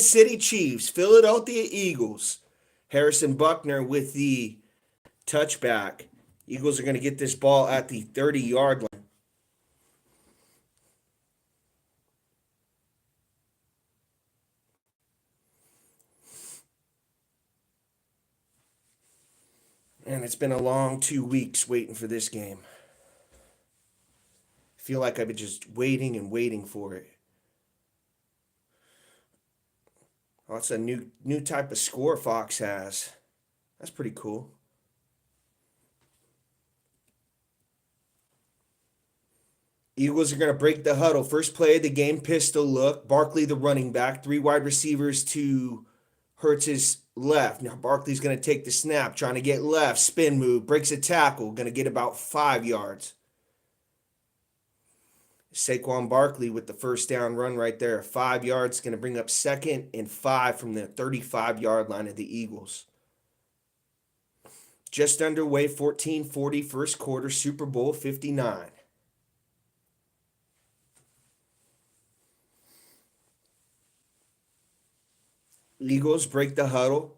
City Chiefs, Philadelphia Eagles. Harrison Buckner with the touchback. Eagles are going to get this ball at the 30-yard line. And it's been a long 2 weeks waiting for this game. I feel like I've been just waiting and waiting for it. Oh, it's a new type of score Fox has. That's pretty cool. Eagles are going to break the huddle. First play of the game, pistol look. Barkley, the running back. 3 wide receivers to Hurts's left. Now Barkley's going to take the snap, trying to get left. Spin move, breaks a tackle. Going to get about 5 yards. Saquon Barkley with the first down run right there. 5 yards, going to bring up 2nd and 5 from the 35-yard line of the Eagles. Just underway, 14:40 first quarter, Super Bowl 59. Eagles break the huddle.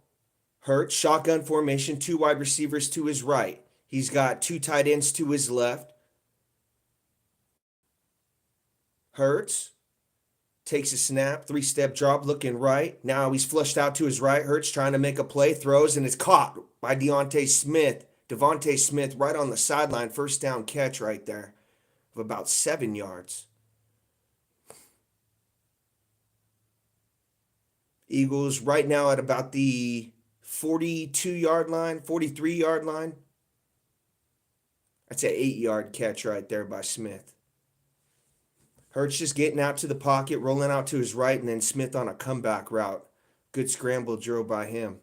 Hurts, shotgun formation, 2 wide receivers to his right. He's got 2 tight ends to his left. Hurts takes a snap, 3-step drop, looking right. Now he's flushed out to his right. Hurts trying to make a play, throws, and it's caught by Devontae Smith right on the sideline. First down catch right there of about 7 yards. Eagles right now at about the 42-yard line, 43-yard line. That's an 8-yard catch right there by Smith. Hurts just getting out to the pocket, rolling out to his right, and then Smith on a comeback route. Good scramble drill by him.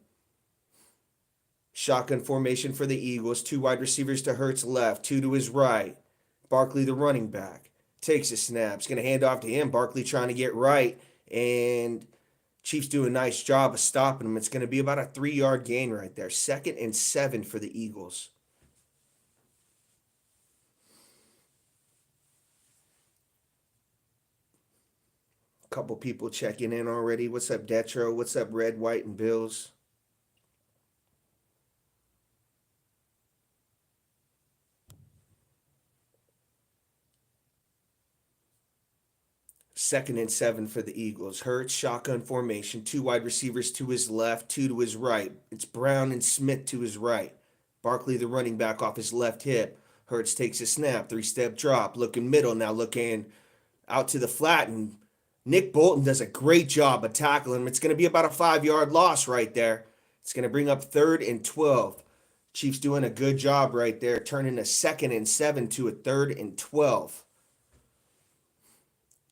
Shotgun formation for the Eagles. 2 wide receivers to Hurts left, 2 to his right. Barkley, the running back, takes a snap. He's going to hand off to him. Barkley trying to get right, and Chiefs do a nice job of stopping him. It's going to be about a 3-yard gain right there. 2nd and 7 for the Eagles. Couple people checking in already. What's up, Detro? What's up, Red, White, and Bills? Second and 7 for the Eagles. Hurts, shotgun formation. 2 wide receivers to his left, 2 to his right. It's Brown and Smith to his right. Barkley, the running back, off his left hip. Hurts takes a snap, 3-step drop, looking middle, now looking out to the flat, and Nick Bolton does a great job of tackling him. It's going to be about a 5-yard loss right there. It's going to bring up 3rd and 12. Chiefs doing a good job right there, turning a 2nd and 7 to a 3rd and 12.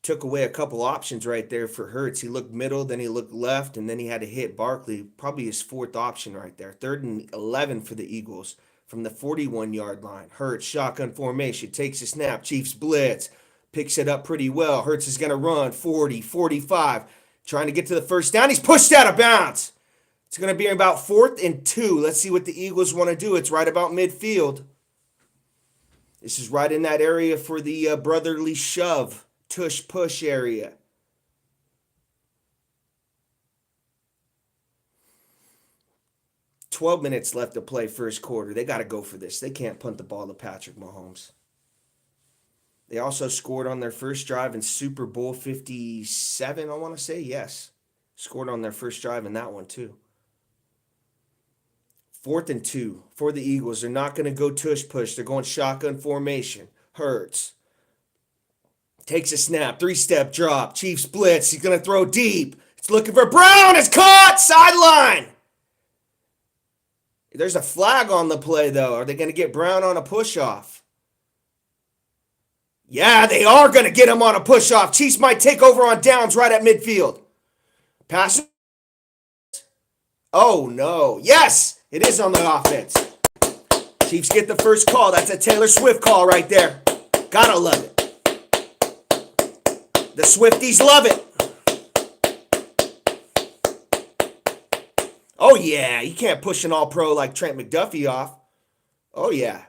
Took away a couple options right there for Hurts. He looked middle, then he looked left, and then he had to hit Barkley, probably his 4th option right there. 3rd and 11 for the Eagles from the 41-yard line. Hurts, shotgun formation, takes a snap, Chiefs blitz. Picks it up pretty well. Hurts is going to run 40, 45. Trying to get to the first down. He's pushed out of bounds. It's going to be about 4th and 2. Let's see what the Eagles want to do. It's right about midfield. This is right in that area for the brotherly shove, tush push area. "12 minutes left to play first quarter. They got to go for this. They can't punt the ball to Patrick Mahomes. They also scored on their first drive in Super Bowl 57, I want to say. Yes. Scored on their first drive in that one, too. 4th and 2 for the Eagles. They're not going to go tush push. They're going shotgun formation. Hurts takes a snap. 3-step drop. Chiefs blitz. He's going to throw deep. It's looking for Brown. It's caught. Sideline. There's a flag on the play, though. Are they going to get Brown on a push-off? Yeah, they are going to get him on a push-off. Chiefs might take over on downs right at midfield. Pass. Oh, no. Yes, it is on the offense. Chiefs get the first call. That's a Taylor Swift call right there. Gotta love it. The Swifties love it. Oh, yeah. You can't push an all-pro like Trent McDuffie off. Oh, yeah.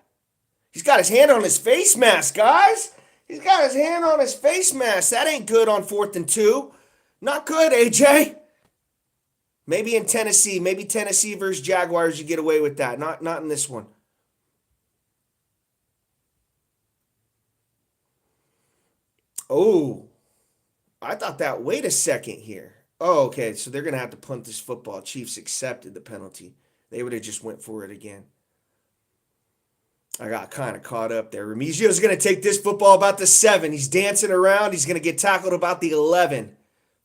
He's got his hand on his face mask, guys. He's got his hand on his face mask. That ain't good on 4th and 2. Not good, AJ. Maybe in Tennessee, maybe Tennessee versus Jaguars, you get away with that. Not in this one. Oh, I thought that. Wait a second here. Oh, okay. So they're gonna have to punt this football. Chiefs accepted the penalty. They would have just went for it again. I got kind of caught up there. Remigio's going to take this football about the 7. He's dancing around. He's going to get tackled about the 11.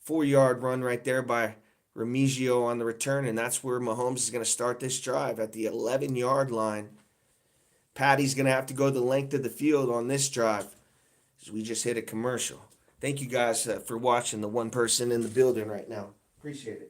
4-yard run right there by Remigio on the return, and that's where Mahomes is going to start this drive at the 11-yard line. Patty's going to have to go the length of the field on this drive as we just hit a commercial. Thank you guys for watching, the one person in the building right now. Appreciate it.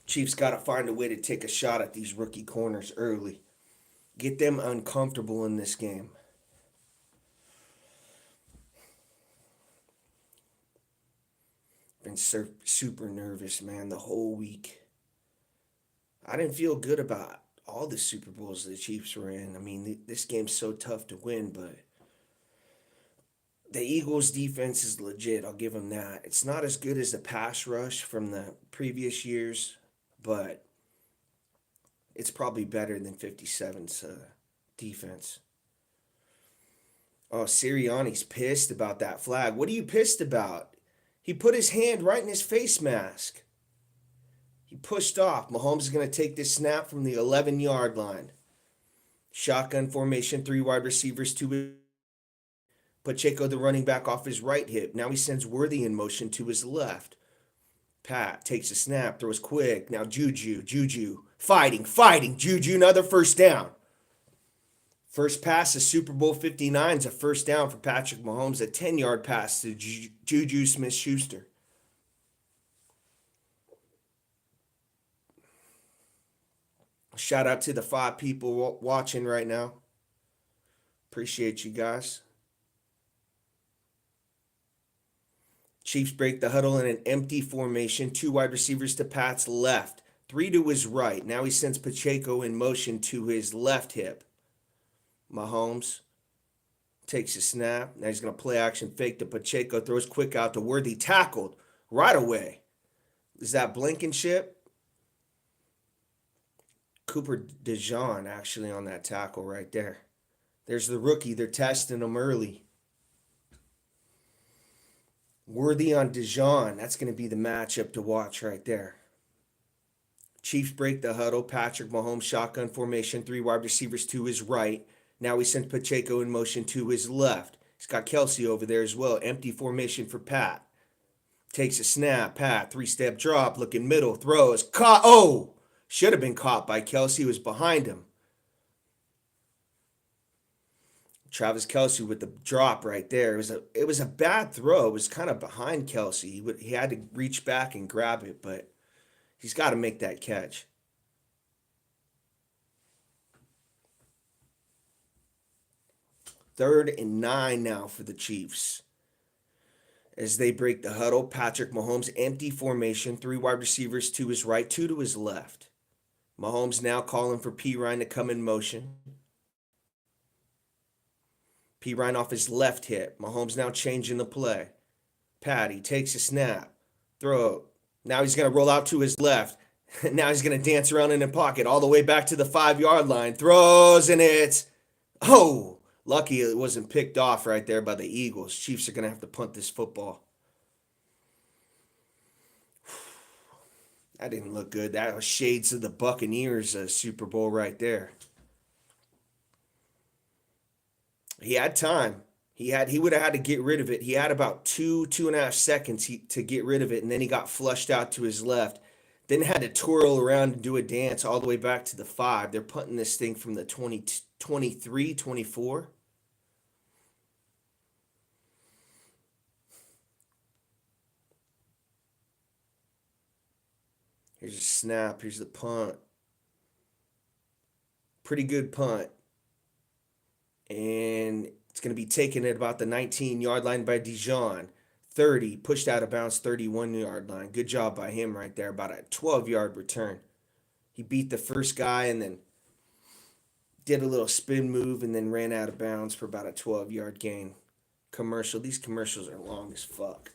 Chiefs got to find a way to take a shot at these rookie corners early. Get them uncomfortable in this game. Been super nervous, man, the whole week. I didn't feel good about all the Super Bowls the Chiefs were in. I mean, this game's so tough to win, but the Eagles' defense is legit. I'll give them that. It's not as good as the pass rush from the previous years, but it's probably better than 57's defense. Oh, Sirianni's pissed about that flag. What are you pissed about? He put his hand right in his face mask. He pushed off. Mahomes is going to take this snap from the 11-yard line. Shotgun formation, 3 wide receivers, 2. Pacheco, the running back, off his right hip. Now he sends Worthy in motion to his left. Pat takes a snap, throws quick. Now Juju. Fighting. Juju, another first down. First pass to Super Bowl 59 is a first down for Patrick Mahomes. A 10-yard pass to Juju Smith-Schuster. Shout out to the 5 people watching right now. Appreciate you guys. Chiefs break the huddle in an empty formation. 2 wide receivers to Pat's left. 3 to his right. Now he sends Pacheco in motion to his left hip. Mahomes takes a snap. Now he's going to play action fake to Pacheco. Throws quick out to Worthy. Tackled right away. Is that Blankenship? Cooper DeJean actually on that tackle right there. There's the rookie. They're testing him early. Worthy on DeJean. That's going to be the matchup to watch right there. Chiefs break the huddle. Patrick Mahomes shotgun formation. 3 wide receivers to his right. Now he sends Pacheco in motion to his left. He's got Kelsey over there as well. Empty formation for Pat. Takes a snap. Pat, three-step drop, looking middle, throws. Caught. Oh! Should have been caught by Kelsey, who was behind him. Travis Kelsey with the drop right there. It was a bad throw. It was kind of behind Kelsey. He had to reach back and grab it, but he's got to make that catch. 3rd and 9 now for the Chiefs. As they break the huddle, Patrick Mahomes, empty formation, 3 wide receivers to his right, 2 to his left. Mahomes now calling for P. Ryan to come in motion. P. Ryan off his left hip. Mahomes now changing the play. Patty takes a snap. Throw. Now he's going to roll out to his left. Now he's going to dance around in the pocket all the way back to the 5-yard line. Throws, and it's... Oh! Lucky it wasn't picked off right there by the Eagles. Chiefs are going to have to punt this football. That didn't look good. That was shades of the Buccaneers Super Bowl right there. He had time. He would have had to get rid of it. He had about 2.5 seconds to get rid of it, and then he got flushed out to his left. Then had to twirl around and do a dance all the way back to the 5. They're punting this thing from the 23, 24. Here's a snap. Here's the punt. Pretty good punt. And it's going to be taken at about the 19-yard line by Dijon. 30, pushed out of bounds, 31-yard line. Good job by him right there. About a 12-yard return. He beat the first guy and then did a little spin move and then ran out of bounds for about a 12-yard gain. Commercial. These commercials are long as fuck.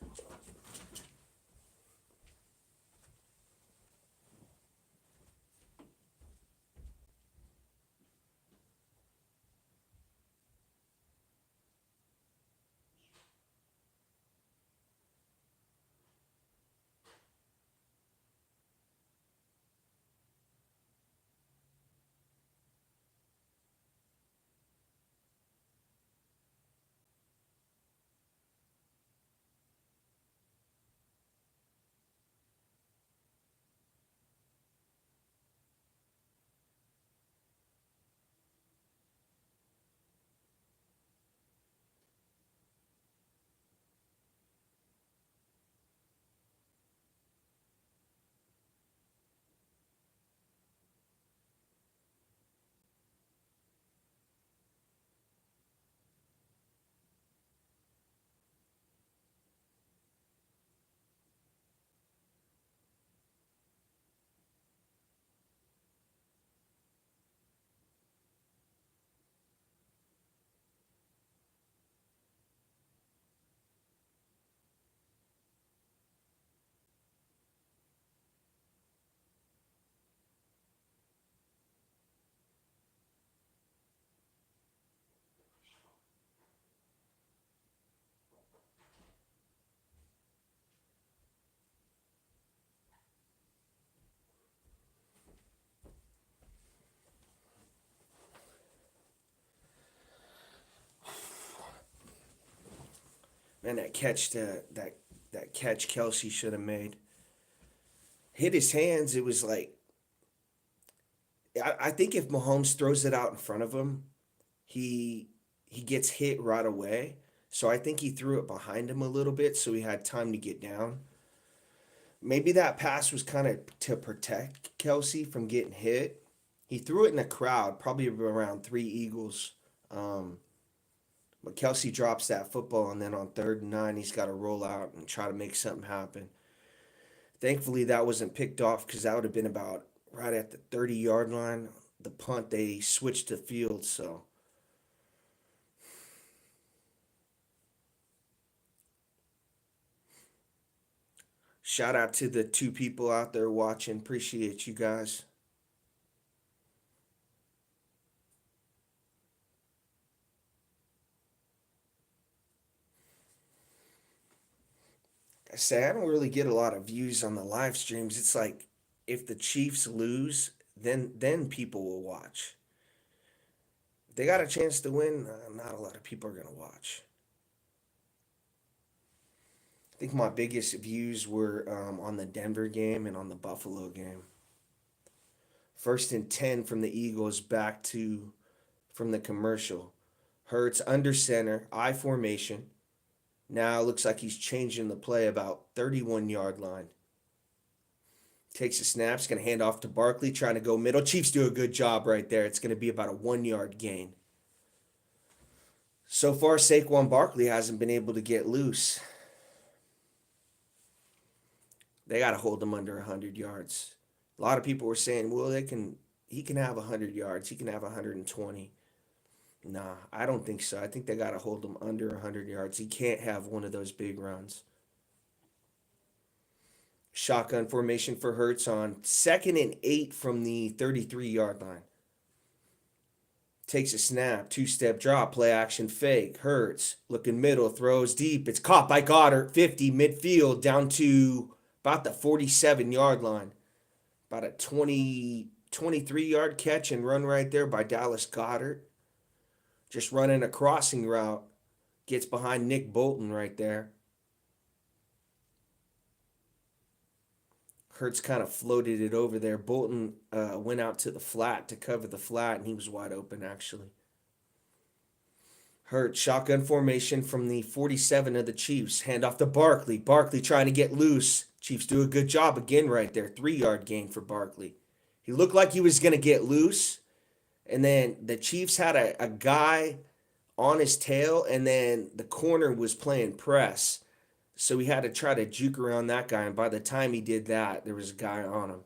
Man, that catch Kelsey should have made. Hit his hands. It was like I think if Mahomes throws it out in front of him, he he gets hit right away. So I think he threw it behind him a little bit so he had time to get down. Maybe that pass was kind of to protect Kelsey from getting hit. He threw it in the crowd, probably around 3 Eagles. Um, but Kelsey drops that football, and then on 3rd and 9, he's got to roll out and try to make something happen. Thankfully, that wasn't picked off because that would have been about right at the 30-yard line. The punt, they switched the field, so shout out to the 2 people out there watching. Appreciate you guys. I say I don't really get a lot of views on the live streams. It's like if the Chiefs lose, then people will watch. If they got a chance to win, not a lot of people are gonna watch. think my biggest views were on the Denver game and on the Buffalo game. 1st and 10 from the Eagles back to from the commercial. Hurts under center, I formation. Now it looks like he's changing the play about 31-yard line. Takes a snap, it's going to hand off to Barkley, trying to go middle. Chiefs do a good job right there. It's going to be about a 1-yard gain. So far, Saquon Barkley hasn't been able to get loose. They got to hold him under 100 yards. A lot of people were saying, well, he can have 100 yards. He can have 120. Nah, I don't think so. I think they got to hold him under 100 yards. He can't have one of those big runs. Shotgun formation for Hurts on 2nd and 8 from the 33-yard line. Takes a snap, two-step drop, play action fake. Hurts looking middle, throws deep. It's caught by Goddard, 50 midfield down to about the 47-yard line. About a 23-yard catch and run right there by Dallas Goddard. Just running a crossing route. Gets behind Nick Bolton right there. Hurts kind of floated it over there. Bolton went out to the flat to cover the flat, and he was wide open, actually. Hurts, shotgun formation from the 47 of the Chiefs. Hand off to Barkley. Barkley trying to get loose. Chiefs do a good job again right there. 3-yard gain for Barkley. He looked like he was going to get loose, and then the Chiefs had a guy on his tail, and then the corner was playing press. So he had to try to juke around that guy, and by the time he did that, there was a guy on him.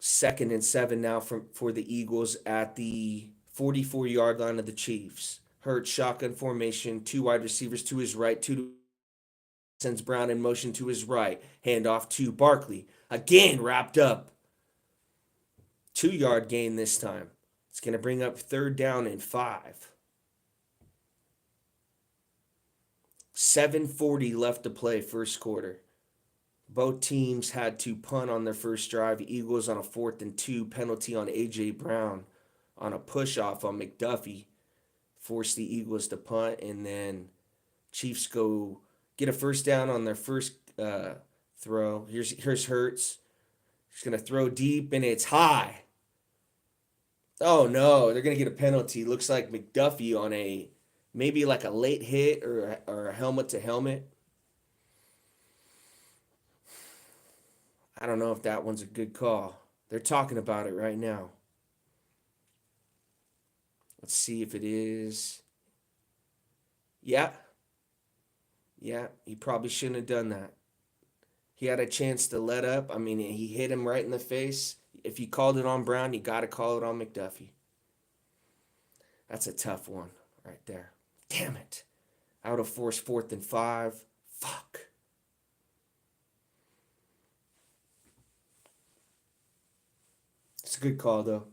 2nd and 7 now for the Eagles at the 44-yard line of the Chiefs. Hurts, shotgun formation, 2 wide receivers to his right, sends Brown in motion to his right. Handoff to Barkley. Again, wrapped up. 2-yard gain this time. It's going to bring up 3rd down and 5. 7:40 left to play first quarter. Both teams had to punt on their first drive. Eagles on a 4th and 2 penalty on A.J. Brown on a push-off on McDuffie. Forced the Eagles to punt, and then Chiefs go get a first down on their first throw. Here's Hurts. He's going to throw deep, and it's high. Oh, no, they're going to get a penalty. Looks like McDuffie on maybe like a late hit or a helmet to helmet. I don't know if that one's a good call. They're talking about it right now. Let's see if it is. Yeah, he probably shouldn't have done that. He had a chance to let up. I mean, he hit him right in the face. If you called it on Brown, you got to call it on McDuffie. That's a tough one right there. Damn it. I would have forced 4th and 5. Fuck. It's a good call, though.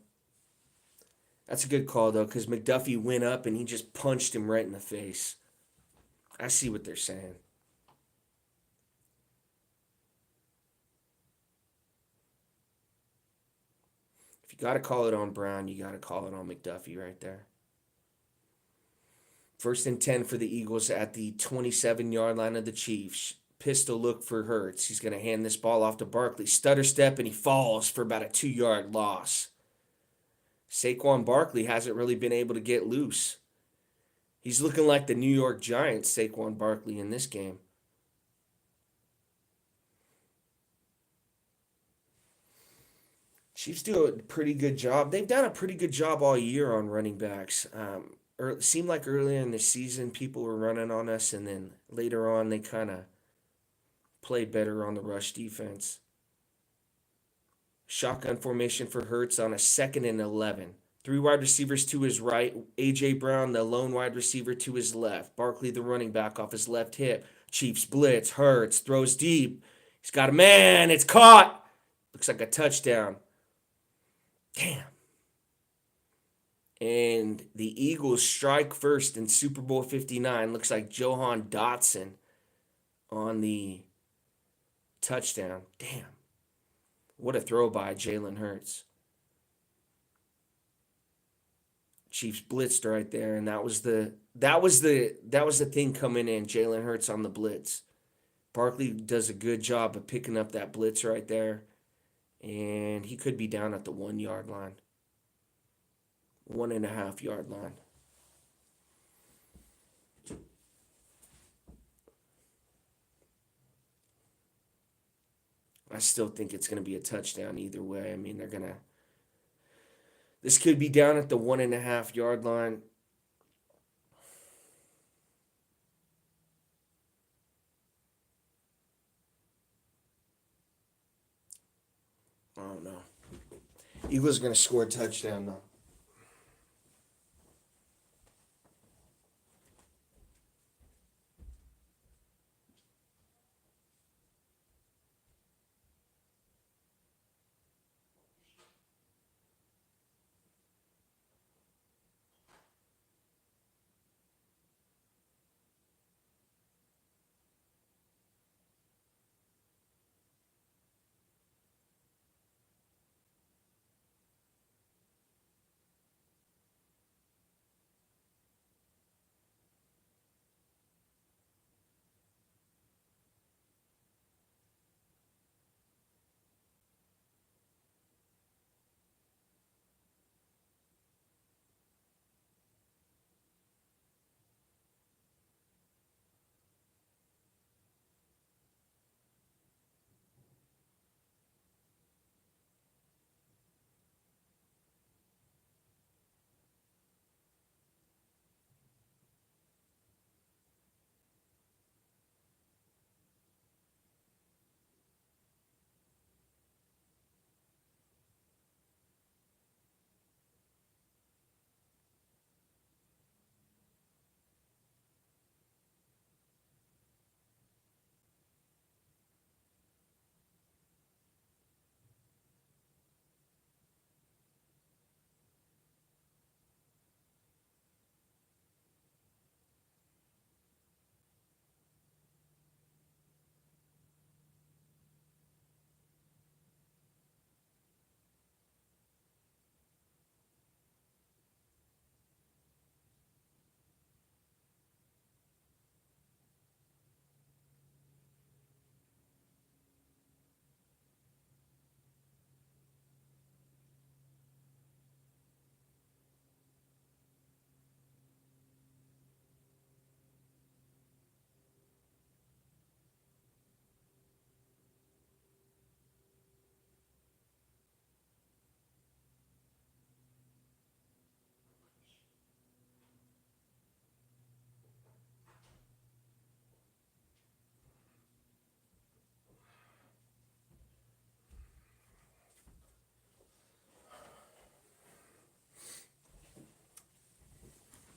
That's a good call, though, because McDuffie went up and he just punched him right in the face. I see what they're saying. If you got to call it on Brown, you got to call it on McDuffie right there. 1st and 10 for the Eagles at the 27-yard line of the Chiefs. Pistol look for Hurts. He's going to hand this ball off to Barkley. Stutter step, and he falls for about a 2-yard loss. Saquon Barkley hasn't really been able to get loose. He's looking like the New York Giants, Saquon Barkley, in this game. Chiefs do a pretty good job. They've done a pretty good job all year on running backs. It seemed like earlier in the season people were running on us, and then later on they kind of played better on the rush defense. Shotgun formation for Hurts on a 2nd and 11. 3 wide receivers to his right. A.J. Brown, the lone wide receiver, to his left. Barkley, the running back, off his left hip. Chiefs blitz. Hurts throws deep. He's got a man. It's caught. Looks like a touchdown. Damn. And the Eagles strike first in Super Bowl 59. Looks like Johan Dotson on the touchdown. Damn. What a throw by Jalen Hurts. Chiefs blitzed right there, and that was the that was the thing coming in. Jalen Hurts on the blitz. Barkley does a good job of picking up that blitz right there, and he could be down at the 1 yard line, 1.5 yard line. I still think it's going to be a touchdown either way. I mean, they're gonna. This could be down at the 1.5 yard line. I don't know. Eagles are going to score a touchdown though.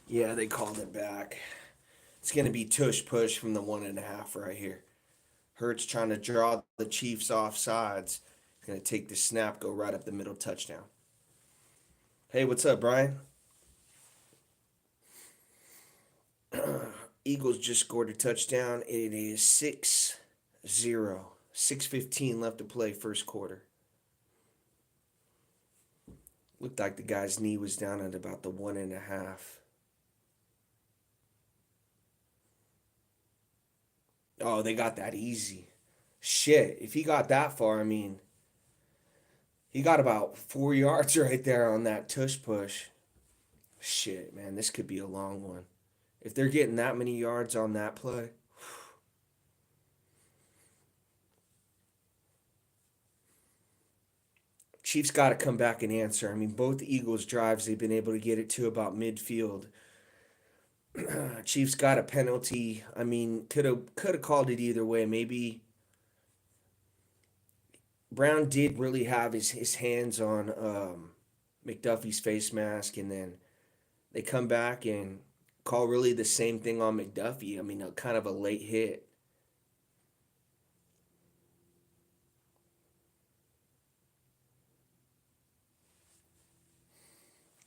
Yeah, they called it back. It's going to be tush push from the 1.5 right here. Hurts trying to draw the Chiefs off sides. Going to take the snap, go right up the middle, touchdown. Hey, what's up, Brian? Eagles just scored a touchdown. It is 6-0. 6:15 left to play, first quarter. Looked like the guy's knee was down at about the 1.5. Oh, they got that easy. Shit, if he got that far, I mean, he got about 4 yards right there on that tush push. Shit, man, this could be a long one. If they're getting that many yards on that play, Chiefs got to come back and answer. I mean, both Eagles drives, they've been able to get it to about midfield. Chiefs got a penalty. I mean, could have called it either way. Maybe Brown did really have his hands on McDuffie's face mask, and then they come back and call really the same thing on McDuffie. I mean, a kind of a late hit.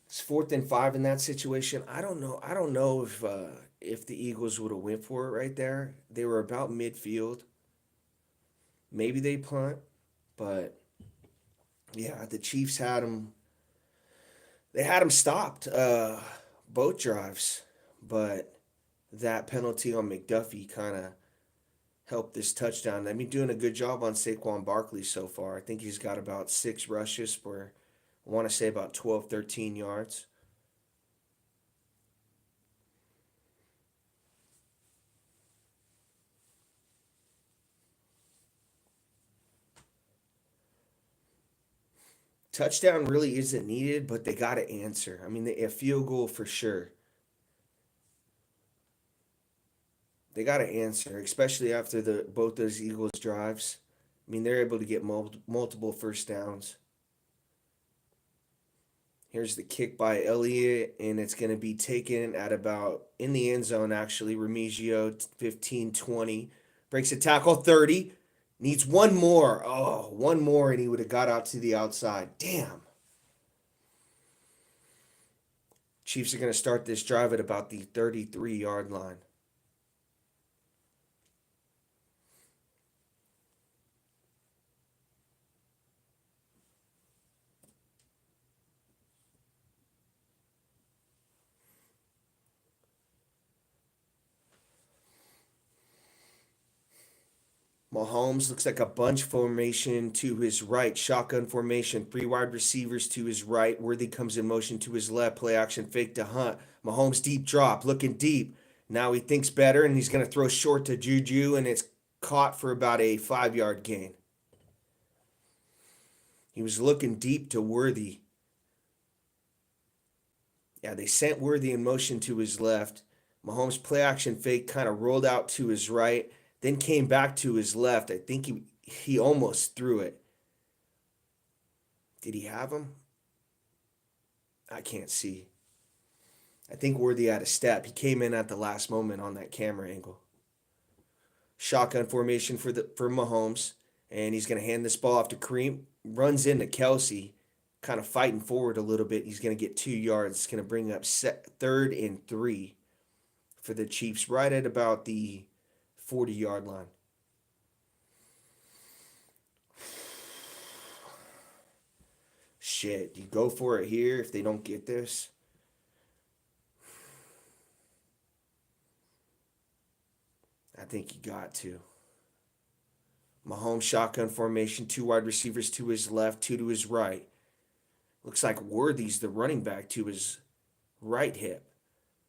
It's 4th and 5 in that situation. I don't know. I don't know if the Eagles would have went for it right there. They were about midfield. Maybe they punt, but yeah, the Chiefs had them. They had them stopped. Both drives, but that penalty on McDuffie kind of helped this touchdown. I mean, doing a good job on Saquon Barkley so far. I think he's got about 6 rushes for, I want to say, about 12, 13 yards. Touchdown really isn't needed, but they got to answer. I mean, a field goal for sure. They got to answer, especially after the both those Eagles drives. I mean, they're able to get multiple first downs. Here's the kick by Elliott, and it's going to be taken at about in the end zone, actually. Remigio, 15, 20. Breaks a tackle, 30. Needs one more. Oh, one more, and he would have got out to the outside. Damn. Chiefs are going to start this drive at about the 33-yard line. Mahomes looks like a bunch formation to his right, shotgun formation, 3 wide receivers to his right. Worthy comes in motion to his left, play action fake to Hunt. Mahomes deep drop, looking deep. Now he thinks better and he's going to throw short to Juju, and it's caught for about a 5 yard gain. He was looking deep to Worthy. Yeah, they sent Worthy in motion to his left. Mahomes play action fake kind of rolled out to his right, then came back to his left. I think he almost threw it. Did he have him? I can't see. I think Worthy had a step. He came in at the last moment on that camera angle. Shotgun formation for Mahomes, and he's going to hand this ball off to Kareem. Runs into Kelsey, kind of fighting forward a little bit. He's going to get 2 yards. It's going to bring up 3rd and 3 for the Chiefs, right at about the 40-yard line. Shit, you go for it here if they don't get this. I think you got to. Mahomes shotgun formation, 2 wide receivers to his left, 2 to his right. Looks like Worthy's the running back to his right hip.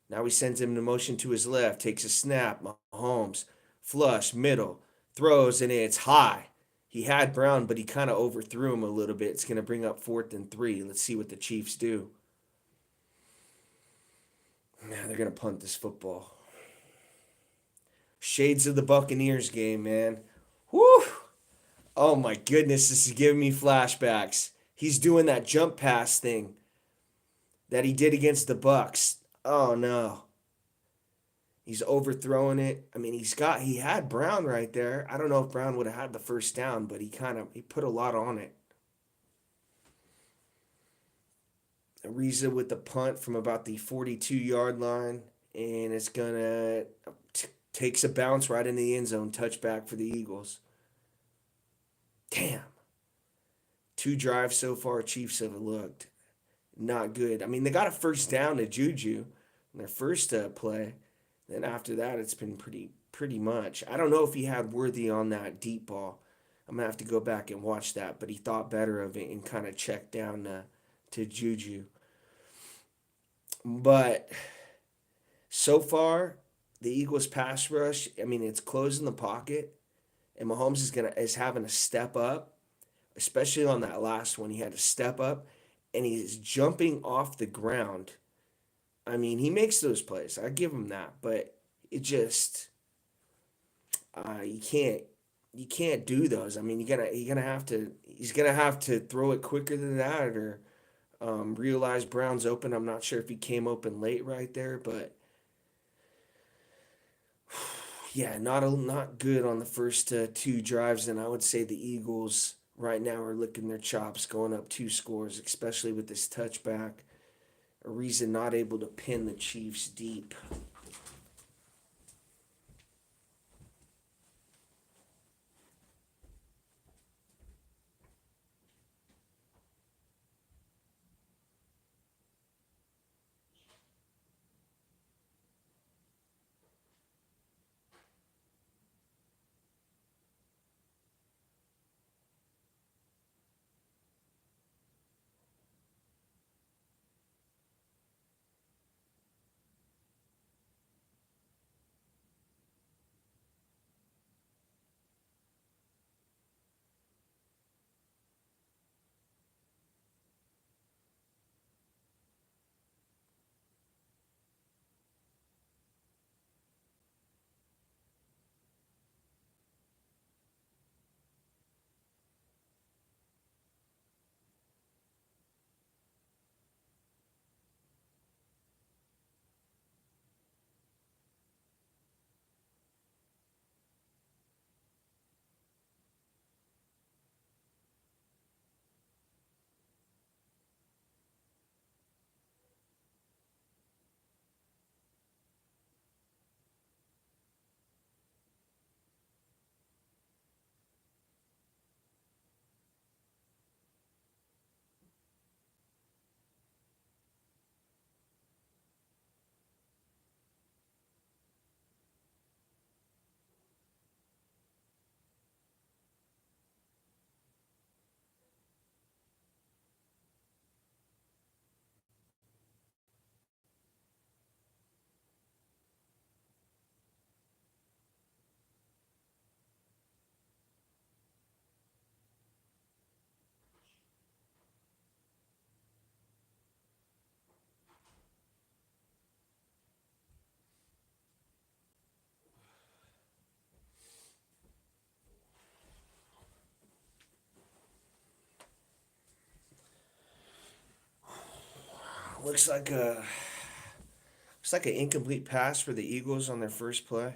Now he sends him in motion to his left, takes a snap. Mahomes, flush, middle, throws, and it's high. He had Brown, but he kind of overthrew him a little bit. It's going to bring up 4th and 3. Let's see what the Chiefs do. Now they're going to punt this football. Shades of the Buccaneers game, man. Whew. Oh my goodness, this is giving me flashbacks. He's doing that jump pass thing that he did against the Bucks. Oh no. He's overthrowing it. I mean, he had Brown right there. I don't know if Brown would have had the first down, but he put a lot on it. Ariza with the punt from about the 42-yard line, and it's gonna takes a bounce right in the end zone, touchback for the Eagles. Damn. 2 drives so far, Chiefs have looked not good. I mean, they got a first down to Juju in their first play. Then after that, it's been pretty much. I don't know if he had Worthy on that deep ball. I'm gonna have to go back and watch that, but he thought better of it and kind of checked down to Juju. But so far, the Eagles pass rush, I mean, it's closing the pocket, and Mahomes is having to step up, especially on that last one. He had to step up, and he's jumping off the ground. I mean, he makes those plays. I give him that, but it just you can't do those. I mean, he's gonna have to throw it quicker than that, or realize Brown's open. I'm not sure if he came open late right there, but yeah, not good on the first 2 drives. And I would say the Eagles right now are licking their chops, going up 2 scores, especially with this touchback. A reason not able to pin the Chiefs deep. Looks like an incomplete pass for the Eagles on their first play.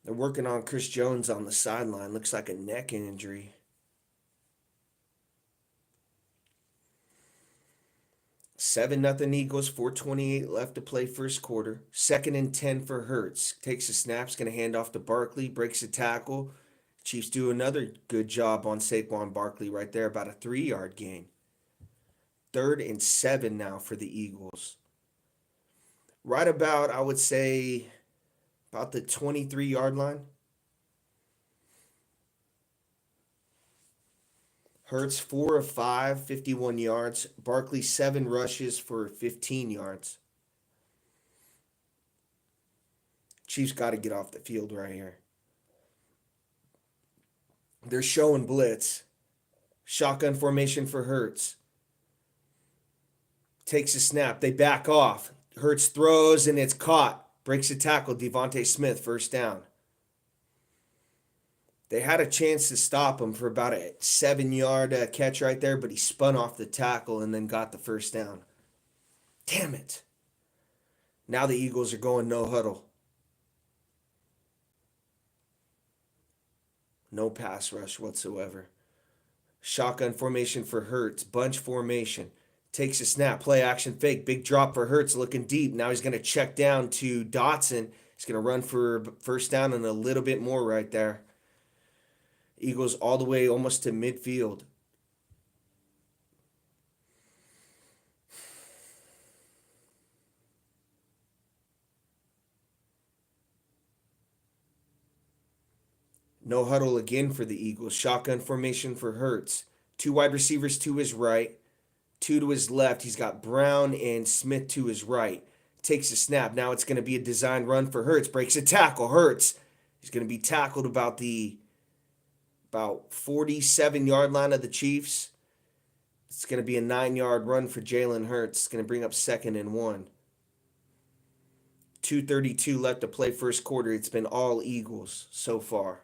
They're working on Chris Jones on the sideline. Looks like a neck injury. 7-0 Eagles, 4:28 left to play first quarter. 2nd and 10 for Hurts. Takes a snap, is going to hand off to Barkley, breaks a tackle. Chiefs do another good job on Saquon Barkley right there, about a 3-yard gain. 3rd and 7 now for the Eagles. Right about, I would say, about the 23-yard line. Hurts 4 of 5, 51 yards. Barkley 7 rushes for 15 yards. Chiefs got to get off the field right here. They're showing blitz. Shotgun formation for Hurts. Takes a snap. They back off. Hurts throws and it's caught. Breaks a tackle. Devontae Smith, first down. They had a chance to stop him for about a 7-yard catch right there, but he spun off the tackle and then got the first down. Damn it. Now the Eagles are going no huddle. No pass rush whatsoever. Shotgun formation for Hurts. Bunch formation. Takes a snap. Play action fake. Big drop for Hurts, looking deep. Now he's going to check down to Dotson. He's going to run for first down and a little bit more right there. Eagles all the way almost to midfield. No huddle again for the Eagles. Shotgun formation for Hurts. 2 wide receivers to his right, 2 to his left. He's got Brown and Smith to his right. Takes a snap. Now it's going to be a design run for Hurts. Breaks a tackle. Hurts. He's going to be tackled about 47-yard line of the Chiefs. It's going to be a 9-yard run for Jalen Hurts. It's going to bring up 2nd and 1. 2:32 left to play first quarter. It's been all Eagles so far.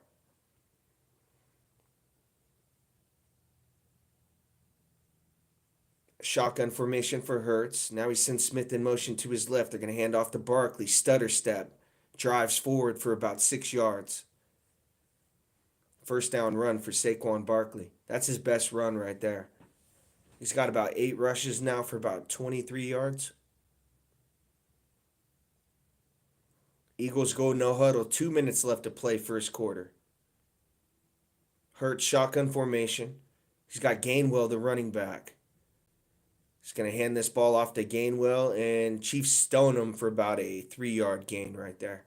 Shotgun formation for Hurts. Now he sends Smith in motion to his left. They're going to hand off to Barkley. Stutter step. Drives forward for about 6 yards. First down run for Saquon Barkley. That's his best run right there. He's got about 8 rushes now for about 23 yards. Eagles go no huddle. 2 minutes left to play first quarter. Hurts shotgun formation. He's got Gainwell, the running back. He's going to hand this ball off to Gainwell, and Chiefs stone him for about a 3-yard gain right there.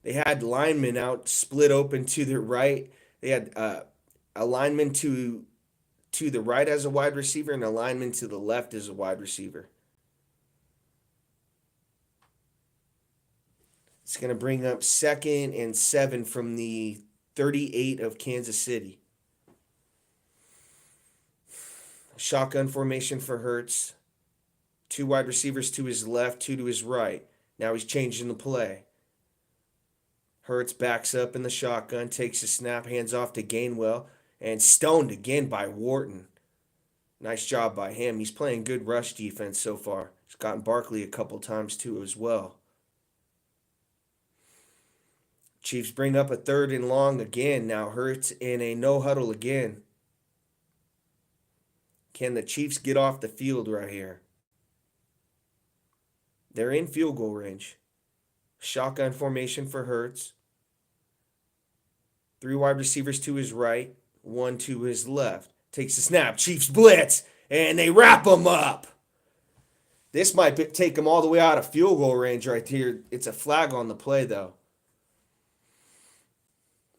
They had linemen out split open to the right. They had a lineman to the right as a wide receiver and a lineman to the left as a wide receiver. It's going to bring up 2nd and 7 from the 38 of Kansas City. Shotgun formation for Hurts. 2 wide receivers to his left, 2 to his right. Now he's changing the play. Hurts backs up in the shotgun, takes a snap, hands off to Gainwell, and stoned again by Wharton. Nice job by him. He's playing good rush defense so far. He's gotten Barkley a couple times too as well. Chiefs bring up a 3rd and long again. Now Hurts in a no huddle again. Can the Chiefs get off the field right here? They're in field goal range. Shotgun formation for Hurts. 3 wide receivers to his right, 1 to his left. Takes the snap. Chiefs blitz, and they wrap him up. This might take them all the way out of field goal range right here. It's a flag on the play, though.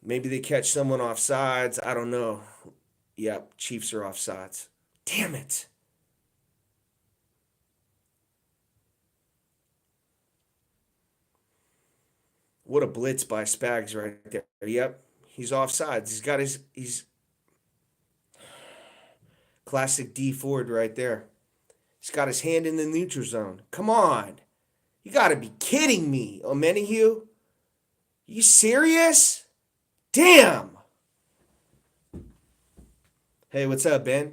Maybe they catch someone off sides. I don't know. Yep, Chiefs are off sides. Damn it. What a blitz by Spags right there. Yep, he's offsides. He's classic D Ford right there. He's got his hand in the neutral zone. Come on. You got to be kidding me, Omenihu. You serious? Damn. Hey, what's up, Ben?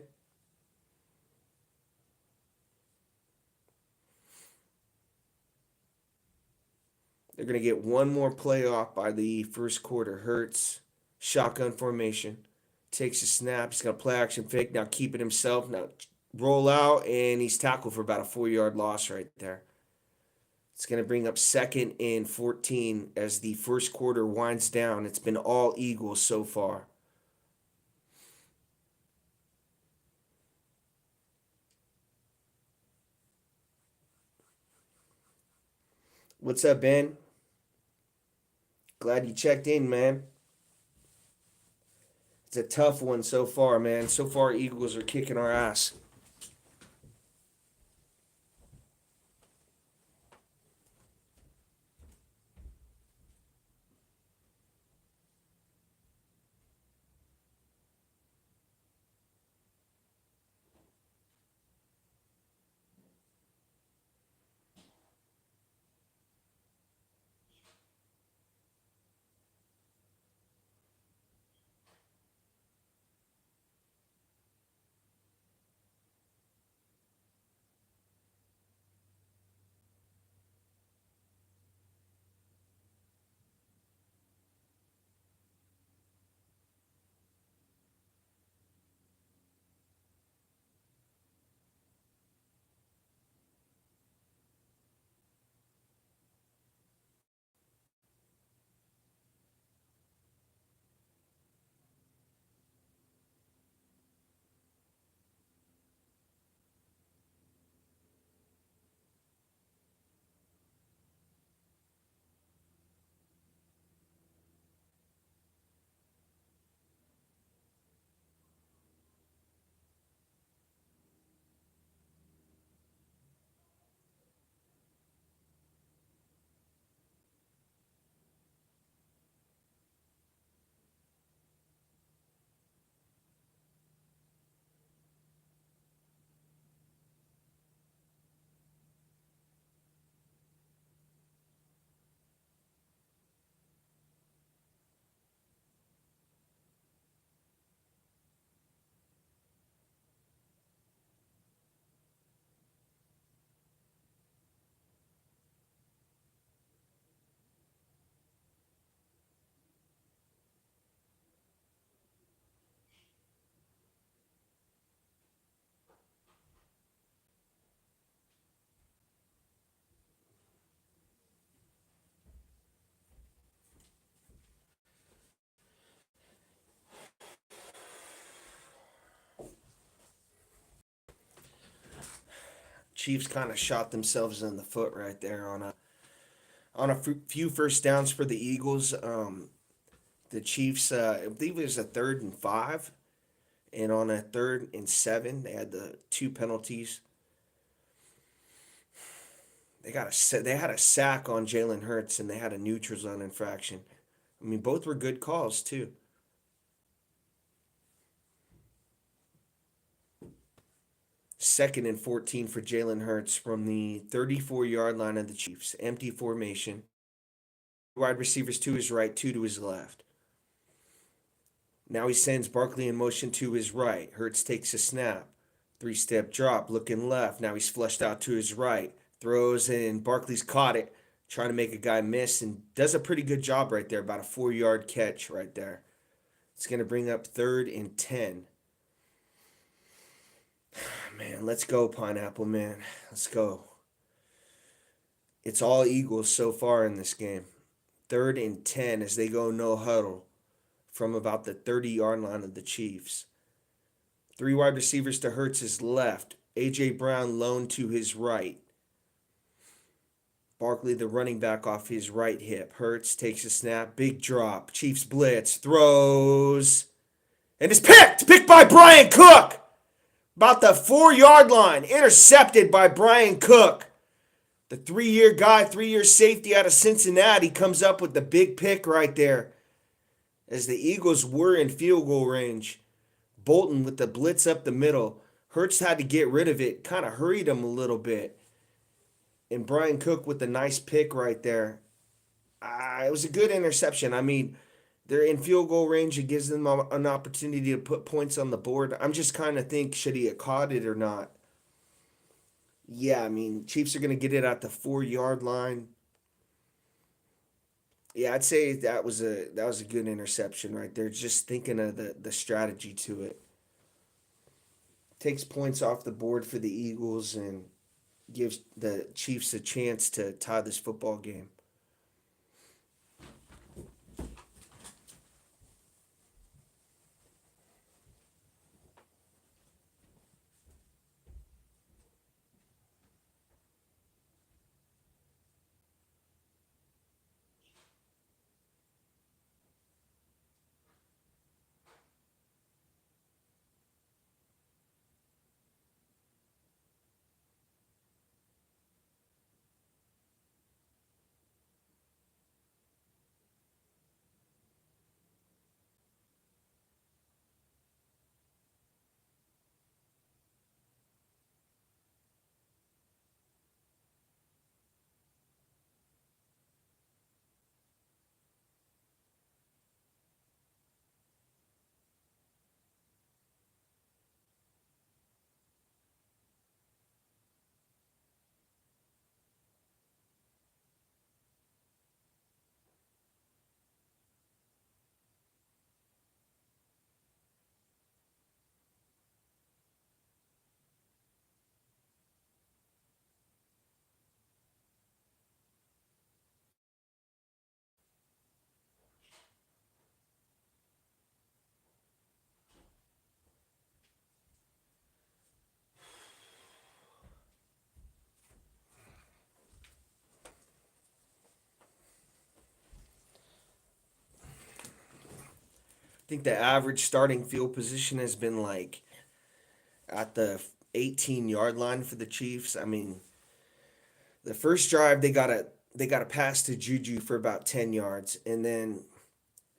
They're going to get one more play off by the first quarter. Hurts, shotgun formation, takes a snap. He's got a play action fake. Now keep it himself. Now roll out, and he's tackled for about a 4-yard loss right there. It's going to bring up 2nd and 14 as the first quarter winds down. It's been all Eagles so far. What's up, Ben? Glad you checked in, man. It's a tough one so far, man. So far, Eagles are kicking our ass. Chiefs kind of shot themselves in the foot right there on a few first downs for the Eagles. The Chiefs, I believe it was a 3rd and 5, and on a 3rd and 7, they had the 2 penalties. They had a sack on Jalen Hurts, and they had a neutral zone infraction. I mean, both were good calls too. 2nd and 14 for Jalen Hurts from the 34-yard line of the Chiefs. Empty formation. Wide receivers to his right, 2 to his left. Now he sends Barkley in motion to his right. Hurts takes a snap. 3-step drop, looking left. Now he's flushed out to his right. Throws in. Barkley's caught it, trying to make a guy miss, and does a pretty good job right there. About a 4-yard catch right there. It's going to bring up 3rd and 10. Man, let's go, Pineapple, man. Let's go. It's all Eagles so far in this game. 3rd and 10 as they go no huddle from about the 30-yard line of the Chiefs. 3 wide receivers to Hurts' left. A.J. Brown lone to his right. Barkley, the running back, off his right hip. Hurts takes a snap. Big drop. Chiefs blitz. Throws. And it's picked! Picked by Brian Cook! About the 4-yard line. Intercepted by Brian Cook. The 3-year guy, 3-year safety out of Cincinnati, comes up with the big pick right there. As the Eagles were in field goal range. Bolton with the blitz up the middle. Hurts had to get rid of it. Kind of hurried him a little bit. And Brian Cook with the nice pick right there. It was a good interception. I mean, they're in field goal range. It gives them an opportunity to put points on the board. I'm just kind of think, should he have caught it or not? Yeah, I mean, Chiefs are going to get it at the 4-yard line. Yeah, I'd say that was a good interception right there. Just thinking of the strategy to it. Takes points off the board for the Eagles and gives the Chiefs a chance to tie this football game. I think the average starting field position has been like at the 18-yard line for the Chiefs. I mean, the first drive they got a pass to Juju for about 10 yards, and then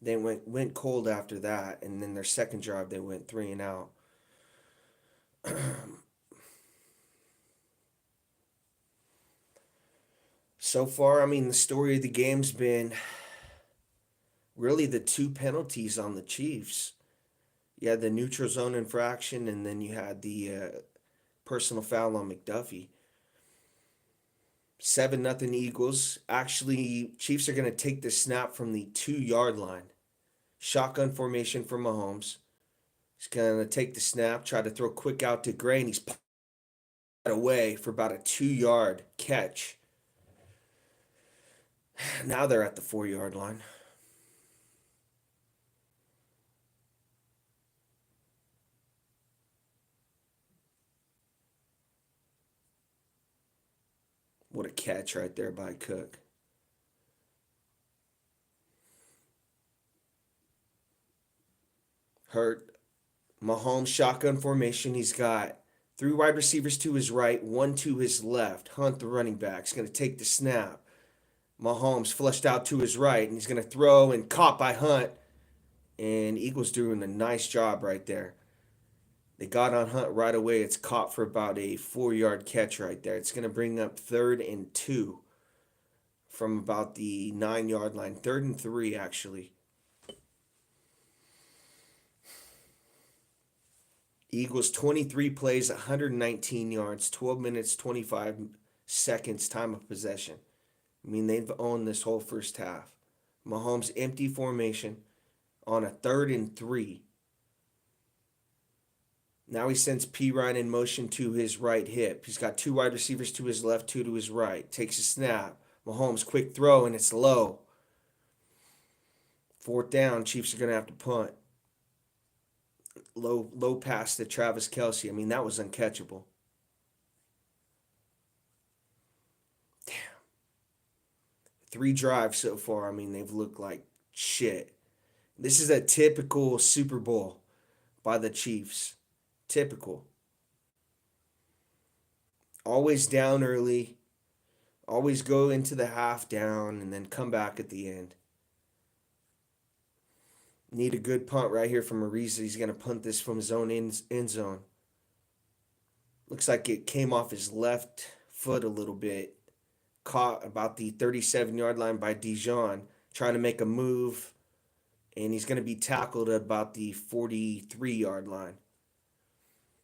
they went cold after that, and then their second drive they went three and out. So far, I mean, the story of the game's been really the two penalties on the Chiefs. You had the neutral zone infraction, and then you had the personal foul on McDuffie. 7-0 Eagles. Actually, Chiefs are going to take the snap from the 2 yard line. Shotgun formation for Mahomes. He's going to take the snap, try to throw quick out to Gray, and he's away for about a 2 yard catch. Now they're at the 4 yard line. What a catch right there by Cook. Hurt. Mahomes shotgun formation. He's got three wide receivers to his right, one to his left. Hunt, the running back, is going to take the snap. Mahomes flushed out to his right, and he's going to throw and caught by Hunt. And Eagles doing a nice job right there. They got on Hunt right away. It's caught for about a 4 yard catch right there. It's going to bring up 3rd and 2 from about the 9 yard line. 3rd and 3, actually. Eagles 23 plays, 119 yards, 12 minutes, 25 seconds time of possession. I mean, they've owned this whole first half. Mahomes empty formation on a 3rd and 3. Now he sends P. Ryan in motion to his right hip. He's got two wide receivers to his left, two to his right. Takes a snap. Mahomes quick throw, and it's low. 4th down. Chiefs are going to have to punt. Low pass to Travis Kelce. I mean, that was uncatchable. Damn. 3 drives so far. I mean, they've looked like shit. This is a typical Super Bowl by the Chiefs. Typical. Always down early. Always go into the half down and then come back at the end. Need a good punt right here from Ariza. He's going to punt this from his own end zone. Looks like it came off his left foot a little bit. Caught about the 37-yard line by Dijon. Trying to make a move. And he's going to be tackled at about the 43-yard line.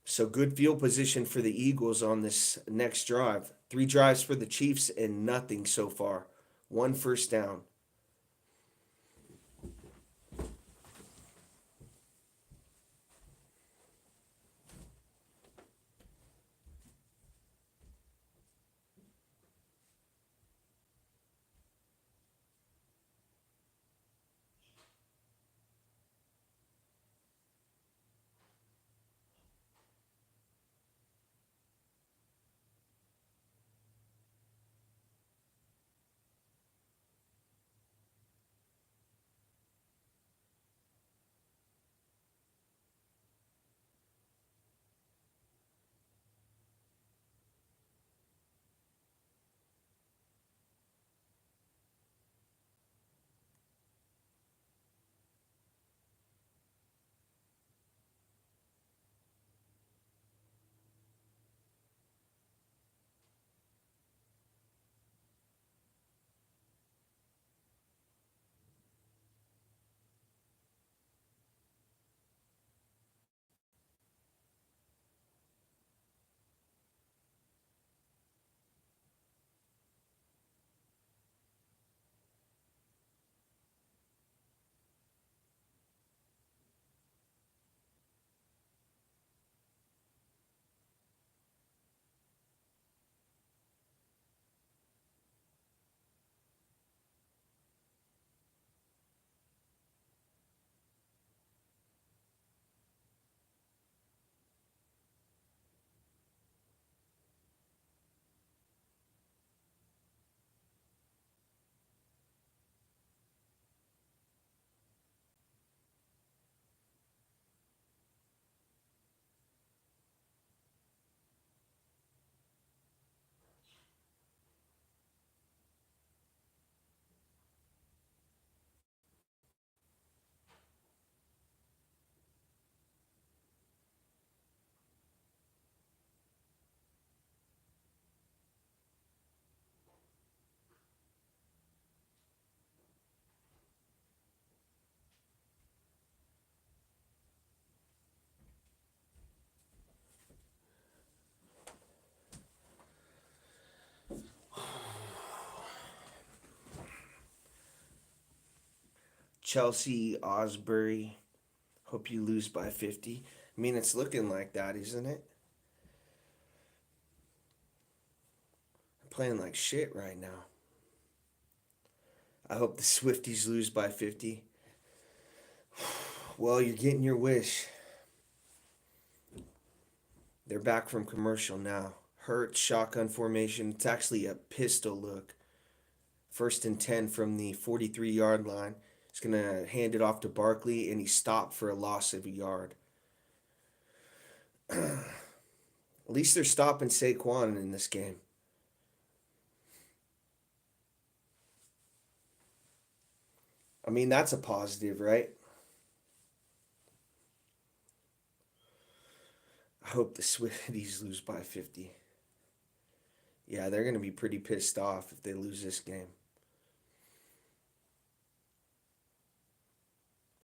So good field position for the Eagles on this next drive. 3 drives for the Chiefs and nothing so far. 1 first down. Chelsea, Osbury. Hope you lose by 50. I mean, it's looking like that, isn't it? I'm playing like shit right now. I hope the Swifties lose by 50. Well, you're getting your wish. They're back from commercial now. Hurt, shotgun formation. It's actually a pistol look. 1st and 10 from the 43-yard line. He's going to hand it off to Barkley, and he stopped for a loss of a yard. At least they're stopping Saquon in this game. I mean, that's a positive, right? I hope the Swifties lose by 50. Yeah, they're going to be pretty pissed off if they lose this game.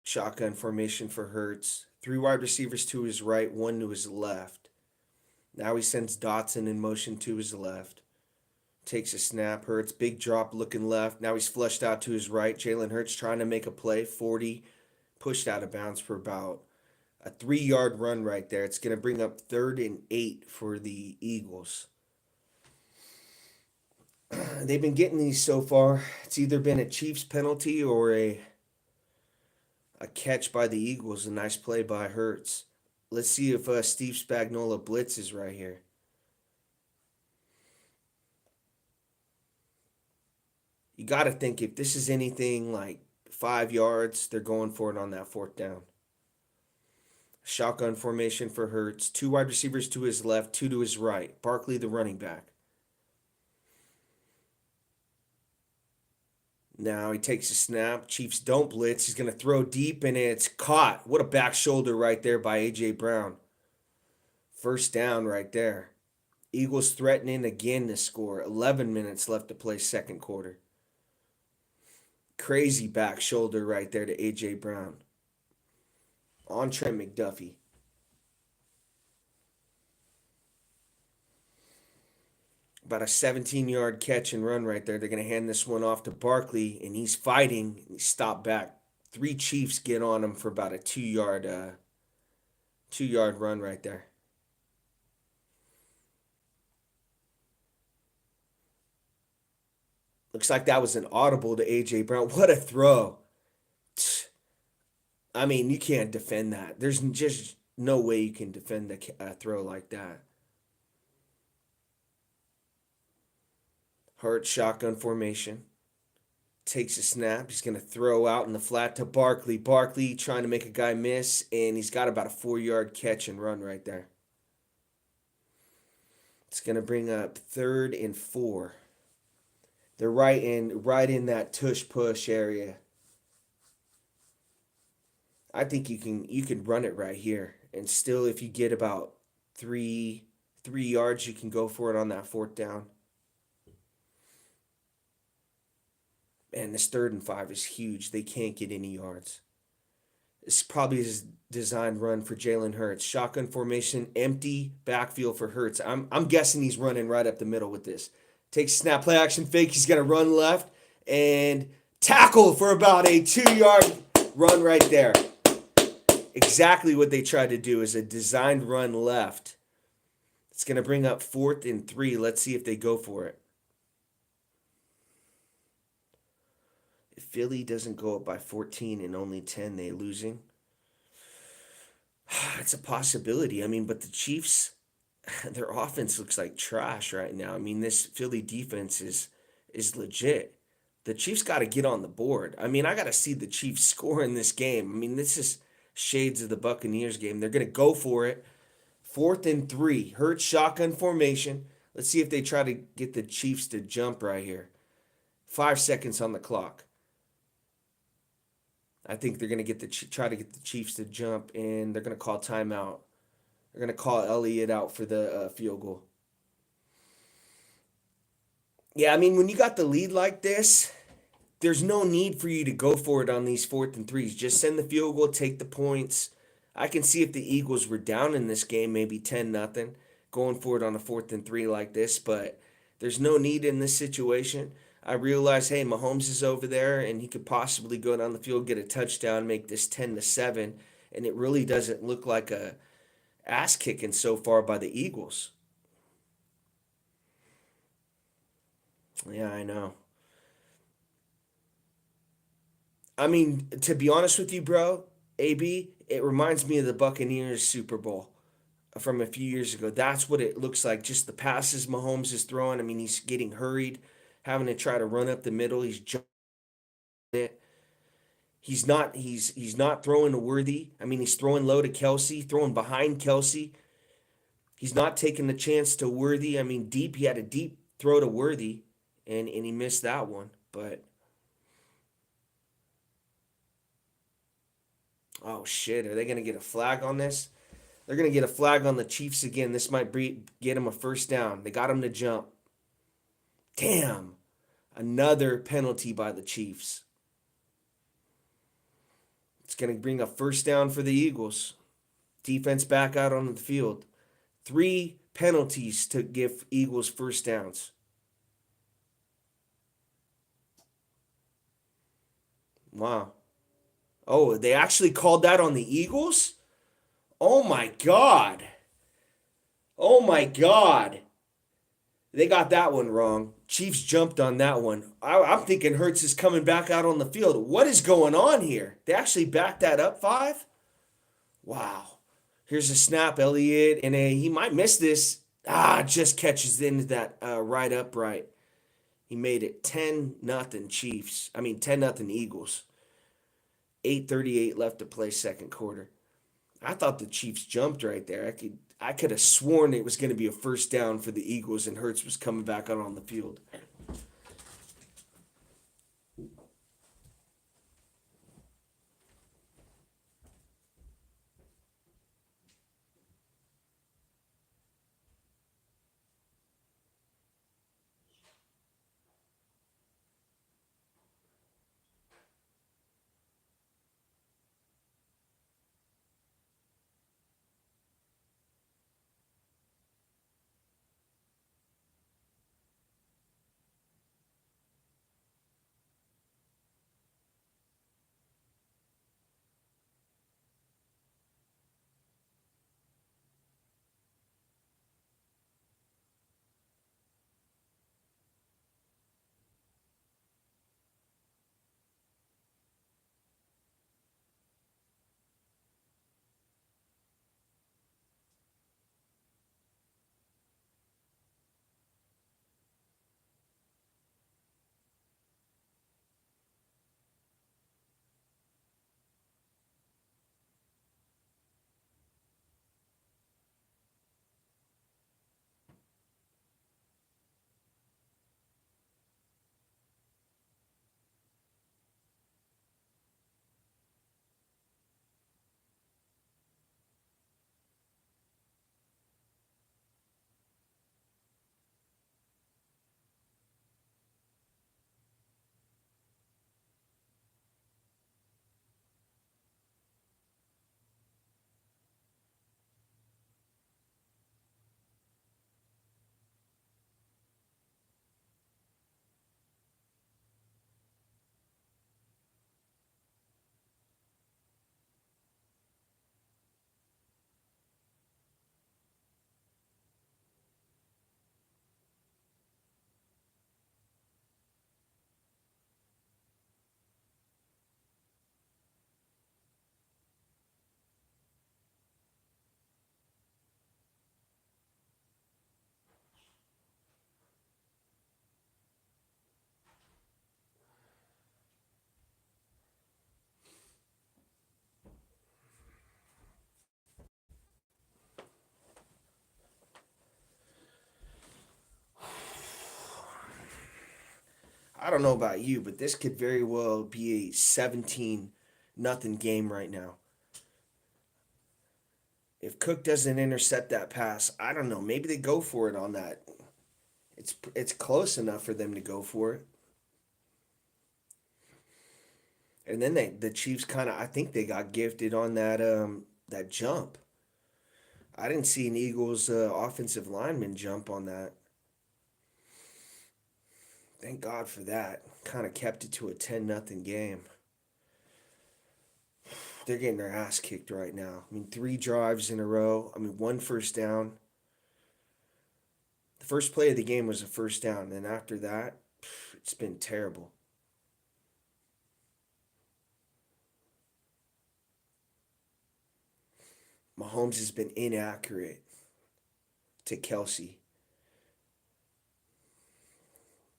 Shotgun formation for Hurts. 3 wide receivers to his right, 1 to his left. Now he sends Dotson in motion to his left. Takes a snap. Hurts, big drop looking left. Now he's flushed out to his right. Jalen Hurts trying to make a play. 40, pushed out of bounds for about a 3-yard run right there. It's going to bring up 3rd and 8 for the Eagles. They've been getting these so far. It's either been a Chiefs penalty or a catch by the Eagles. A nice play by Hurts. Let's see if Steve Spagnuolo blitzes right here. You got to think if this is anything like 5 yards, they're going for it on that 4th down. Shotgun formation for Hurts. 2 wide receivers to his left, 2 to his right. Barkley, the running back. Now he takes a snap. Chiefs don't blitz. He's going to throw deep, and it's caught. What a back shoulder right there by A.J. Brown. 1st down right there. Eagles threatening again to score. 11 minutes left to play 2nd quarter. Crazy back shoulder right there to A.J. Brown. On Trent McDuffie. About a 17-yard catch and run right there. They're going to hand this one off to Barkley, and he's fighting. He's stopped back. 3 Chiefs get on him for about a 2-yard run right there. Looks like that was an audible to A.J. Brown. What a throw. I mean, you can't defend that. There's just no way you can defend a throw like that. Hurt, shotgun formation. Takes a snap. He's going to throw out in the flat to Barkley. Barkley trying to make a guy miss, and he's got about a 4-yard catch and run right there. It's going to bring up 3rd and 4. They're right in that tush push area. I think you can run it right here, and still, if you get about 3 yards, you can go for it on that 4th down. And this 3rd and 5 is huge. They can't get any yards. It's probably his designed run for Jalen Hurts. Shotgun formation, empty backfield for Hurts. I'm guessing he's running right up the middle with this. Takes snap, play action fake. He's going to run left and tackle for about a 2-yard run right there. Exactly what they tried to do is a designed run left. It's going to bring up 4th and 3. Let's see if they go for it. If Philly doesn't go up by 14 and only 10, they losing. It's a possibility. I mean, but the Chiefs, their offense looks like trash right now. I mean, this Philly defense is legit. The Chiefs got to get on the board. I mean, I got to see the Chiefs score in this game. I mean, this is shades of the Buccaneers game. They're going to go for it. 4th and 3. Hurts shotgun formation. Let's see if they try to get the Chiefs to jump right here. 5 seconds on the clock. I think they're going to try to get the Chiefs to jump, and they're going to call timeout. They're going to call Elliott out for the field goal. Yeah, I mean, when you got the lead like this, there's no need for you to go for it on these 4th and 3s. Just send the field goal, take the points. I can see if the Eagles were down in this game, maybe 10-0, going for it on a 4th and 3 like this, but there's no need in this situation. I realized, hey, Mahomes is over there and he could possibly go down the field, get a touchdown, make this 10-7, and it really doesn't look like a ass kicking so far by the Eagles. Yeah, I know. I mean, to be honest with you, bro, AB, it reminds me of the Buccaneers Super Bowl from a few years ago. That's what it looks like. Just the passes Mahomes is throwing. I mean, he's getting hurried, having to try to run up the middle. He's jumping it. He's not throwing to Worthy. I mean, he's throwing low to Kelsey, throwing behind Kelsey. He's not taking the chance to Worthy. I mean, deep. He had a deep throw to Worthy, and he missed that one. But oh shit, are they gonna get a flag on this? They're gonna get a flag on the Chiefs again. This might get him a first down. They got him to jump. Damn, another penalty by the Chiefs. It's gonna bring a first down for the Eagles. Defense back out on the field. Three penalties to give Eagles first downs. Wow. Oh, they actually called that on the Eagles? Oh my God. Oh my God. They got that one wrong. Chiefs jumped on that one. I'm thinking Hurts is coming back out on the field. What is going on here? They actually backed that up five? Wow. Here's a snap, Elliott, and he might miss this. Just catches into that right upright. He made it 10-0 Chiefs. I mean 10-0 Eagles. 8:38 left to play second quarter. I thought the Chiefs jumped right there. I could have sworn it was going to be a first down for the Eagles and Hurts was coming back out on the field. I don't know about you, but this could very well be a 17-0 game right now. If Cook doesn't intercept that pass, I don't know. Maybe they go for it on that. It's close enough for them to go for it. And then the Chiefs kind of I think they got gifted on that jump. I didn't see an Eagles offensive lineman jump on that. Thank God for that. Kind of kept it to a 10-0 game. They're getting their ass kicked right now. I mean, 3 drives in a row. I mean, 1 first down. The first play of the game was a first down. And then after that, it's been terrible. Mahomes has been inaccurate to Kelsey.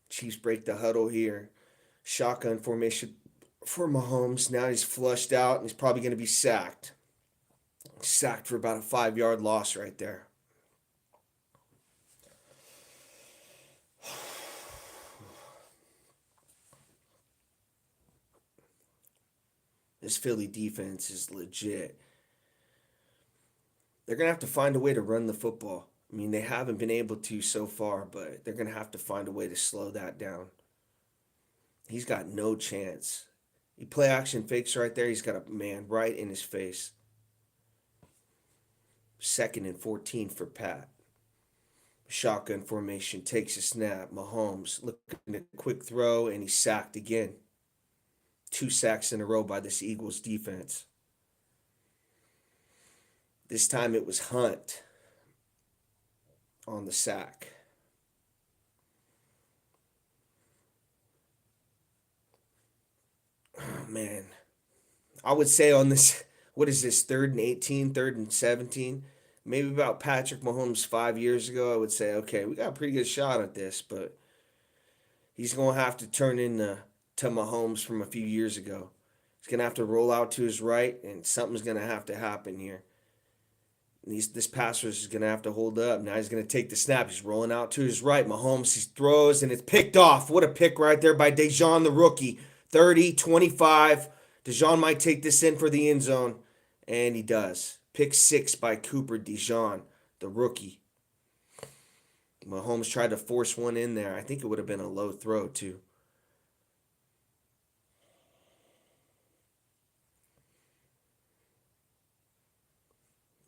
Chiefs break the huddle here. Shotgun formation for Mahomes. Now he's flushed out and he's probably going to be sacked. Sacked for about a 5 yard loss right there. This Philly defense is legit. They're going to have to find a way to run the football. I mean, they haven't been able to so far, but they're going to have to find a way to slow that down. He's got no chance. He play action fakes right there. He's got a man right in his face. 2nd and 14 for Pat. Shotgun formation, takes a snap. Mahomes looking at a quick throw, and he's sacked again. 2 sacks in a row by this Eagles defense. This time it was Hunt on the sack. Oh, man. I would say on this, what is this, 3rd and 18, 3rd and 17? Maybe about Patrick Mahomes 5 years ago, I would say, okay, we got a pretty good shot at this, but he's going to have to turn into Mahomes from a few years ago. He's going to have to roll out to his right, and something's going to have to happen here. This pass rush is going to have to hold up. Now he's going to take the snap. He's rolling out to his right. Mahomes, he throws, and it's picked off. What a pick right there by Dejon, the rookie. 30-25. Dejon might take this in for the end zone, and he does. Pick 6 by Cooper Dejon, the rookie. Mahomes tried to force one in there. I think it would have been a low throw, too.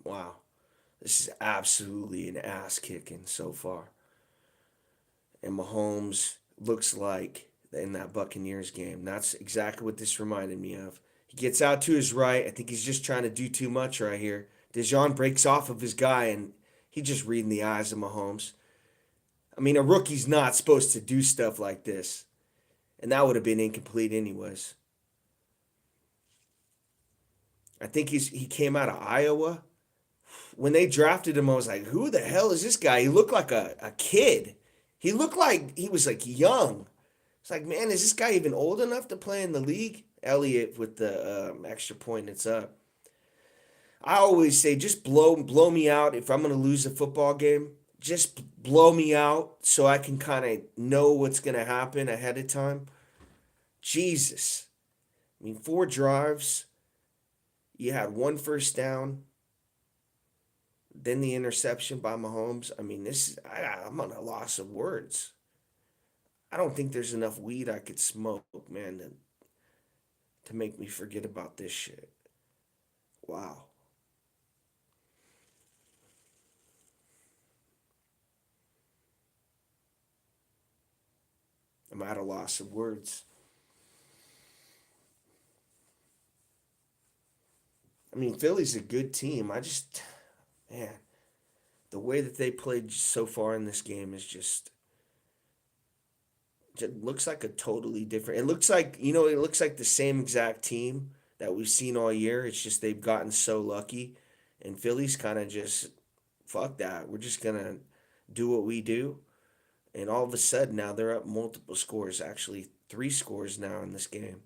Wow. This is absolutely an ass kicking so far. And Mahomes looks like in that Buccaneers game. That's exactly what this reminded me of. He gets out to his right. I think he's just trying to do too much right here. Dejon breaks off of his guy, and he's just reading the eyes of Mahomes. I mean, a rookie's not supposed to do stuff like this. And that would have been incomplete anyways. I think he came out of Iowa. When they drafted him, I was like, who the hell is this guy? He looked like a kid. He looked like he was like young. It's like, man, is this guy even old enough to play in the league? Elliott with the extra point, it's up. I always say, just blow me out if I'm going to lose a football game. Just blow me out so I can kind of know what's going to happen ahead of time. Jesus. I mean, 4 drives. You had 1 first down. Then the interception by Mahomes. I mean, I'm on a loss of words. I don't think there's enough weed I could smoke, man, to make me forget about this shit. Wow. I'm at a loss of words. I mean, Philly's a good team. Man, the way that they played so far in this game is just looks like a totally different. It looks like, it looks like the same exact team that we've seen all year. It's just they've gotten so lucky. And Philly's kind of just, fuck that. We're just going to do what we do. And all of a sudden now they're up multiple scores, actually 3 scores now in this game.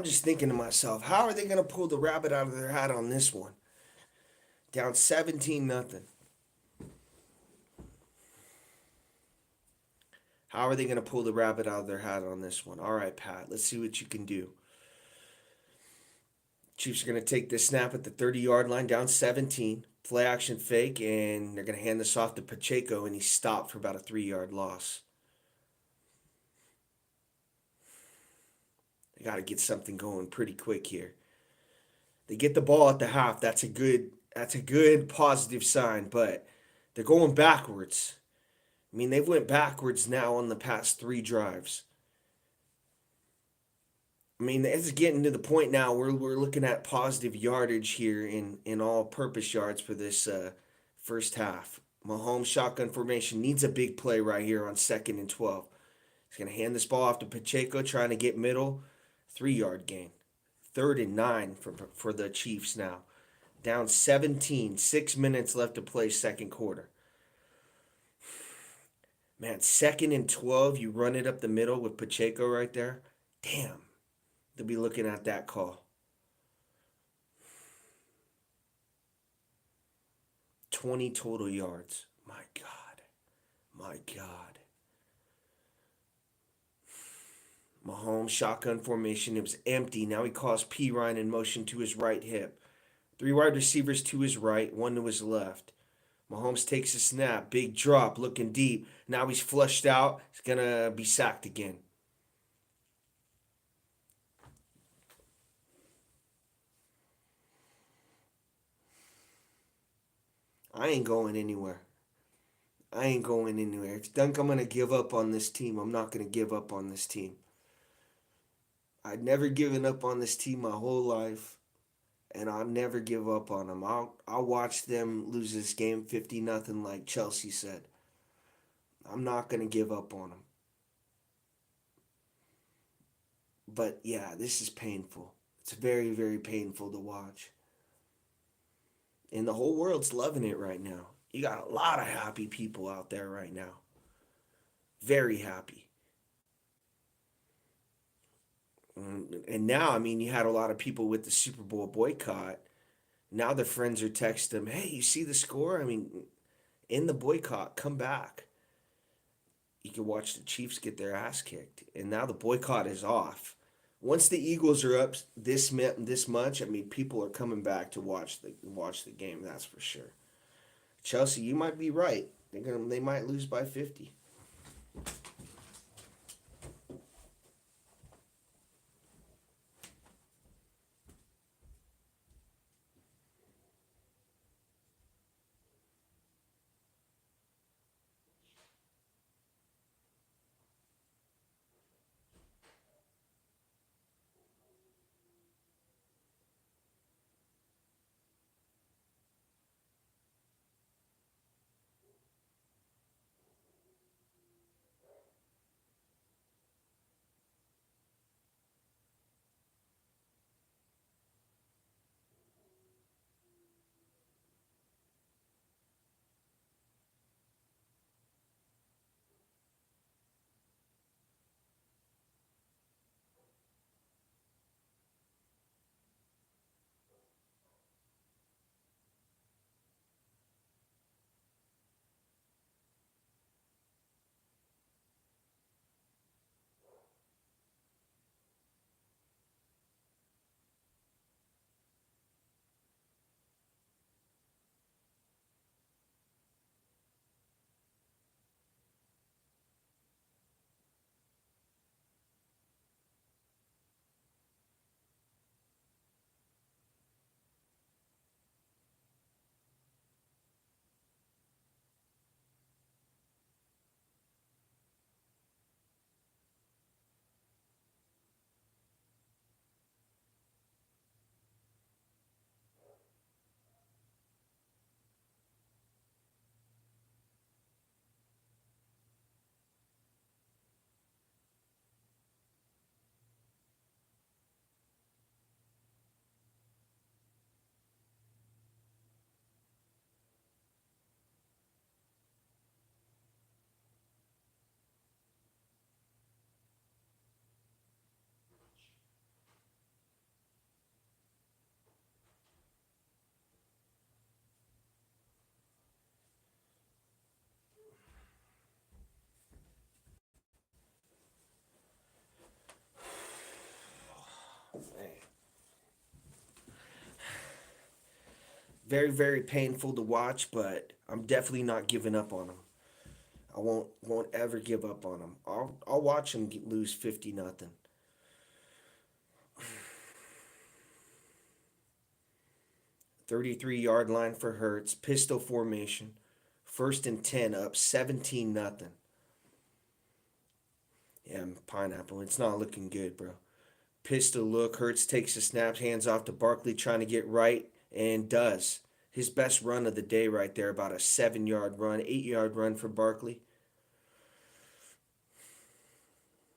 I'm just thinking to myself, how are they going to pull the rabbit out of their hat on this one? Down 17 nothing. How are they going to pull the rabbit out of their hat on this one? All right, Pat, let's see what you can do. Chiefs are going to take this snap at the 30-yard line, down 17. Play action fake, and they're going to hand this off to Pacheco, and he stopped for about a 3-yard loss. They got to get something going pretty quick here. They get the ball at the half. That's a good positive sign, but they're going backwards. I mean, they've went backwards now on the past 3 drives. I mean, it's getting to the point now where we're looking at positive yardage here in all-purpose yards for this first half. Mahomes shotgun formation needs a big play right here on 2nd and 12. He's going to hand this ball off to Pacheco, trying to get middle. 3-yard gain. 3rd and 9 for the Chiefs now. Down 17. 6 minutes left to play second quarter. Man, 2nd and 12, you run it up the middle with Pacheco right there. Damn. They'll be looking at that call. 20 total yards. My God. My God. Mahomes shotgun formation. It was empty. Now he calls P. Ryan in motion to his right hip. 3 wide receivers to his right, 1 to his left. Mahomes takes a snap. Big drop, looking deep. Now he's flushed out. He's going to be sacked again. I ain't going anywhere. I ain't going anywhere. If you think I'm going to give up on this team, I'm not going to give up on this team. I've never given up on this team my whole life, and I'll never give up on them. I'll watch them lose this game 50-0 like Chelsea said. I'm not going to give up on them. But yeah, this is painful. It's very, very painful to watch. And the whole world's loving it right now. You got a lot of happy people out there right now. Very happy. And now, I mean, you had a lot of people with the Super Bowl boycott. Now their friends are texting them, hey, you see the score? I mean, in the boycott, come back. You can watch the Chiefs get their ass kicked. And now the boycott is off. Once the Eagles are up this much, I mean, people are coming back to watch the game, that's for sure. Chelsea, you might be right. They might lose by 50. Very, very painful to watch, but I'm definitely not giving up on them. I won't ever give up on them. I'll watch them lose 50-0. 33-yard line for Hurts. Pistol formation. First and 10 up 17-0. Yeah, pineapple. It's not looking good, bro. Pistol look. Hurts takes the snap, hands off to Barkley, trying to get right, and does. His best run of the day right there, about a 7-yard run, 8-yard run for Barkley.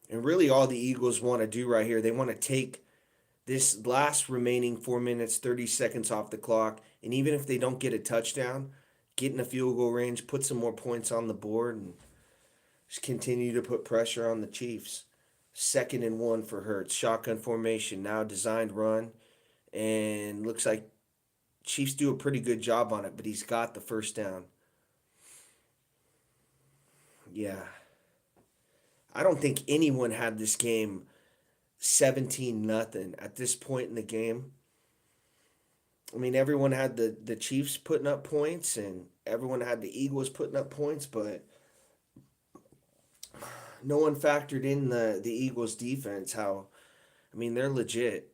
And really, all the Eagles want to do right here, they want to take this last remaining 4 minutes, 30 seconds off the clock. And even if they don't get a touchdown, get in the field goal range, put some more points on the board, and just continue to put pressure on the Chiefs. 2nd and 1 for Hurts. Shotgun formation, now designed run. And looks like Chiefs do a pretty good job on it, but he's got the first down. Yeah. I don't think anyone had this game 17-0 at this point in the game. I mean, everyone had the Chiefs putting up points and everyone had the Eagles putting up points, but no one factored in the Eagles defense. I mean, they're legit.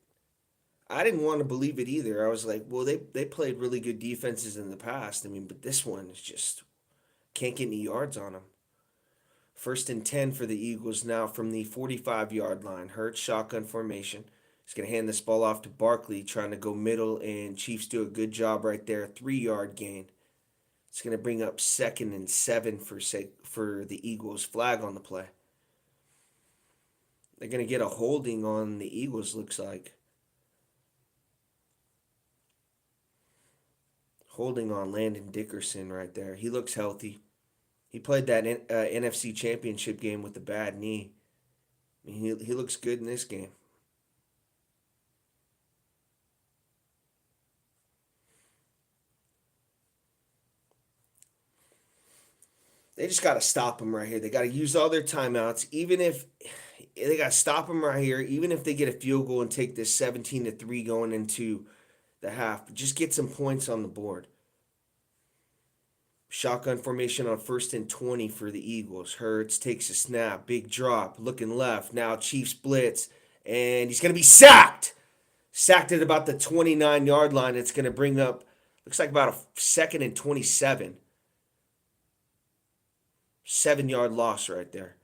I didn't want to believe it either. I was like, well, they played really good defenses in the past. I mean, but this one is just can't get any yards on them. 1st and 10 for the Eagles now from the 45-yard line. Hurts shotgun formation. He's going to hand this ball off to Barkley, trying to go middle, and Chiefs do a good job right there. 3-yard gain. It's going to bring up 2nd and 7 for the Eagles. Flag on the play. They're going to get a holding on the Eagles, looks like. Holding on Landon Dickerson right there. He looks healthy. He played that NFC Championship game with a bad knee. I mean, he looks good in this game. They just got to stop him right here. They got to use all their timeouts. Even if they got to stop him right here, even if they get a field goal and take this 17-3 going into the half, just get some points on the board. Shotgun formation on 1st and 20 for the Eagles. Hurts takes a snap, big drop, looking left. Now Chiefs blitz, and he's going to be sacked. Sacked at about the 29-yard line. It's going to bring up, looks like about a 2nd and 27. 7-yard loss right there.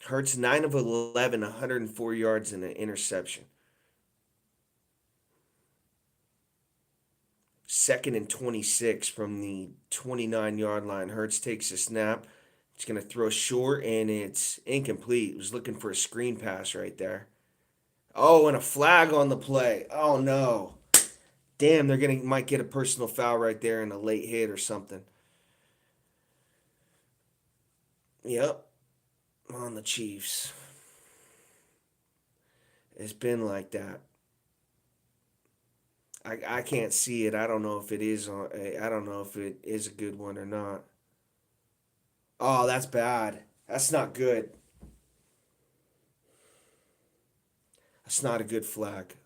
Hurts 9 of 11, 104 yards and an interception. 2nd and 26 from the 29-yard line. Hurts takes a snap. He's going to throw short, and it's incomplete. He was looking for a screen pass right there. Oh, and a flag on the play. Oh, no. Damn, might get a personal foul right there and a late hit or something. Yep. On the Chiefs. It's been like that. I can't see it. I don't know if it is I don't know if it is a good one or not. Oh, that's bad. That's not good. That's not a good flag.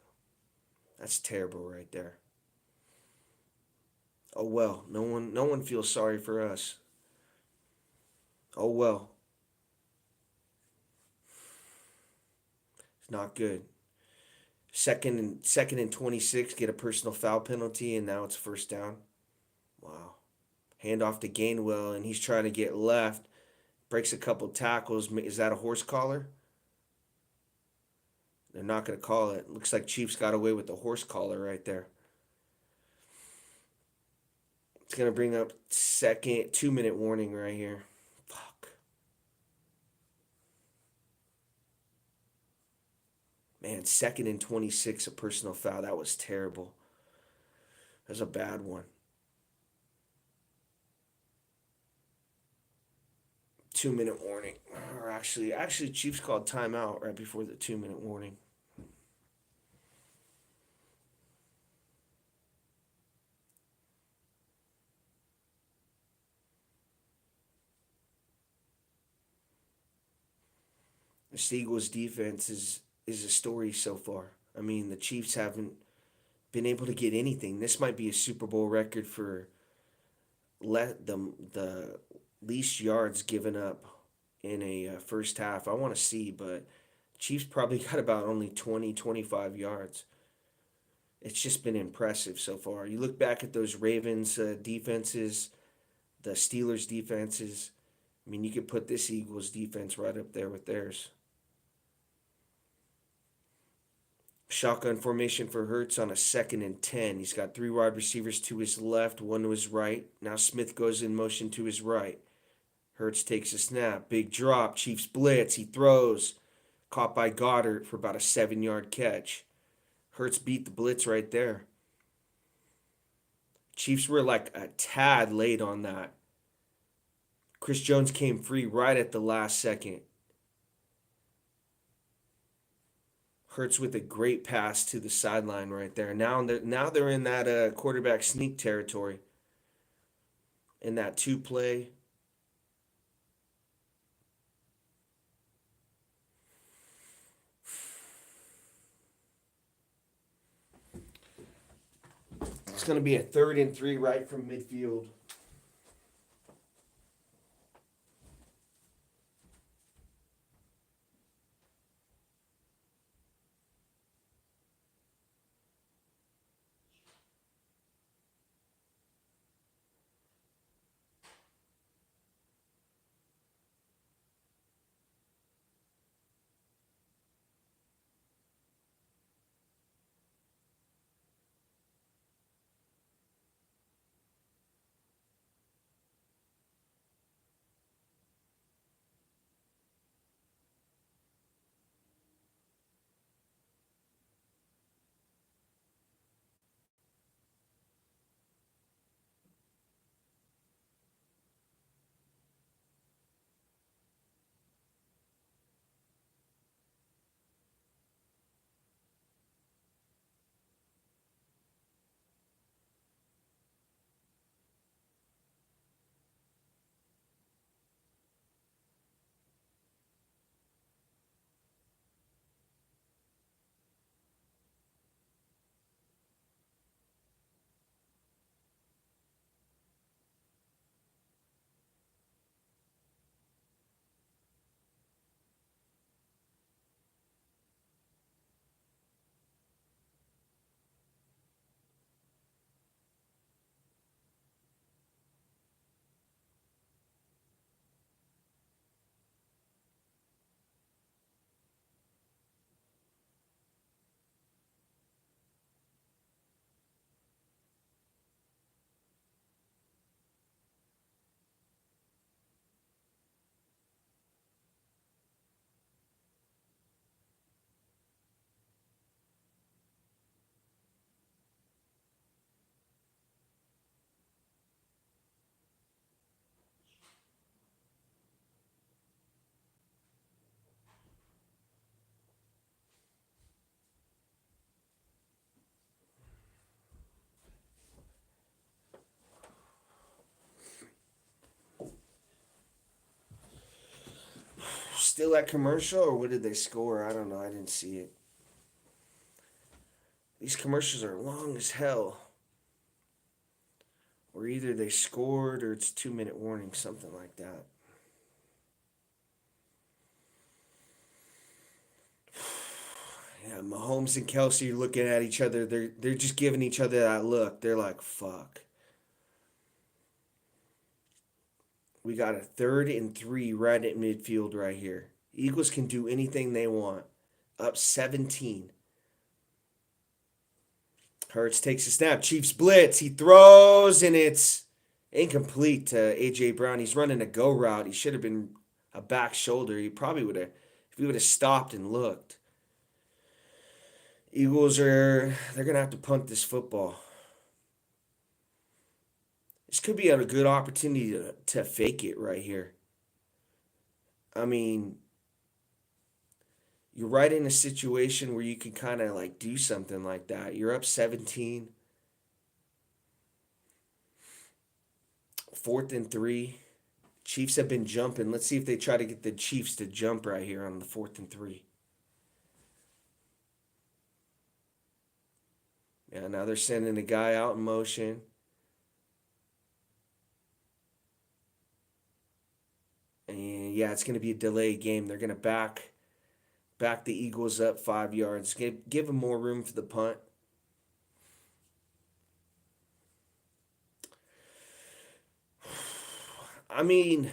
That's terrible right there. Oh well, no one feels sorry for us. Oh well. It's not good. Second and 26, get a personal foul penalty, and now it's first down. Wow. Hand off to Gainwell, and he's trying to get left. Breaks a couple tackles. Is that a horse collar? They're not going to call it. Looks like Chiefs got away with the horse collar right there. It's going to bring up 2-minute warning right here. Fuck. Man, 2nd and 26, a personal foul. That was terrible. That was a bad one. 2-minute warning. Or actually, Chiefs called timeout right before the 2-minute warning. This Eagles defense is a story so far. I mean, the Chiefs haven't been able to get anything. This might be a Super Bowl record for the least yards given up in a first half. I want to see, but Chiefs probably got about only 20, 25 yards. It's just been impressive so far. You look back at those Ravens defenses, the Steelers defenses. I mean, you could put this Eagles defense right up there with theirs. Shotgun formation for Hurts on a 2nd and 10. He's got 3 wide receivers to his left, one to his right. Now Smith goes in motion to his right. Hurts takes a snap. Big drop. Chiefs blitz. He throws. Caught by Goddard for about a 7-yard catch. Hurts beat the blitz right there. Chiefs were like a tad late on that. Chris Jones came free right at the last second. Hurts with a great pass to the sideline right there. Now they're in that quarterback sneak territory. In that 2 play. It's going to be a 3rd and 3 right from midfield. Still at commercial, or what did they score? I don't know. I didn't see it. These commercials are long as hell. Or either they scored or it's 2-minute warning, something like that. Yeah, Mahomes and Kelsey are looking at each other. They're just giving each other that look. They're like, fuck. We got a 3rd and 3 right at midfield right here. Eagles can do anything they want. Up 17. Hurts takes a snap. Chiefs blitz. He throws, and it's incomplete to A.J. Brown. He's running a go route. He should have been a back shoulder. He probably would have, if he would have stopped and looked. They're going to have to punt this football. This could be a good opportunity to fake it right here. I mean, you're right in a situation where you can kind of like do something like that. You're up 17, 4th and 3. Chiefs have been jumping. Let's see if they try to get the Chiefs to jump right here on the 4th and 3. Yeah, now they're sending a guy out in motion. And yeah, it's going to be a delayed game. They're going to back the Eagles up 5 yards. Give them more room for the punt. I mean,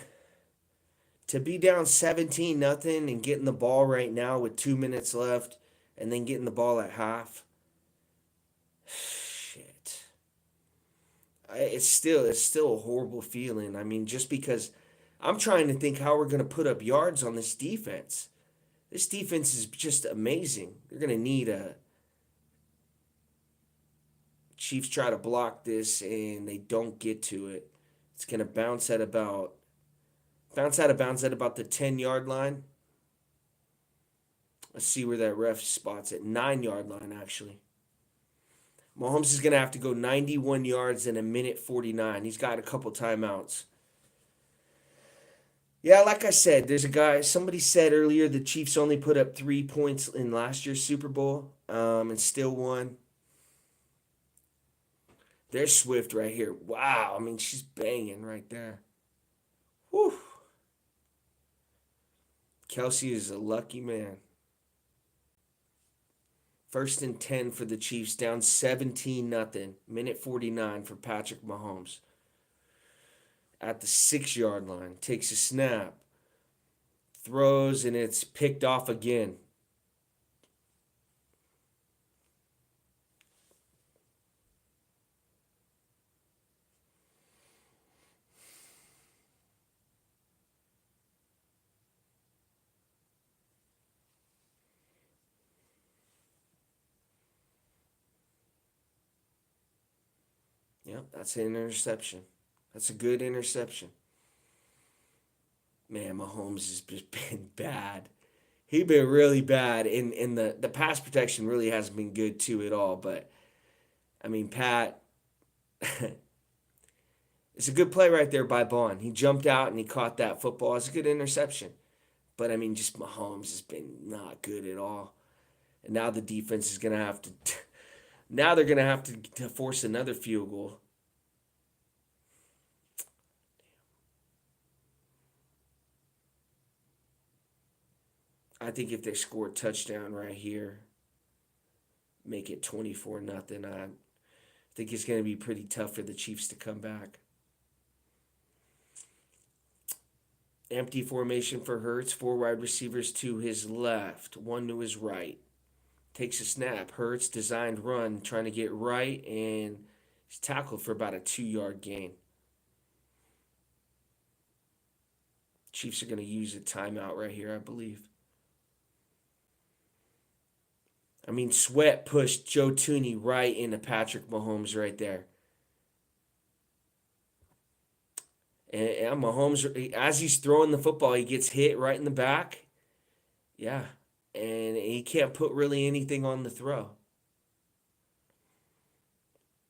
to be down 17-0 and getting the ball right now with 2 minutes left and then getting the ball at half. Shit. It's still a horrible feeling. I mean, just because I'm trying to think how we're going to put up yards on this defense. This defense is just amazing. They're going to need a Chiefs try to block this and they don't get to it. It's going to bounce out of bounds at about the 10-yard line. Let's see where that ref spots it. 9-yard line, actually. Mahomes is going to have to go 91 yards in a minute 49. He's got a couple timeouts. Yeah, like I said, there's a guy, somebody said earlier the Chiefs only put up 3 points in last year's Super Bowl and still won. There's Swift right here. Wow, I mean, she's banging right there. Whew. Kelsey is a lucky man. 1st and 10 for the Chiefs, down 17-0. Minute 49 for Patrick Mahomes. At the 6-yard line, takes a snap, throws, and it's picked off again. Yep, that's an interception. That's a good interception. Man, Mahomes has just been bad. He's been really bad, and the pass protection really hasn't been good too at all. But I mean, Pat, it's a good play right there by Bond. He jumped out and he caught that football. It's a good interception. But I mean, just Mahomes has been not good at all. And now the defense is gonna have to. Now they're gonna have to force another field goal. I think if they score a touchdown right here, make it 24-0, I think it's going to be pretty tough for the Chiefs to come back. Empty formation for Hurts, 4 wide receivers to his left, 1 to his right. Takes a snap. Hurts designed run, trying to get right, and he's tackled for about a 2-yard gain. Chiefs are going to use a timeout right here, I believe. I mean, Sweat pushed Joe Tooney right into Patrick Mahomes right there. And Mahomes, as he's throwing the football, he gets hit right in the back. Yeah. And he can't put really anything on the throw.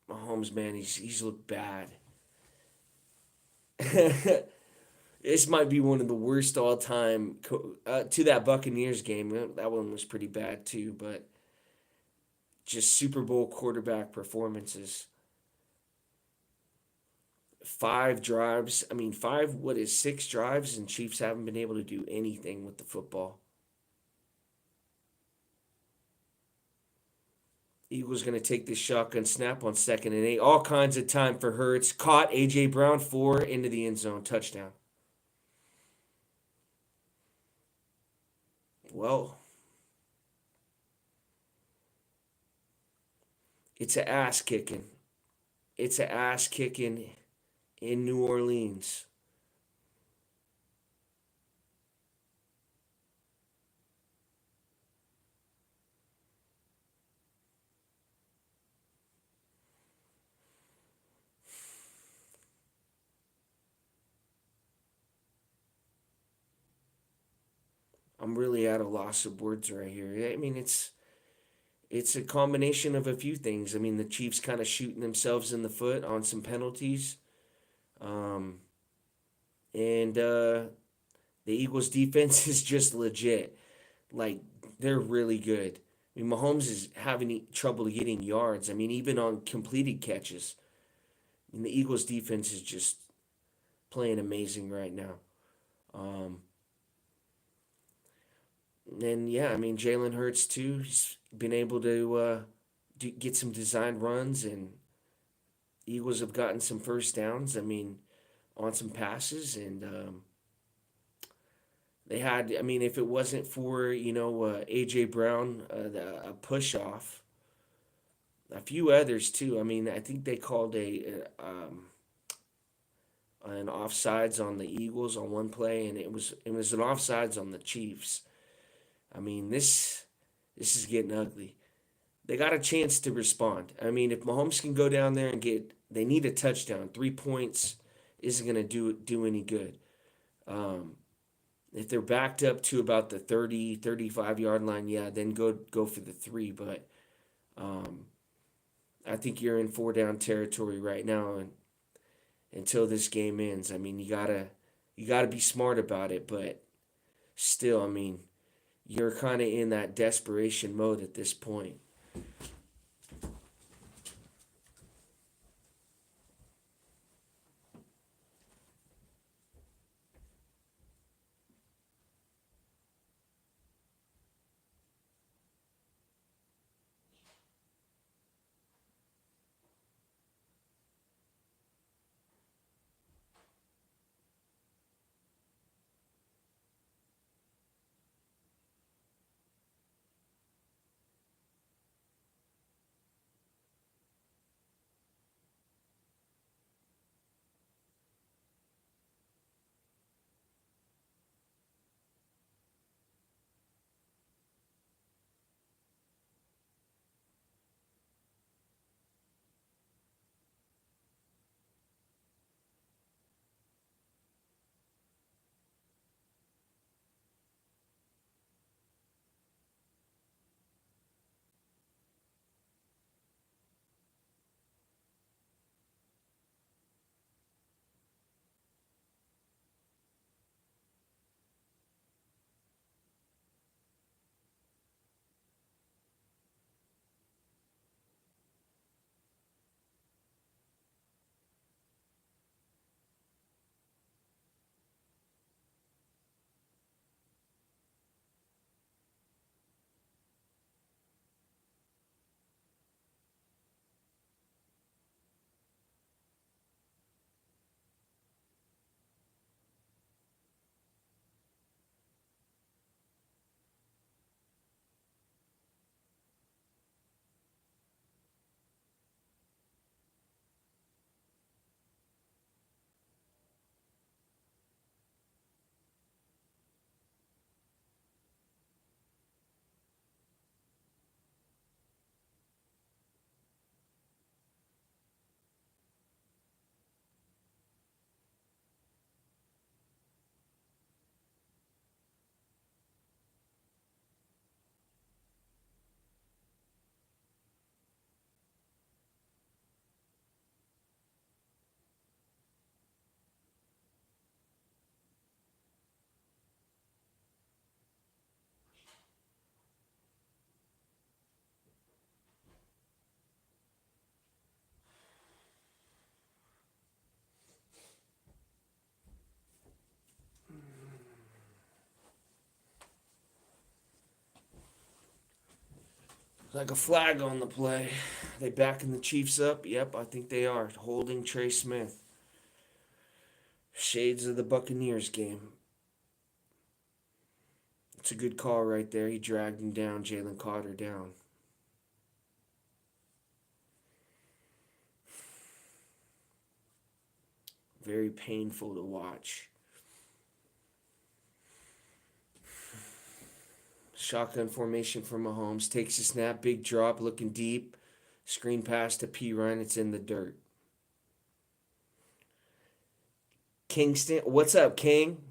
Mahomes, man, he's looked bad. This might be one of the worst all time to that Buccaneers game. That one was pretty bad too, but just Super Bowl quarterback performances. 5 drives. I mean, 6 drives, and Chiefs haven't been able to do anything with the football. Eagles going to take this shotgun snap on 2nd and 8. All kinds of time for Hurts. Caught A.J. Brown 4 into the end zone. Touchdown. Well, it's an ass kicking. It's an ass kicking in New Orleans. I'm really at a loss of words right here. I mean, it's a combination of a few things. I mean, the Chiefs kind of shooting themselves in the foot on some penalties. And the Eagles' defense is just legit. Like, they're really good. I mean, Mahomes is having trouble getting yards. I mean, even on completed catches. I mean, the Eagles' defense is just playing amazing right now. Um, and yeah, I mean, Jalen Hurts too. He's been able to get some designed runs, and Eagles have gotten some first downs. I mean, on some passes, and they had. I mean, if it wasn't for AJ Brown, a push off, a few others too. I mean, I think they called an offsides on the Eagles on one play, and it was an offsides on the Chiefs. I mean, this is getting ugly. They got a chance to respond. I mean, if Mahomes can go down there and they need a touchdown. 3 points isn't going to do any good. Um, if they're backed up to about the 30, 35 yard line, yeah, then go for the three. But um, I think you're in four down territory right now, and until this game ends, I mean, you gotta be smart about it. But still, I mean, you're kind of in that desperation mode at this point. Like a flag on the play. They backing the Chiefs up? Yep, I think they are. Holding Trey Smith. Shades of the Buccaneers game. It's a good call right there. He dragged him down. Jalen Carter down. Very painful to watch. Shotgun formation for Mahomes. Takes a snap. Big drop. Looking deep. Screen pass to P. Ryan. It's in the dirt. Kingston. What's up, King?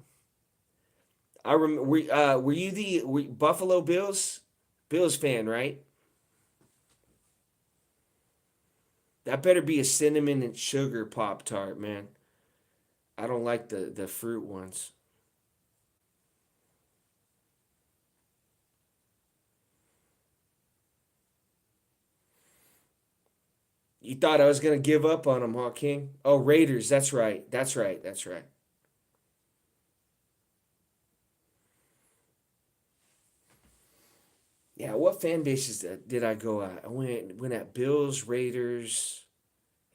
I remember. Were you the Buffalo Bills fan, right? That better be a cinnamon and sugar Pop Tart, man. I don't like the fruit ones. You thought I was gonna give up on them, huh, King? Oh, Raiders. That's right. That's right. That's right. Yeah. What fan bases did I go at? I went at Bills, Raiders,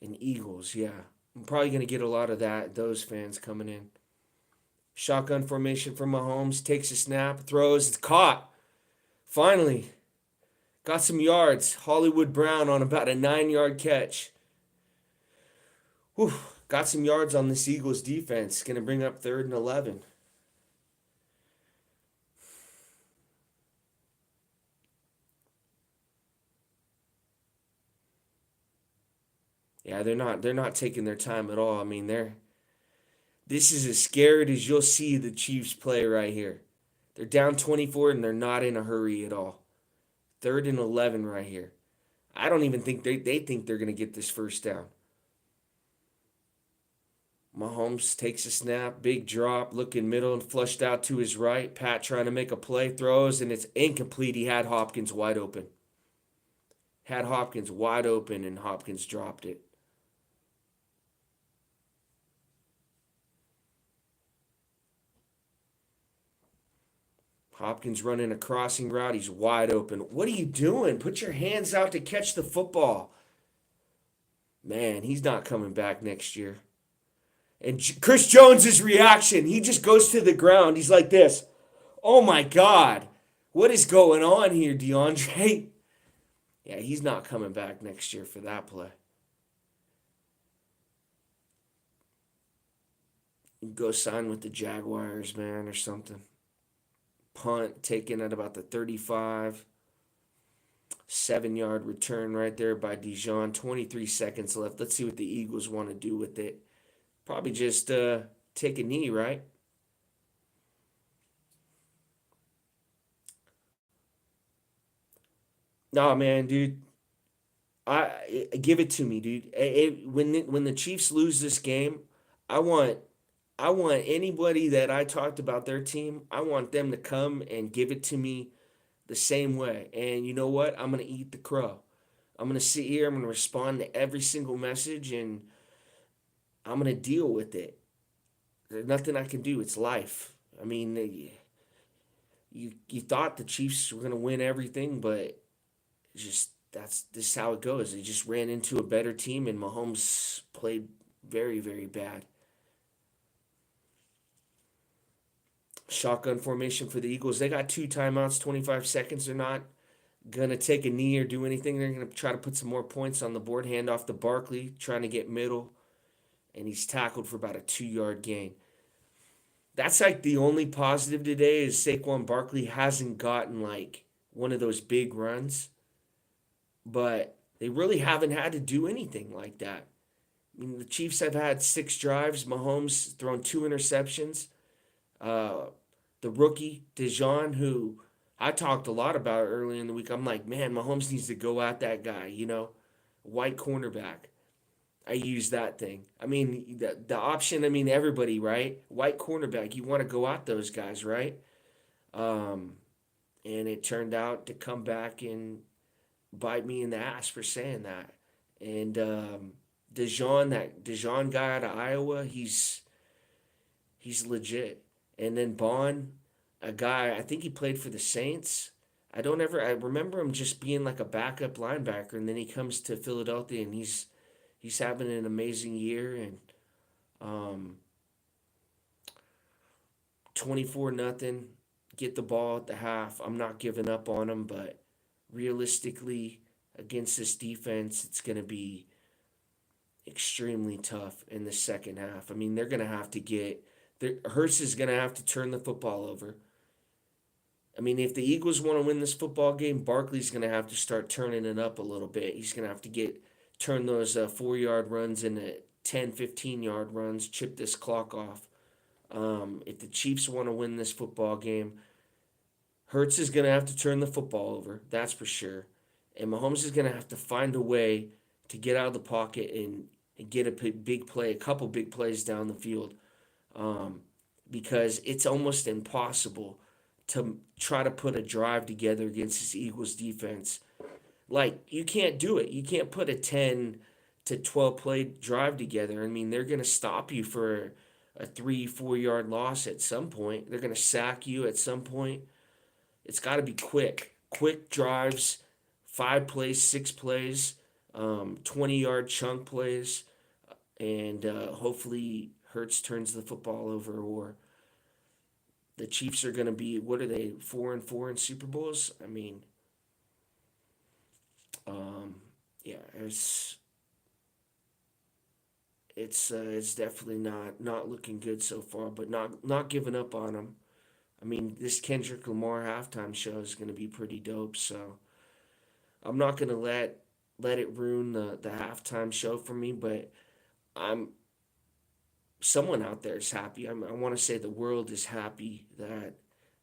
and Eagles. Yeah. I'm probably gonna get a lot of those fans coming in. Shotgun formation from Mahomes. Takes a snap. Throws. It's caught. Finally. Got some yards. Hollywood Brown on about a 9 yard catch. Whew. Got some yards on this Eagles defense. Gonna bring up 3rd and 11. Yeah, they're not taking their time at all. I mean, this is as scared as you'll see the Chiefs play right here. They're down 24 and they're not in a hurry at all. 3rd and 11 right here. I don't even think they think they're gonna get this first down. Mahomes takes a snap, big drop, looking middle and flushed out to his right. Pat trying to make a play, throws, and it's incomplete. He had Hopkins wide open. Had Hopkins wide open, and Hopkins dropped it. Hopkins running a crossing route. He's wide open. What are you doing? Put your hands out to catch the football. Man, he's not coming back next year. And Chris Jones's reaction, he just goes to the ground. He's like this. Oh my God. What is going on here, DeAndre? Yeah, he's not coming back next year for that play. Go sign with the Jaguars, man, or something. Punt taken at about the 35. 7 yard return right there by Dijon. 23 seconds left. Let's see what the Eagles want to do with it. Probably just take a knee, right? Nah, man, dude. Give it to me, dude. When the Chiefs lose this game, I want I want anybody that I talked about their team. I want them to come and give it to me the same way. And you know what? I'm gonna eat the crow. I'm gonna sit here. I'm gonna respond to every single message, and I'm gonna deal with it. There's nothing I can do. It's life. I mean, you thought the Chiefs were gonna win everything, but just that's this is how it goes. They just ran into a better team, and Mahomes played very, very bad. Shotgun formation for the Eagles. They got two timeouts, 25 seconds. They're not gonna take a knee or do anything. They're gonna try to put some more points on the board. Hand off to Barkley, trying to get middle, and he's tackled for about a 2 yard gain. That's like the only positive today is Saquon Barkley hasn't gotten like one of those big runs, but they really haven't had to do anything like that. I mean, the Chiefs have had 6 drives. Mahomes thrown 2 interceptions. Uh, the rookie Dijon, who I talked a lot about early in the week. I'm like, man, Mahomes needs to go at that guy. White cornerback. I use that thing. I mean, the option. I mean, everybody, right? White cornerback. You want to go at those guys, right? Um, and it turned out to come back and bite me in the ass for saying that. And that Dijon guy out of Iowa, he's legit. And then Bond, a guy, I think he played for the Saints. I remember him just being like a backup linebacker, and then he comes to Philadelphia and he's having an amazing year. And um, 24-0, get the ball at the half. I'm not giving up on him, but realistically, against this defense, it's going to be extremely tough in the second half. I mean, they're going to have to Hurts is going to have to turn the football over. I mean, if the Eagles want to win this football game, Barkley's going to have to start turning it up a little bit. He's going to have to turn those 4 yard runs into 10, 15 yard runs, chip this clock off. If the Chiefs want to win this football game, Hurts is going to have to turn the football over, that's for sure. And Mahomes is going to have to find a way to get out of the pocket and get a big play, a couple big plays down the field. um, because it's almost impossible to try to put a drive together against this Eagles defense. Like, you can't do it. You can't put a 10 to 12 play drive together. I mean, they're going to stop you for a 3, 4 yard loss at some point. They're going to sack you at some point. It's got to be quick. Quick drives, 5 plays, 6 plays, 20-yard chunk plays, and hopefully Hurts turns the football over, or the Chiefs are going to be, what are they, 4-4 in Super Bowls? I mean, um, yeah, it's definitely not looking good so far, but not giving up on them. I mean, this Kendrick Lamar halftime show is going to be pretty dope, so I'm not going to let it ruin the halftime show for me, but I'm someone out there is happy. I want to say the world is happy that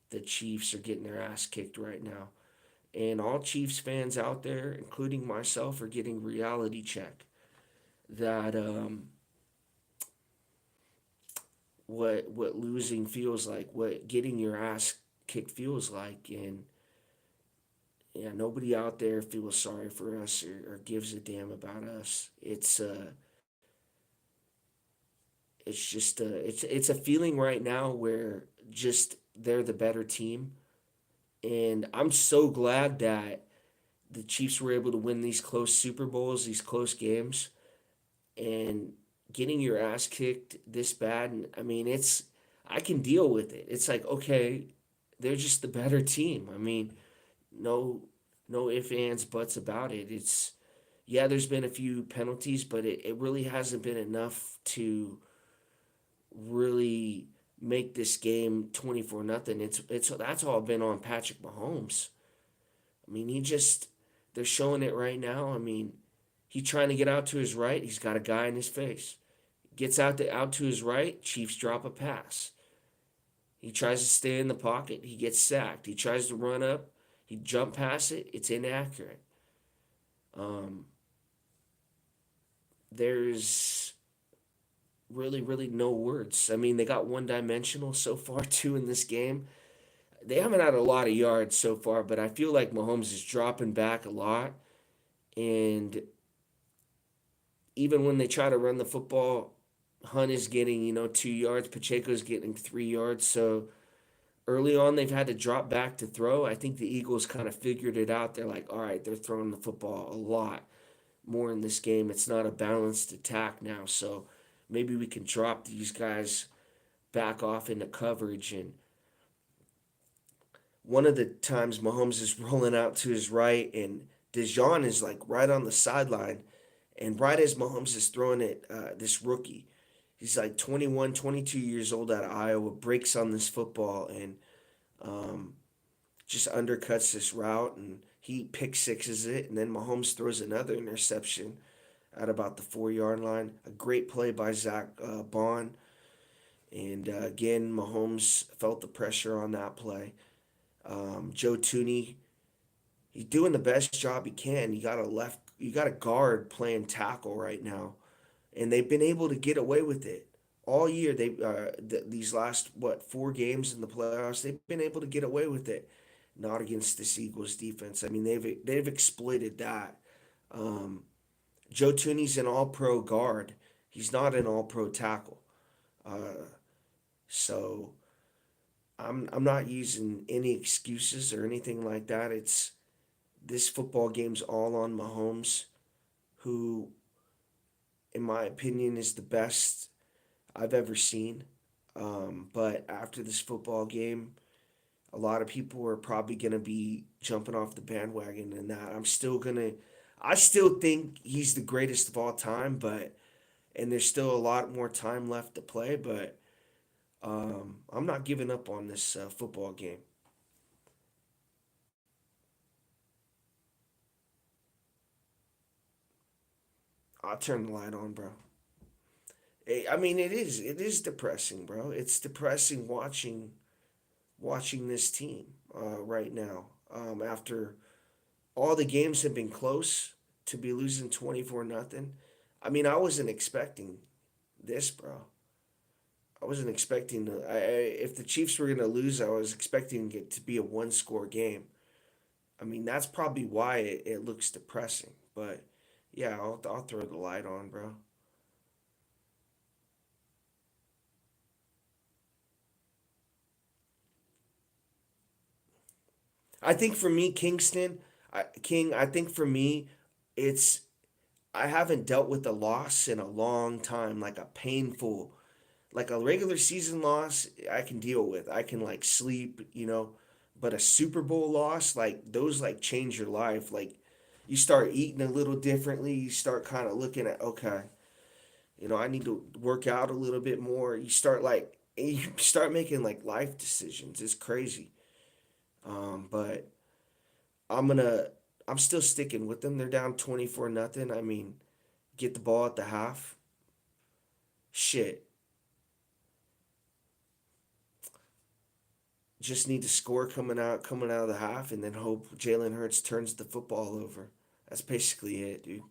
the Chiefs are getting their ass kicked right now. And all Chiefs fans out there, including myself, are getting reality check that what losing feels like, what getting your ass kicked feels like, and yeah, nobody out there feels sorry for us or gives a damn about us. It's just it's a feeling right now where just they're the better team, and I'm so glad that the Chiefs were able to win these close Super Bowls, these close games, and getting your ass kicked this bad. And I mean, I can deal with it. It's like, okay, they're just the better team. I mean, no no ifs, ands, buts about it. It's yeah, there's been a few penalties, but it really hasn't been enough to really make this game 24-0. It's that's all been on Patrick Mahomes. I mean, they're showing it right now. I mean, he's trying to get out to his right, he's got a guy in his face. Gets out to his right, Chiefs drop a pass. He tries to stay in the pocket, he gets sacked. He tries to run up, he jump past it, it's inaccurate. Um, there's really no words. I mean, they got one dimensional so far too in this game. They haven't had a lot of yards so far, but I feel like Mahomes is dropping back a lot. And even when they try to run the football, Hunt is getting, 2 yards, Pacheco's getting 3 yards. So early on, they've had to drop back to throw. I think the Eagles kind of figured it out. They're like, all right, they're throwing the football a lot more in this game. It's not a balanced attack now. So maybe we can drop these guys back off into coverage. And one of the times Mahomes is rolling out to his right, and Dijon is like right on the sideline. And right as Mahomes is throwing it, this rookie, he's like 21, 22 years old out of Iowa, breaks on this football and um, just undercuts this route, and he pick sixes it. And then Mahomes throws another interception at about the 4 yard line. A great play by Zach Bond. And again, Mahomes felt the pressure on that play. Joe Tooney, he's doing the best job he can. You got a guard playing tackle right now, and they've been able to get away with it all year. These last 4 games in the playoffs, they've been able to get away with it. Not against this Eagles defense. I mean, they've exploited that. Um, Joe Tooney's an All-Pro guard. He's not an All-Pro tackle. Uh, so I'm not using any excuses or anything like that. It's this football game's all on Mahomes, who, in my opinion, is the best I've ever seen. But after this football game, a lot of people are probably gonna be jumping off the bandwagon and that. I still think he's the greatest of all time, but and there's still a lot more time left to play, but I'm not giving up on this football game. I'll turn the light on, bro. I mean, it is depressing, bro. It's depressing watching this team right now. After all the games have been close, to be losing 24-0. I mean, I wasn't expecting this, bro. I wasn't expecting to, if the Chiefs were going to lose, I was expecting it to be a one score game. I mean, that's probably why it looks depressing. But yeah, I'll throw the light on, bro. I think for me, Kingston, I think for me, it's I haven't dealt with a loss in a long time, like a painful, like a regular season loss, I can deal with. I can like sleep. But a Super Bowl loss, like those like change your life. Like you start eating a little differently. You start kind of looking at, okay, I need to work out a little bit more. You start making like life decisions. It's crazy. But I'm gonna I'm still sticking with them. They're down 24-0. I mean, get the ball at the half. Shit. Just need to score coming out of the half and then hope Jalen Hurts turns the football over. That's basically it, dude.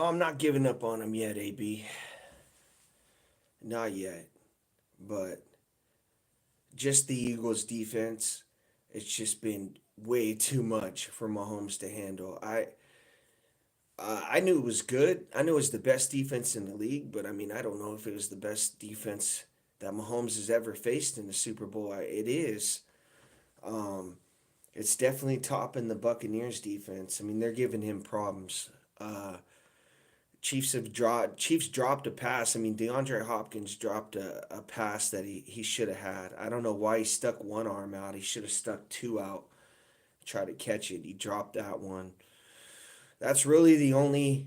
Oh, I'm not giving up on him yet, AB. Not yet. But just the Eagles' defense, it's just been way too much for Mahomes to handle. I knew it was good. I knew it was the best defense in the league, but I mean, I don't know if it was the best defense that Mahomes has ever faced in the Super Bowl. It is. Um, it's definitely topping the Buccaneers defense. I mean, they're giving him problems. Uh, Chiefs dropped a pass. I mean, DeAndre Hopkins dropped a pass that he should have had. I don't know why he stuck one arm out. He should have stuck two out. Try to catch it. He dropped that one. That's really the only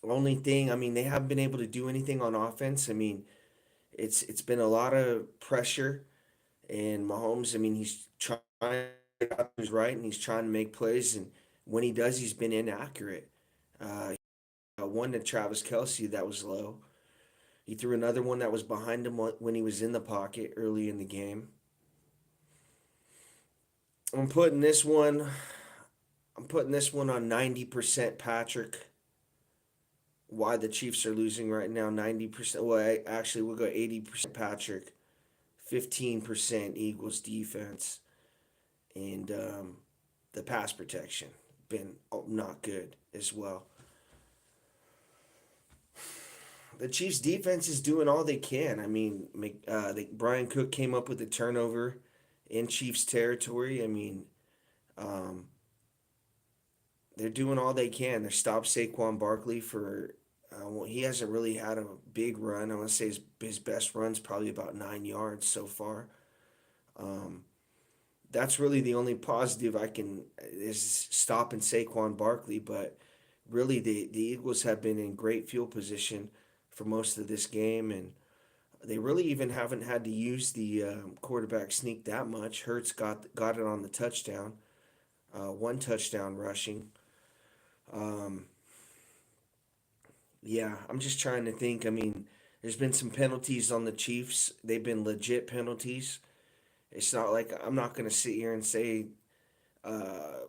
thing. I mean, they haven't been able to do anything on offense. I mean, it's been a lot of pressure, and Mahomes. I mean, he's trying to get out his right, and he's trying to make plays, and when he does, he's been inaccurate. Uh, One to Travis Kelsey that was low. He threw another one that was behind him when he was in the pocket early in the game. I'm putting this one. I'm putting this one on 90% Patrick. Why the Chiefs are losing right now? 90%. Well, actually, we'll go 80% Patrick, 15% Eagles defense, and the pass protection been not good as well. The Chiefs defense is doing all they can. I mean, Brian Cook came up with a turnover in Chiefs territory. I mean, um, they're doing all they can. They stopped Saquon Barkley for. Well, he hasn't really had a big run. I want to say his best run's probably about 9 yards so far. Um, that's really the only positive I can is stopping Saquon Barkley. But really, the Eagles have been in great field position for most of this game, and they really even haven't had to use the quarterback sneak that much. Hurts got it on the touchdown, one touchdown rushing. Um, yeah, I'm just trying to think. I mean, there's been some penalties on the Chiefs. They've been legit penalties. It's not like I'm not going to sit here and say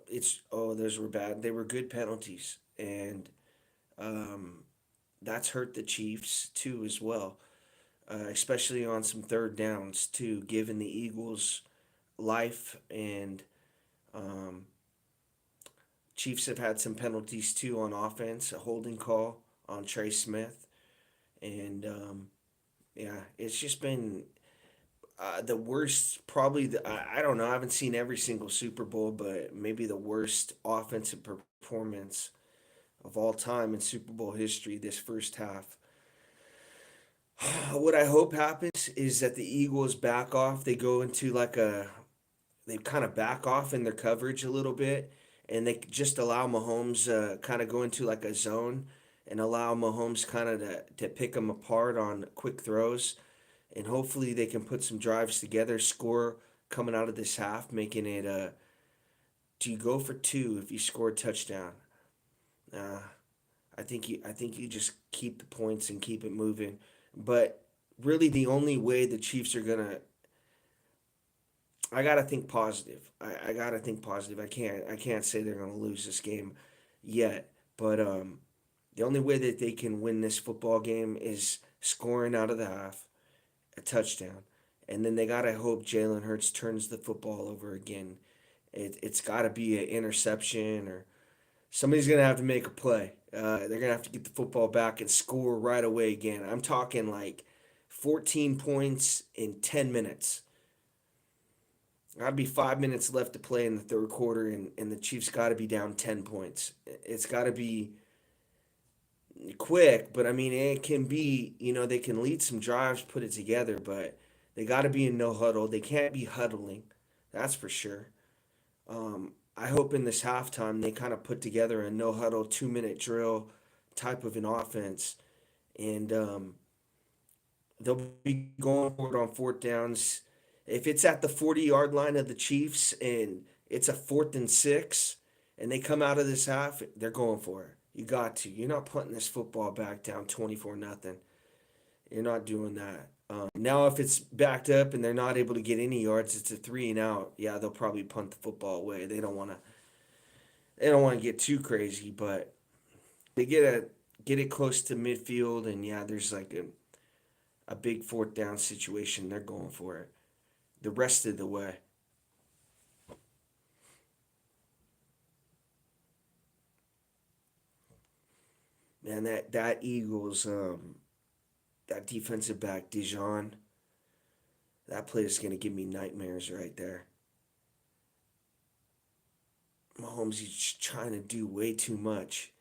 it's those were bad. They were good penalties, and um, that's hurt the Chiefs too as well, especially on some third downs too, giving the Eagles life. And um, Chiefs have had some penalties too on offense, a holding call on Trey Smith, and yeah, it's just been the worst. Probably I don't know. I haven't seen every single Super Bowl, but maybe the worst offensive performance of all time in Super Bowl history. This first half. What I hope happens is that the Eagles back off. They go into they kind of back off in their coverage a little bit, and they just allow Mahomes kind of go into like a zone and allow Mahomes kind of to pick them apart on quick throws, and hopefully they can put some drives together, score coming out of this half, making it do you go for two if you score a touchdown? Uh, I think you just keep the points and keep it moving. But really, the only way the Chiefs are gonna, I gotta think positive. I gotta think positive. I can't say they're gonna lose this game yet. But the only way that they can win this football game is scoring out of the half, a touchdown, and then they gotta hope Jalen Hurts turns the football over again. It's gotta be an interception or somebody's gonna have to make a play. They're gonna have to get the football back and score right away again. I'm talking like 14 points in 10 minutes. I'd be 5 minutes left to play in the third quarter, and the Chiefs got to be down 10 points. It's got to be quick, but I mean, it can be, they can lead some drives, put it together, but they got to be in no huddle. They can't be huddling, that's for sure. I hope in this halftime they kind of put together a no huddle 2 minute drill type of an offense, and they'll be going for it on fourth downs. If it's at the 40-yard line of the Chiefs and it's a 4th and 6, and they come out of this half, they're going for it. You got to. You're not putting this football back down 24-0. You're not doing that. Now, if it's backed up and they're not able to get any yards, it's a 3 and out. Yeah, they'll probably punt the football away. They don't want to. They don't want to get too crazy, but They get it close to midfield, and yeah, there's like a big fourth down situation. They're going for it the rest of the way. Man, that Eagles that defensive back Dijon, that play is gonna give me nightmares right there. Mahomes, he's trying to do way too much.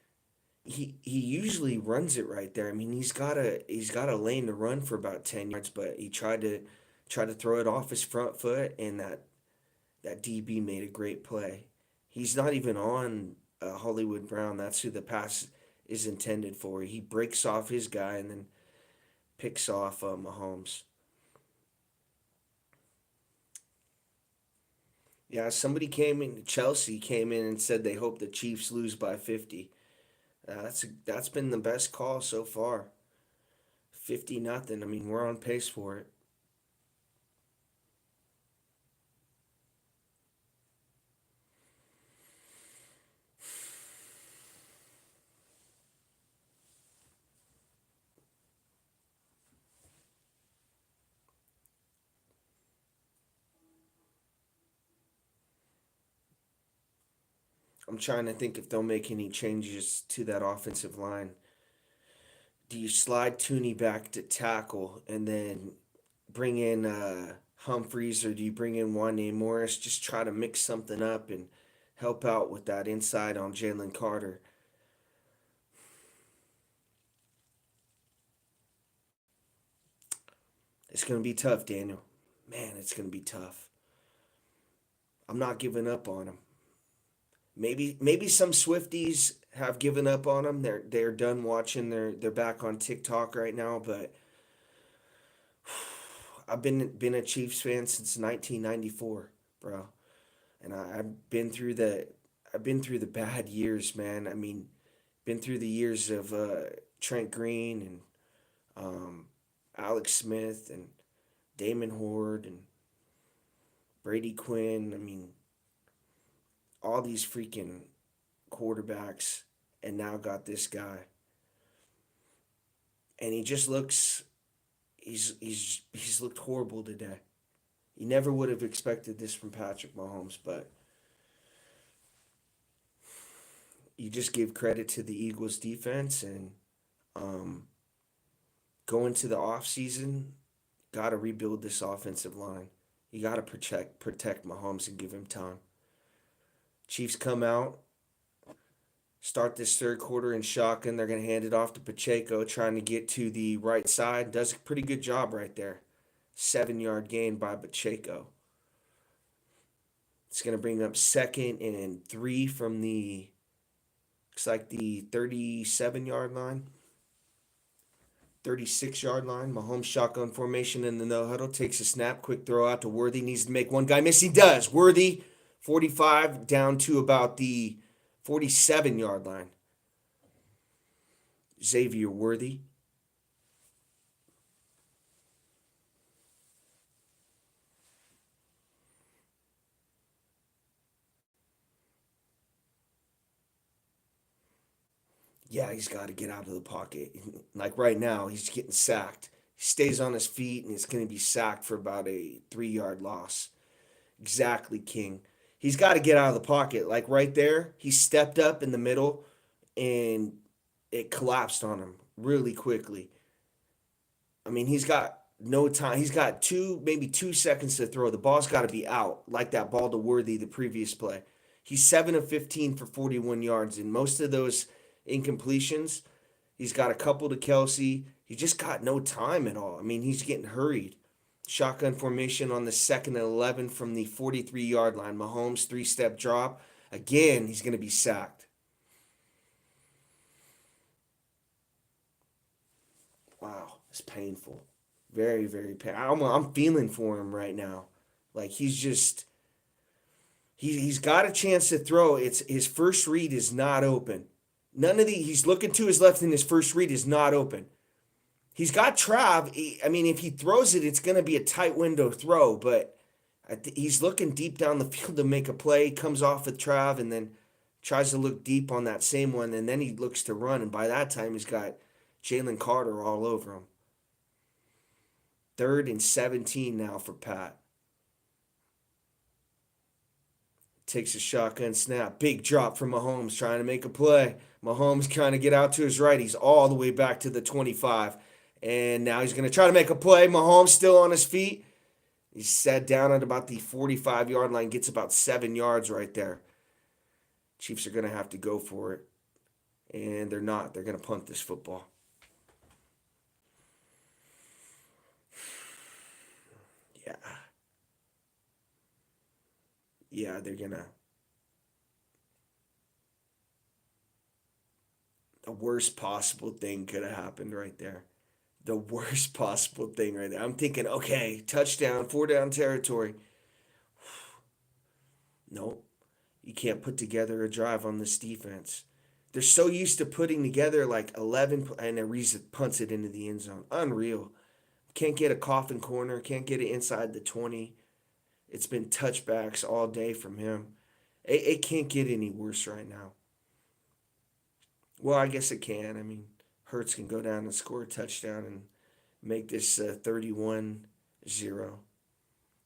He usually runs it right there. I mean, he's got a lane to run for about 10 yards, but he tried to throw it off his front foot, and that DB made a great play. He's not even on Hollywood Brown. That's who the pass is intended for. He breaks off his guy and then picks off Mahomes. Yeah, somebody came in. Chelsea came in and said they hope the Chiefs lose by 50. That's been the best call so far. 50-0. I mean, we're on pace for it. I'm trying to think if they'll make any changes to that offensive line. Do you slide Tooney back to tackle and then bring in Humphreys, or do you bring in Wanye Morris? Just try to mix something up and help out with that inside on Jalen Carter. It's going to be tough, Daniel. Man, it's going to be tough. I'm not giving up on him. Maybe some Swifties have given up on him. They're done watching. They're back on TikTok right now. But I've been a Chiefs fan since 1994, bro, and I've been through the bad years, man. I mean, been through the years of Trent Green and Alex Smith and Damon Horde and Brady Quinn. I mean, all these freaking quarterbacks, and now got this guy, and he just looks he's looked horrible today. You never would have expected this from Patrick Mahomes, but you just give credit to the Eagles defense, and um, going to the offseason, got to rebuild this offensive line. You got to protect Mahomes and give him time. Chiefs come out, start this third quarter in shotgun. They're going to hand it off to Pacheco, trying to get to the right side. Does a pretty good job right there. 7 yard gain by Pacheco. It's going to bring up 2nd and 3 from the, looks like the 37-yard line. 36-yard line. Mahomes shotgun formation in the no huddle. Takes a snap. Quick throw out to Worthy. Needs to make one guy miss. He does. Worthy, 45 down to about the 47-yard line. Xavier Worthy. Yeah, he's got to get out of the pocket. Like right now, he's getting sacked. He stays on his feet, and it's going to be sacked for about a 3 yard loss. Exactly, King. He's got to get out of the pocket. Like right there, he stepped up in the middle, and it collapsed on him really quickly. I mean, he's got no time. He's got maybe 2 seconds to throw. The ball's got to be out, like that ball to Worthy the previous play. He's 7 of 15 for 41 yards, and most of those incompletions, he's got a couple to Kelsey. He just got no time at all. I mean, he's getting hurried. Shotgun formation on the 2nd and 11 from the 43-yard line. Mahomes, 3-step drop. Again, he's going to be sacked. Wow, it's painful. Very, very painful. I'm feeling for him right now. Like he's got a chance to throw. It's his first read is not open. He's looking to his left, and his first read is not open. He's got Trav. I mean, if he throws it, it's going to be a tight window throw, but he's looking deep down the field to make a play. Comes off with Trav and then tries to look deep on that same one, and then he looks to run, and by that time he's got Jalen Carter all over him. 3rd and 17 now for Pat. Takes a shotgun snap. Big drop from Mahomes trying to make a play. Mahomes trying to get out to his right. He's all the way back to the 25. And now he's going to try to make a play. Mahomes still on his feet. He's set down at about the 45-yard line. Gets about 7 yards right there. Chiefs are going to have to go for it. And they're not. They're going to punt this football. Yeah. Yeah, they're going to. The worst possible thing could have happened right there. The worst possible thing right there. I'm thinking, okay, touchdown, 4-down territory. Nope. You can't put together a drive on this defense. They're so used to putting together like 11, and Ariza punts it into the end zone. Unreal. Can't get a coffin corner. Can't get it inside the 20. It's been touchbacks all day from him. It can't get any worse right now. Well, I guess it can. I mean, Hurts can go down and score a touchdown and make this 31-0.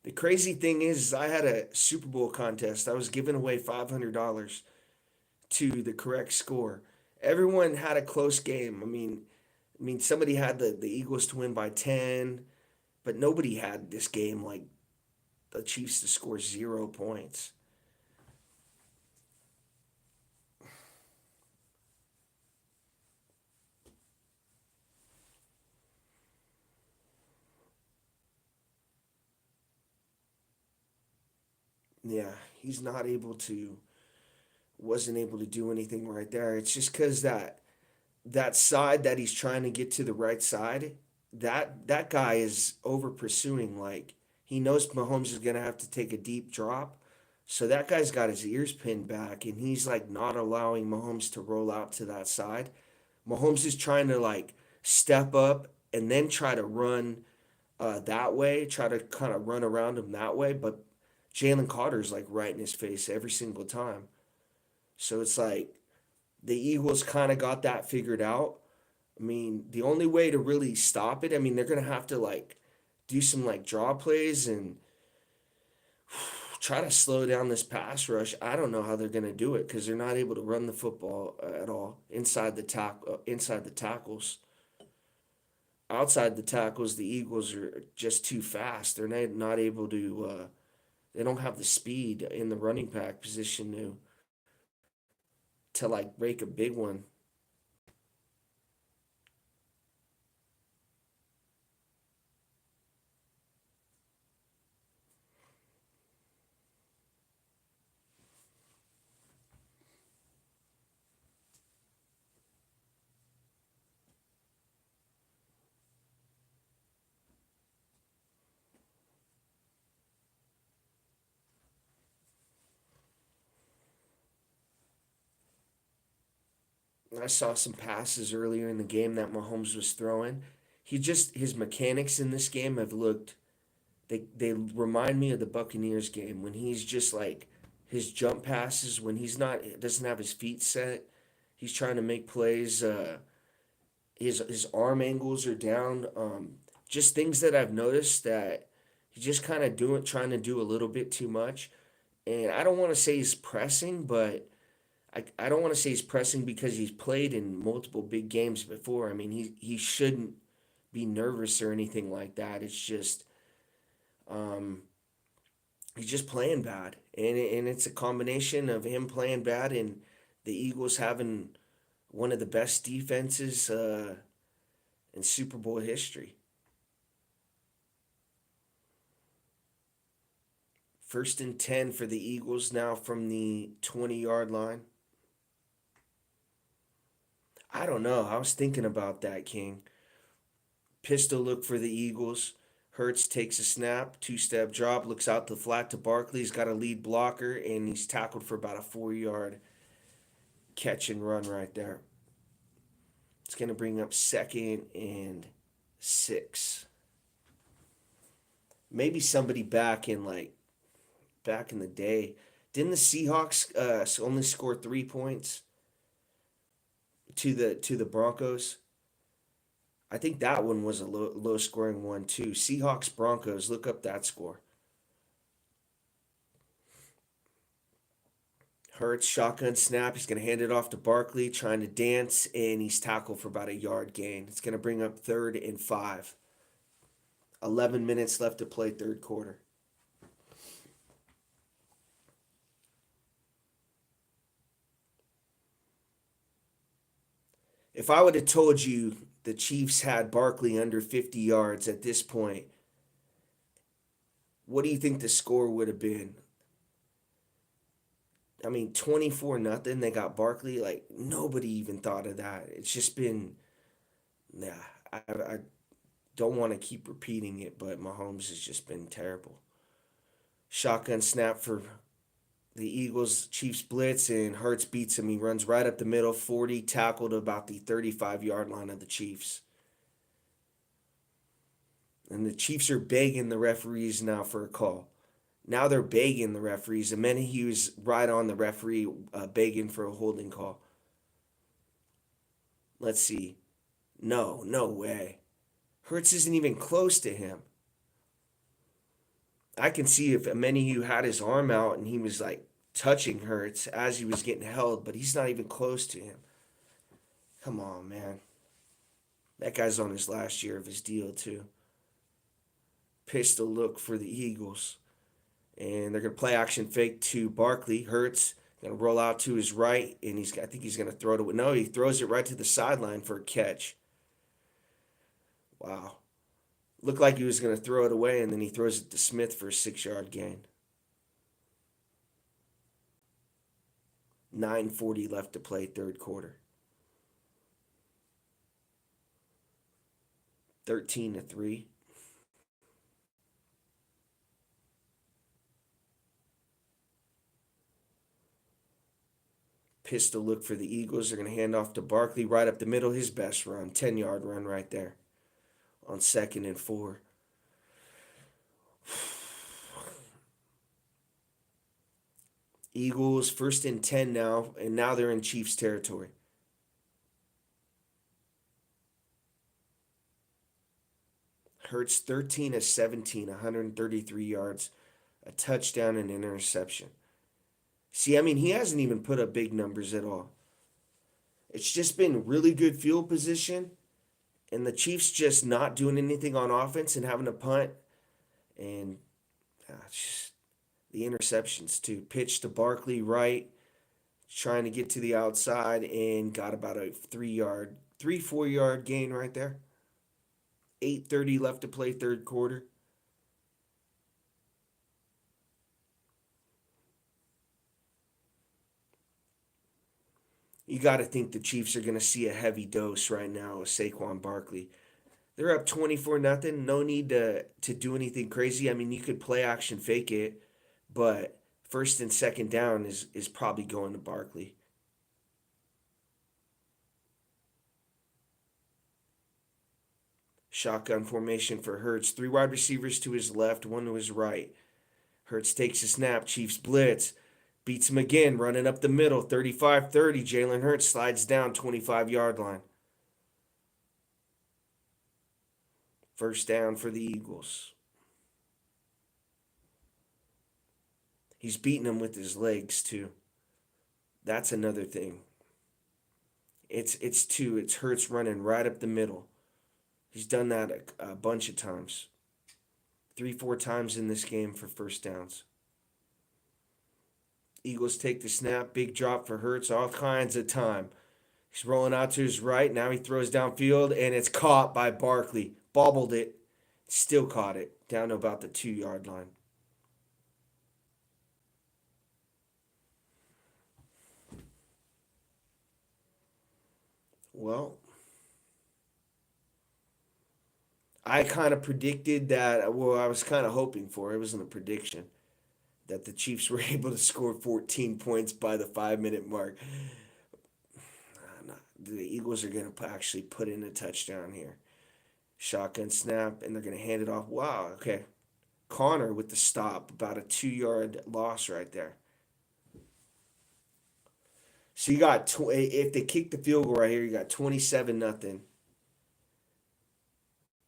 The crazy thing is I had a Super Bowl contest. I was giving away $500 to the correct score. Everyone had a close game. I mean, somebody had the Eagles to win by 10, but nobody had this game like the Chiefs to score 0 points. Yeah, he's not able to, wasn't able to do anything right there. It's just because that side that he's trying to get to the right side, that guy is over pursuing. Like he knows Mahomes is gonna have to take a deep drop, so that guy's got his ears pinned back, and he's like not allowing Mahomes to roll out to that side. Mahomes is trying to like step up and then try to run that way, try to kind of run around him that way, but Jalen Carter's like right in his face every single time. So it's like the Eagles kind of got that figured out. I mean, the only way to really stop it, I mean, they're going to have to like do some like draw plays and try to slow down this pass rush. I don't know how they're going to do it because they're not able to run the football at all inside the tackles. Outside the tackles, the Eagles are just too fast. They're not able to. They don't have the speed in the running back position to like break a big one. I saw some passes earlier in the game that Mahomes was throwing. His mechanics in this game have looked, they remind me of the Buccaneers game when he's just like his jump passes when he's not doesn't have his feet set. He's trying to make plays. His arm angles are down. Just things that I've noticed that he's just kind of doing trying to do a little bit too much. And I don't want to say he's pressing, but I don't want to say he's pressing because he's played in multiple big games before. I mean, he shouldn't be nervous or anything like that. It's just um, he's just playing bad, and it's a combination of him playing bad and the Eagles having one of the best defenses in Super Bowl history. 1st and 10 for the Eagles now from the 20-yard line. I don't know. I was thinking about that, King. Pistol look for the Eagles. Hurts takes a snap, two-step drop, looks out the flat to Barkley. He's got a lead blocker, and he's tackled for about a 4-yard catch and run right there. It's going to bring up 2nd and 6. Maybe somebody back in the day Didn't the Seahawks only score 3 points to the Broncos? I think that one was a low scoring one too. Seahawks Broncos. Look up that score. Hurts shotgun snap. He's going to hand it off to Barkley, trying to dance, and he's tackled for about a yard gain. It's going to bring up 3rd and 5. 11 minutes left to play third quarter. If I would have told you the Chiefs had Barkley under 50 yards at this point, what do you think the score would have been? I mean, 24-0. They got Barkley. Like, nobody even thought of that. It's just been, nah, I don't want to keep repeating it, but Mahomes has just been terrible. Shotgun snap for the Eagles. Chiefs blitz, and Hurts beats him. He runs right up the middle, 40, tackled about the 35-yard line of the Chiefs. And the Chiefs are begging the referees now for a call. Now they're begging the referees. And many he was right on the referee begging for a holding call. Let's see. No, no way. Hurts isn't even close to him. I can see if Amenihue had his arm out and he was like touching Hurts as he was getting held, but he's not even close to him. Come on, man. That guy's on his last year of his deal, too. Pistol look for the Eagles. And they're going to play action fake to Barkley. Hurts going to roll out to his right, and I think he's going to throw it. No, he throws it right to the sideline for a catch. Wow. Looked like he was going to throw it away, and then he throws it to Smith for a 6-yard gain. 9:40 left to play third quarter. 13-3. Pistol look for the Eagles. They're going to hand off to Barkley right up the middle. His best run. 10-yard run right there on 2nd and 4. Eagles 1st and 10 now, and now they're in Chiefs territory. Hurts 13 of 17, 133 yards, a touchdown and an interception. See, I mean, he hasn't even put up big numbers at all. It's just been really good field position, and the Chiefs just not doing anything on offense and having a punt. And just the interceptions, too. Pitch to Barkley right, trying to get to the outside, and got about a 4-yard gain right there. 8:30 left to play third quarter. You got to think the Chiefs are going to see a heavy dose right now with Saquon Barkley. They're up 24-0. No need to do anything crazy. I mean, you could play action fake it, but 1st and 2nd down is probably going to Barkley. Shotgun formation for Hurts. 3 wide receivers to his left, 1 to his right. Hurts takes a snap. Chiefs blitz. Beats him again, running up the middle. 35-30. Jalen Hurts slides down 25-yard line. 1st down for the Eagles. He's beating him with his legs, too. That's another thing. It's Hurts running right up the middle. He's done that a bunch of times. 3-4 times in this game for 1st downs. Eagles take the snap. Big drop for Hurts. All kinds of time. He's rolling out to his right. Now he throws downfield, and it's caught by Barkley. Bobbled it. Still caught it. Down to about the 2-yard line. Well, I kind of predicted that. Well, I was kind of hoping for. It wasn't a prediction that the Chiefs were able to score 14 points by the 5-minute mark. The Eagles are going to actually put in a touchdown here. Shotgun snap, and they're going to hand it off. Wow, okay. Connor with the stop, about a 2-yard loss right there. So you got if they kick the field goal right here, you got 27-0.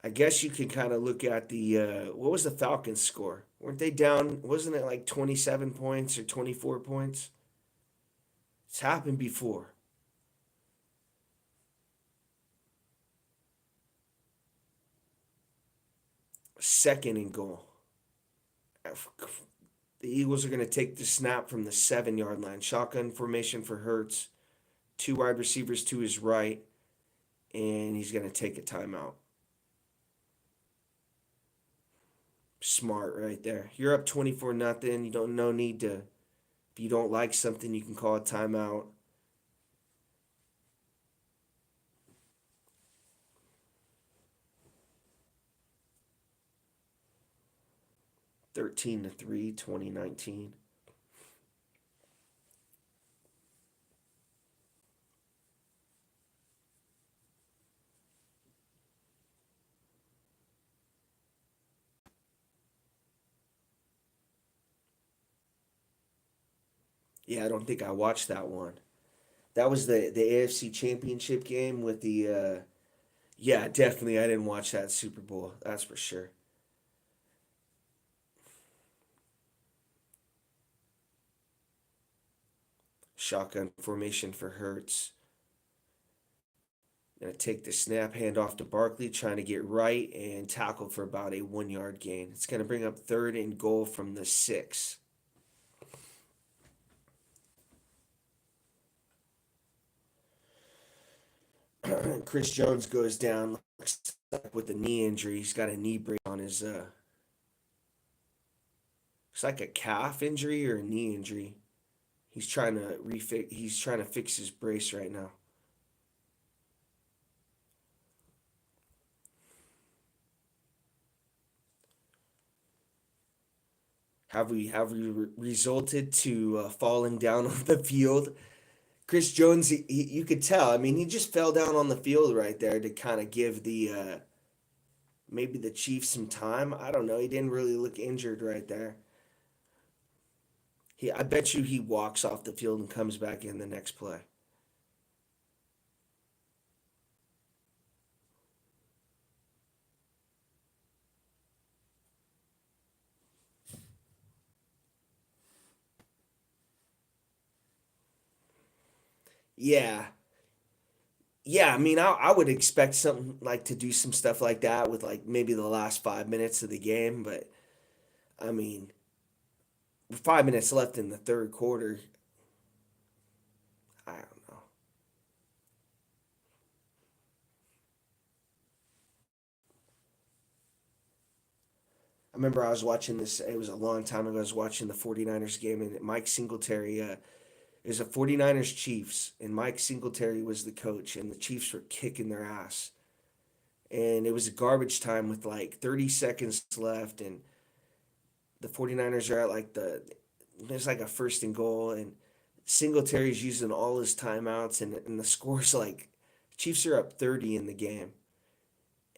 I guess you can kind of look at the what was the Falcons score? Weren't they down? Wasn't it like 27 points or 24 points? It's happened before. Second and goal. The Eagles are going to take the snap from the 7 yard line. Shotgun formation for Hurts. Two wide receivers to his right, and he's going to take a timeout. Smart right there. You're up 24-0. You don't no need to. If you don't like something, you can call a timeout. 13-3, 2019. Yeah, I don't think I watched that one. That was the AFC Championship game with the yeah, definitely I didn't watch that Super Bowl. That's for sure. Shotgun formation for Hurts. Gonna take the snap, hand off to Barkley, trying to get right and tackle for about a 1 yard gain. It's gonna bring up third and goal from the 6. Chris Jones goes down with a knee injury. He's got a knee brace on his it's like a calf injury or a knee injury. He's trying to he's trying to fix his brace right now. Have we resulted to falling down on the field? Chris Jones, you could tell. I mean, he just fell down on the field right there to kind of give the maybe the Chiefs some time. I don't know. He didn't really look injured right there. I bet you he walks off the field and comes back in the next play. Yeah, yeah. I mean, I would expect something like to do some stuff like that with like maybe the last 5 minutes of the game, but I mean, with 5 minutes left in the third quarter, I don't know. I remember I was watching this. It was a long time ago. I was watching the 49ers game, and Mike Singletary. It was a 49ers Chiefs, and Mike Singletary was the coach, and the Chiefs were kicking their ass. And it was garbage time with like 30 seconds left, and the 49ers are at like there's like a first and goal, and Singletary's using all his timeouts, and the score's like Chiefs are up 30 in the game.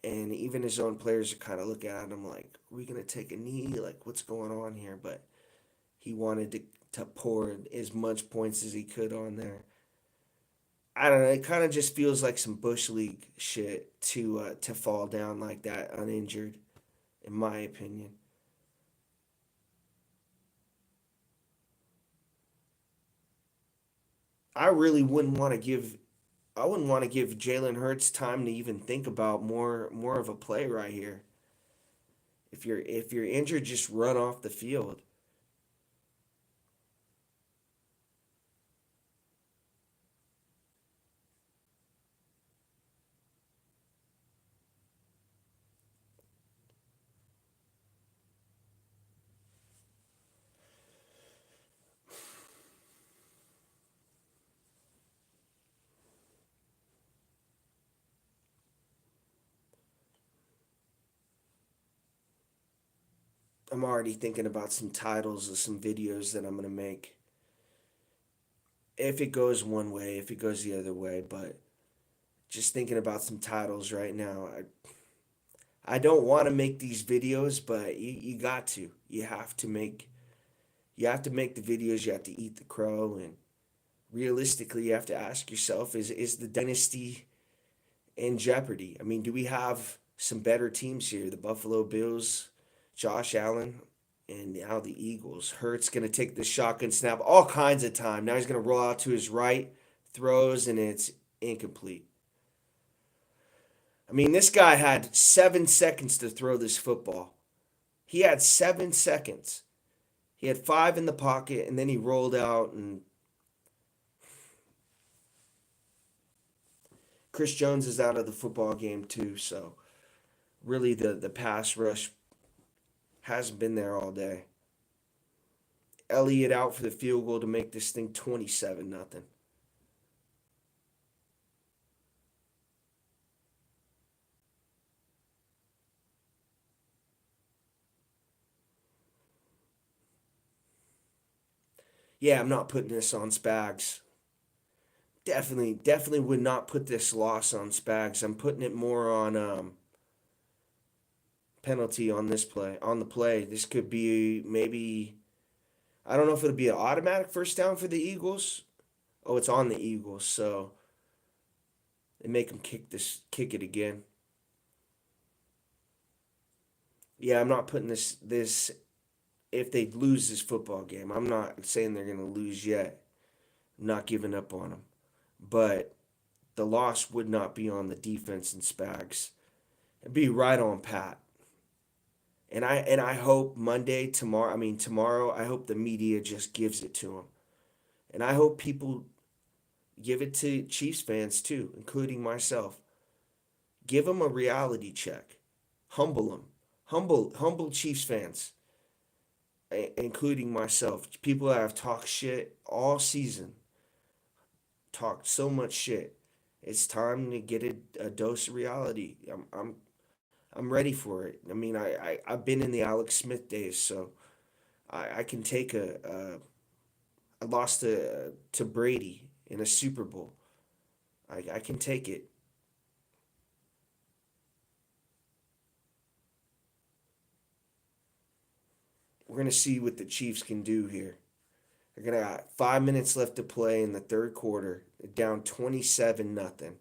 And even his own players are kind of looking at him like, are we going to take a knee? Like, what's going on here? But he wanted to pour as much points as he could on there. I don't know. It kind of just feels like some bush league shit to fall down like that uninjured, in my opinion. I really wouldn't want to give I wouldn't want to give Jalen Hurts time to even think about more of a play right here. If you're injured, just run off the field. I'm already thinking about some titles of some videos that I'm gonna make. If it goes one way, if it goes the other way, but just thinking about some titles right now. I don't want to make these videos, but you got to. You have to make the videos, you have to eat the crow and realistically, you have to ask yourself, is the dynasty in jeopardy? I mean, do we have some better teams here? The Buffalo Bills, Josh Allen, and now the Eagles. Hurts going to take the shotgun snap all kinds of time. Now he's going to roll out to his right, throws, and it's incomplete. I mean, this guy had 7 seconds to throw this football. He had 7 seconds. He had five in the pocket, and then he rolled out, and Chris Jones is out of the football game too. So really, the pass rush hasn't been there all day. Elliott out for the field goal to make this thing 27-0. Yeah, I'm not putting this on Spags. Definitely would not put this loss on Spags. I'm putting it more on penalty on this play, on the play. This could be maybe, I don't know if it'll be an automatic first down for the Eagles. Oh, it's on the Eagles, so they make them kick it again. Yeah, I'm not putting this if they lose this football game. I'm not saying they're going to lose yet. I'm not giving up on them. But the loss would not be on the defense and Spags. It'd be right on Pat. And I hope Monday, tomorrow, I mean tomorrow, I hope the media just gives it to him. And I hope people give it to Chiefs fans too, including myself. Give them a reality check. Humble them. Humble Chiefs fans, including myself. People that have talked shit all season, talked so much shit. It's time to get a dose of reality. I'm ready for it. I mean, I've been in the Alex Smith days, so I can take a loss to Brady in a Super Bowl. I can take it. We're gonna see what the Chiefs can do here. They're gonna got 5 minutes left to play in the third quarter. They're down 27-0.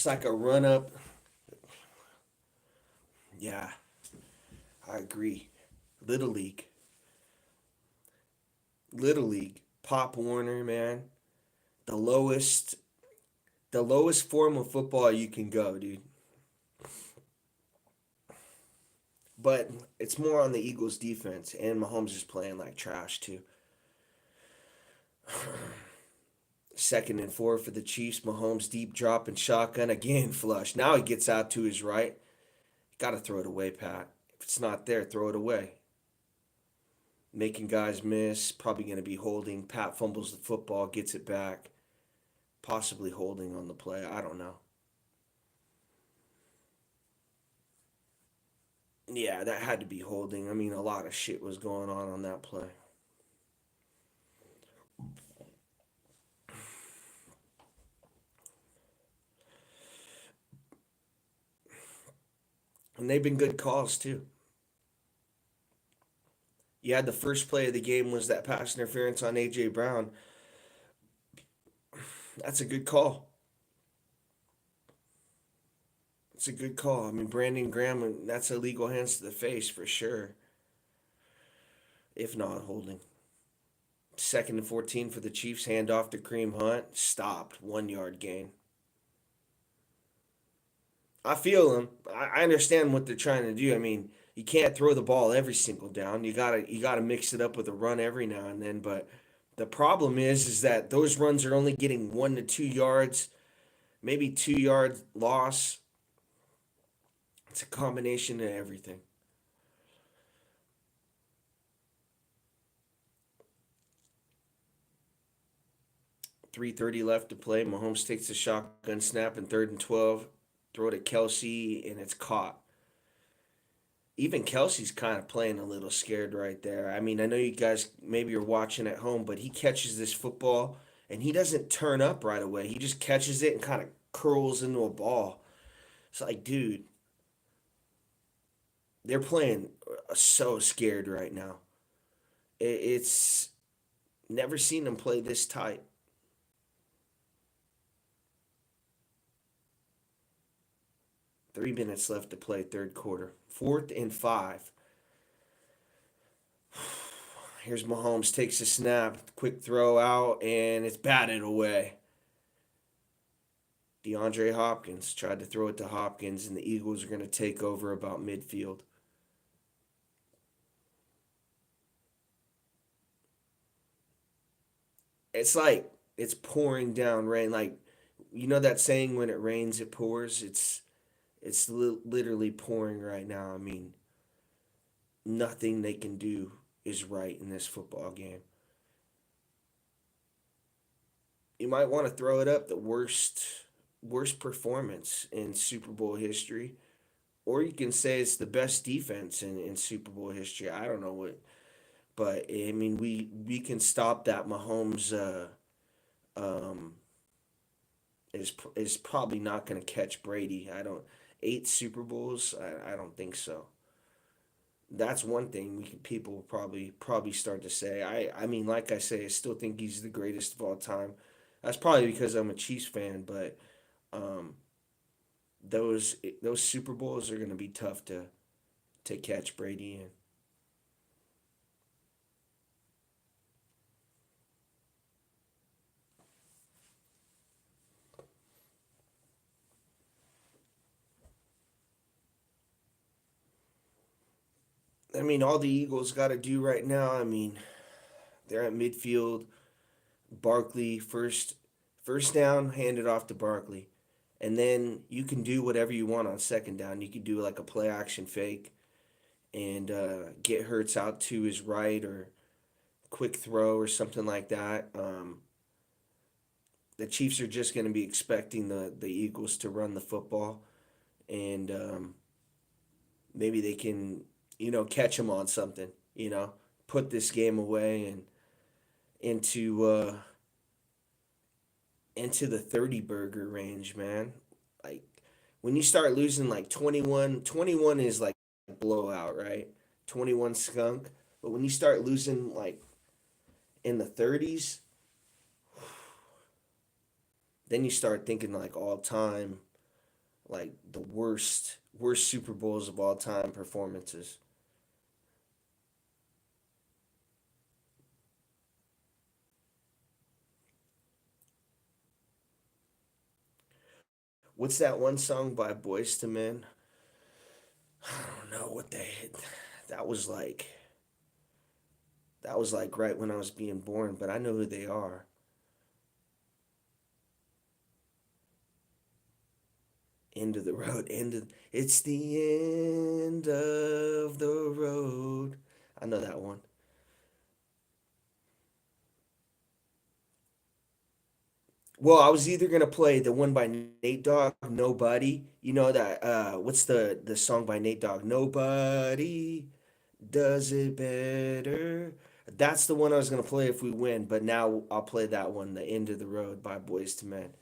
It's like a run up. Yeah, I agree. Little League. Little League. Pop Warner, man. The lowest the lowest form of football you can go, dude. But it's more on the Eagles defense, and Mahomes is playing like trash too. Second and four for the Chiefs. Mahomes deep drop and shotgun again flush. Now he gets out to his right. Got to throw it away, Pat. If it's not there, throw it away. Making guys miss. Probably going to be holding. Pat fumbles the football, gets it back. Possibly holding on the play. I don't know. Yeah, that had to be holding. I mean, a lot of shit was going on that play. And they've been good calls, too. You had the first play of the game was that pass interference on A.J. Brown. That's a good call. It's a good call. I mean, Brandon Graham, that's illegal hands to the face for sure, if not holding. Second and 14 for the Chiefs, hand off to Kareem Hunt. Stopped. 1 yard gain. I feel them. I understand what they're trying to do. I mean, you can't throw the ball every single down. You gotta mix it up with a run every now and then. But the problem is that those runs are only getting 1 to 2 yards, maybe 2 yard loss. It's a combination of everything. 3:30 left to play. Mahomes takes the shotgun snap in third and 12. Throw to Kelsey, and it's caught. Even Kelsey's kind of playing a little scared right there. I mean, I know you guys maybe you're watching at home, but he catches this football and he doesn't turn up right away. He just catches it and kind of curls into a ball. It's like, dude, they're playing so scared right now. It's never seen them play this tight. 3 minutes left to play, third quarter. Fourth and five. Here's Mahomes, takes a snap, quick throw out, and it's batted away. DeAndre Hopkins tried to throw it to Hopkins, and the Eagles are going to take over about midfield. It's like it's pouring down rain. Like, you know that saying, when it rains, it pours? It's literally pouring right now. I mean, nothing they can do is right in this football game. You might want to throw it up the worst performance in Super Bowl history, or you can say it's the best defense in Super Bowl history. I don't know what, but I mean, we can stop that. Mahomes um, is probably not going to catch Brady. I don't 8 Super Bowls. I don't think so. That's one thing people will probably start to say. I mean, like I say, I still think he's the greatest of all time. That's probably because I'm a Chiefs fan, but um, those Super Bowls are going to be tough to catch Brady in. I mean, all the Eagles got to do right now. I mean, they're at midfield. Barkley first down, hand it off to Barkley, and then you can do whatever you want on second down. You could do like a play action fake and get Hurts out to his right, or quick throw or something like that. The Chiefs are just going to be expecting the Eagles to run the football, and maybe they can, catch them on something, put this game away and into into the 30 burger range, man. Like, when you start losing like 21 is like blowout, right? 21 skunk. But when you start losing like in the 30s, then you start thinking like all time. Like the worst Super Bowls of all time performances. What's that one song by Boys to Men? I don't know what they hit. That was like that was like right when I was being born, but I know who they are. End of the road. It's the end of the road. I know that one. Well, I was either gonna play the one by Nate Dogg, Nobody. You know that what's the song by Nate Dogg? Nobody does it better. That's the one I was gonna play if we win, but now I'll play that one, The End of the Road by Boys to Men.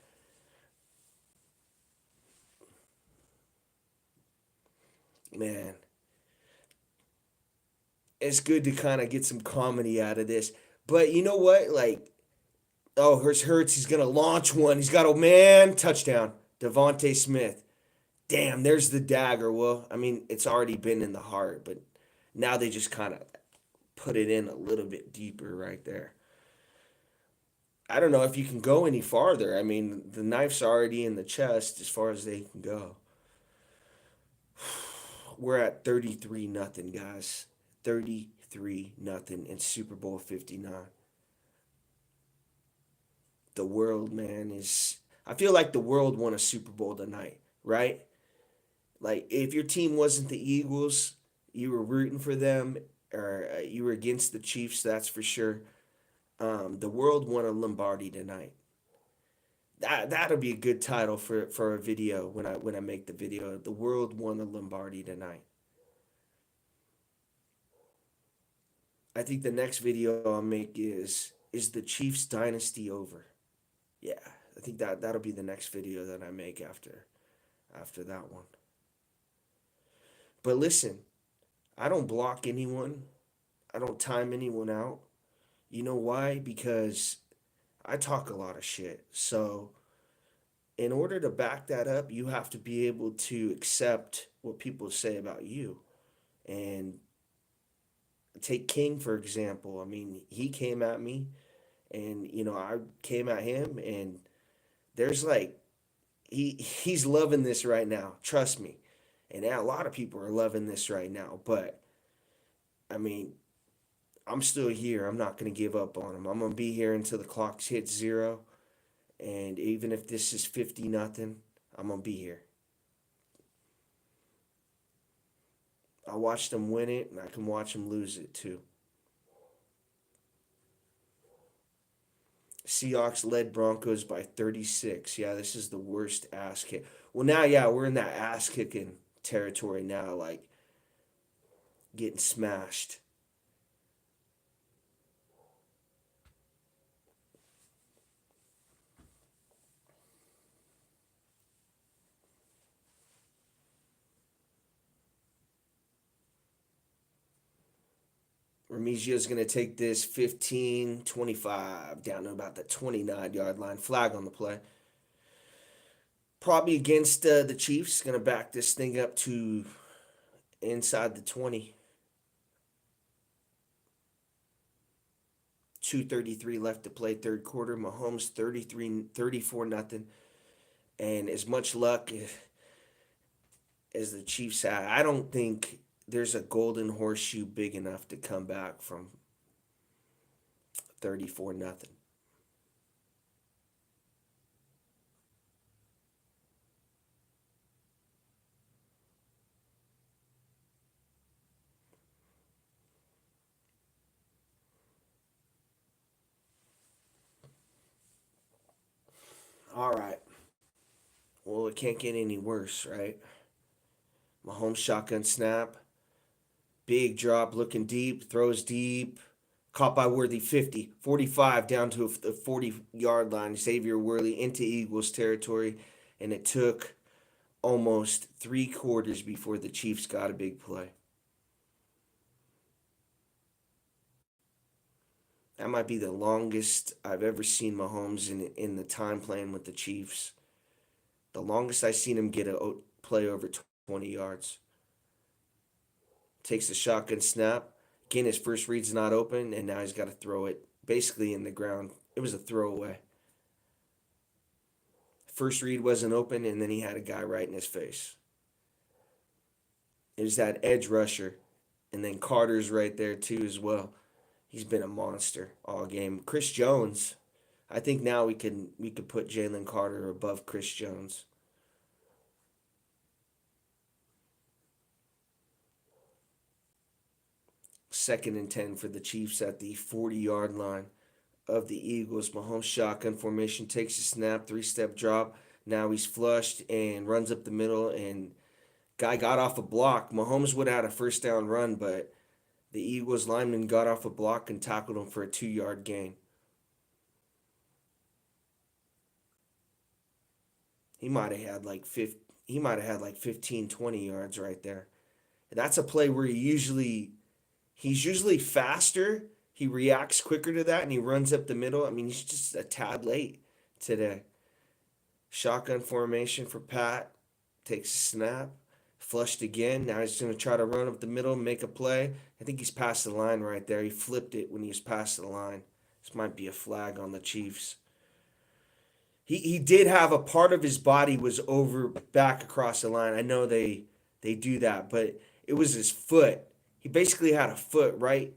Man, it's good to kind of get some comedy out of this. But you know what? Like, oh, Hurts, he's gonna launch one. He's got a man touchdown. Devonte Smith. Damn, there's the dagger. Well, I mean, it's already been in the heart, but now they just kind of put it in a little bit deeper right there. I don't know if you can go any farther. I mean, the knife's already in the chest as far as they can go. We're at 33 nothing, guys. 33 nothing in Super Bowl 59. The world, man, is I feel like the world won a Super Bowl tonight, right? Like if your team wasn't the Eagles, you were rooting for them or you were against the Chiefs, that's for sure. The world won a Lombardi tonight. That'll be a good title for a video when I make the video. The world won a Lombardi tonight. I think the next video I'll make is the Chiefs dynasty over? Yeah, I think that'll be the next video that I make after that one. But listen, I don't block anyone. I don't time anyone out. You know why? Because I talk a lot of shit. So, in order to back that up, you have to be able to accept what people say about you. And take King, for example. I mean, he came at me, and, I came at him, and there's like, he's loving this right now. Trust me. And a lot of people are loving this right now. But, I mean, I'm still here. I'm not going to give up on him. I'm going to be here until the clock hits zero. And even if this is 50 nothing, I'm going to be here. I watched them win it, and I can watch them lose it too. Seahawks led Broncos by 36. Yeah, this is the worst ass kick. Well, now, yeah, we're in that ass kicking territory now, like getting smashed. Remigio's going to take this 15-25 down to about the 29-yard line. Flag on the play. Probably against the Chiefs. Going to back this thing up to inside the 20. 2:33 left to play third quarter. Mahomes 34 nothing. And as much luck as the Chiefs had, I don't think there's a golden horseshoe big enough to come back from 34 nothing. All right. Well, it can't get any worse, right? Mahomes shotgun snap. Big drop, looking deep, throws deep. Caught by Worthy 50, 45 down to the 40-yard line. Xavier Worley into Eagles territory. And it took almost 3 quarters before the Chiefs got a big play. That might be the longest I've ever seen Mahomes in the time playing with the Chiefs. The longest I seen him get a play over 20 yards. Takes the shotgun snap. Again, his first read's not open, and now he's got to throw it basically in the ground. It was a throwaway. First read wasn't open, and then he had a guy right in his face. It was that edge rusher, and then Carter's right there too as well. He's been a monster all game. Chris Jones, I think now we could put Jalen Carter above Chris Jones. 2nd and 10 for the Chiefs at the 40-yard line of the Eagles. Mahomes shotgun formation, takes a snap, three-step drop. Now he's flushed and runs up the middle, and guy got off a block. Mahomes would have had a first down run, but the Eagles lineman got off a block and tackled him for a 2-yard gain. He might have had like 15, 20 yards right there. That's a play where he's usually faster. He reacts quicker to that and he runs up the middle. I mean, he's just a tad late today. Shotgun formation for Pat. Takes a snap. Flushed again. Now he's going to try to run up the middle, make a play. I think he's past the line right there. He flipped it when he was past the line. This might be a flag on the Chiefs. He did have a part of his body was over back across the line. I know they do that, but it was his foot. He basically had a foot right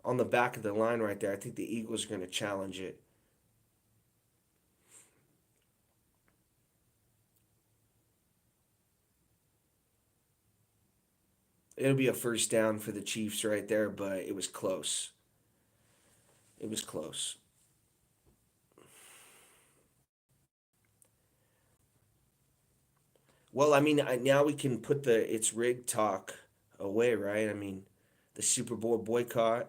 on the back of the line right there. I think the Eagles are going to challenge it. It'll be a first down for the Chiefs right there, but it was close. It was close. Well, I mean, now we can put the it's rigged talk away, right? I mean, the Super Bowl boycott.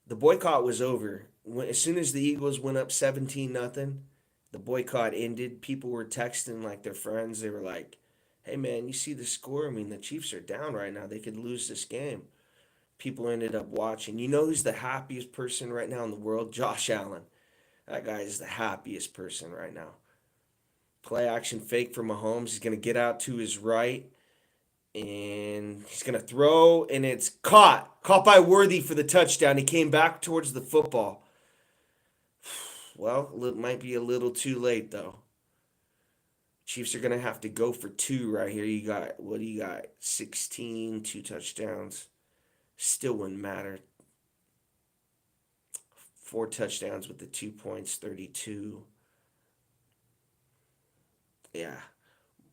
The boycott was over. As soon as the Eagles went up 17-0, the boycott ended. People were texting like their friends. They were like, "Hey man, you see the score? I mean, the Chiefs are down right now. They could lose this game." People ended up watching. You know who's the happiest person right now in the world? Josh Allen. That guy is the happiest person right now. Play action fake for Mahomes. He's going to get out to his right and he's going to throw, and it's caught. Caught by Worthy for the touchdown. He came back towards the football. Well, it might be a little too late, though. Chiefs are going to have to go for two right here. What do you got? 16, two touchdowns. Still wouldn't matter. 4 touchdowns with the 2 points, 32. Yeah.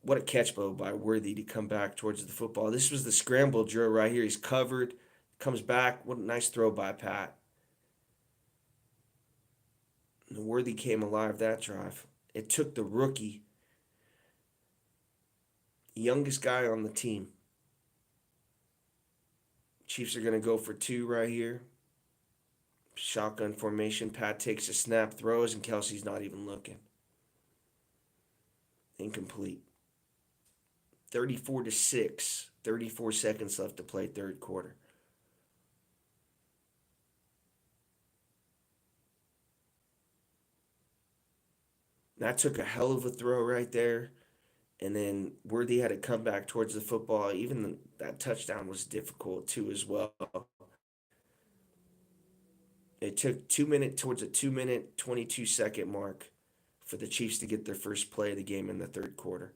What a catch blow by Worthy to come back towards the football. This was the scramble drill right here. He's covered, comes back. What a nice throw by Pat. And Worthy came alive that drive. It took the rookie, youngest guy on the team. Chiefs are going to go for two right here. Shotgun formation. Pat takes a snap, throws, and Kelsey's not even looking. Incomplete. 34-6. 34 seconds left to play third quarter. That took a hell of a throw right there. And then Worthy had to come back towards the football. Even that touchdown was difficult too as well. It took 2 minutes towards a 2-minute, 22-second mark for the Chiefs to get their first play of the game in the third quarter.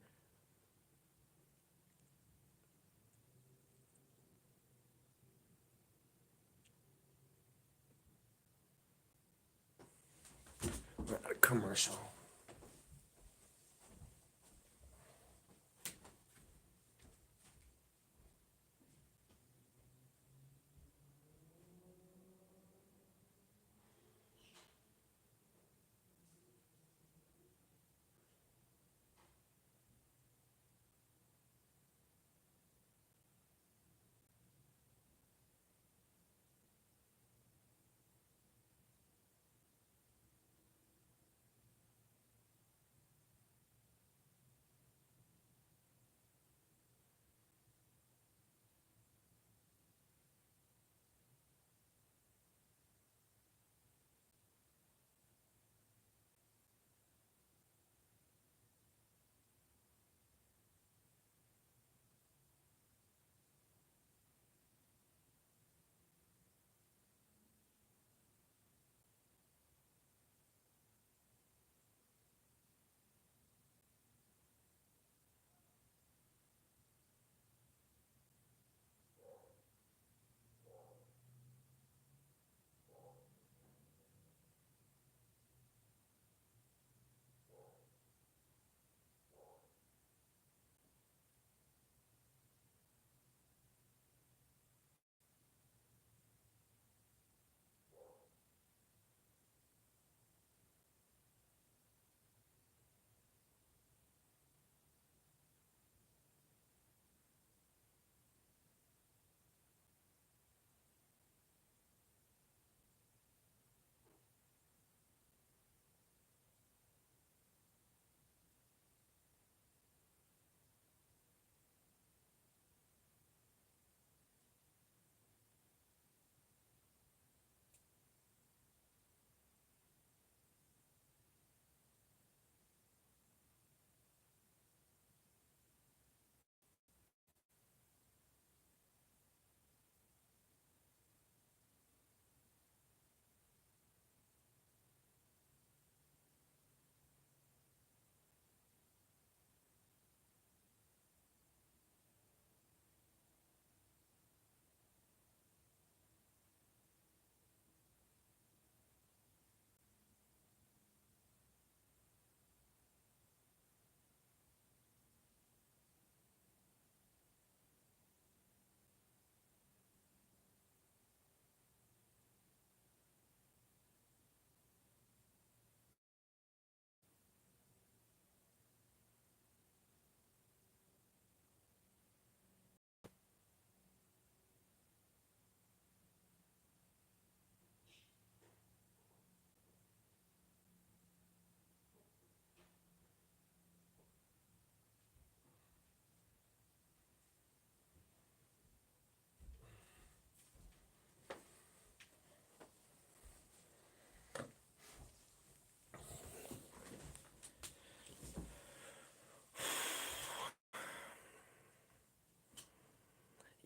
We're at a commercial.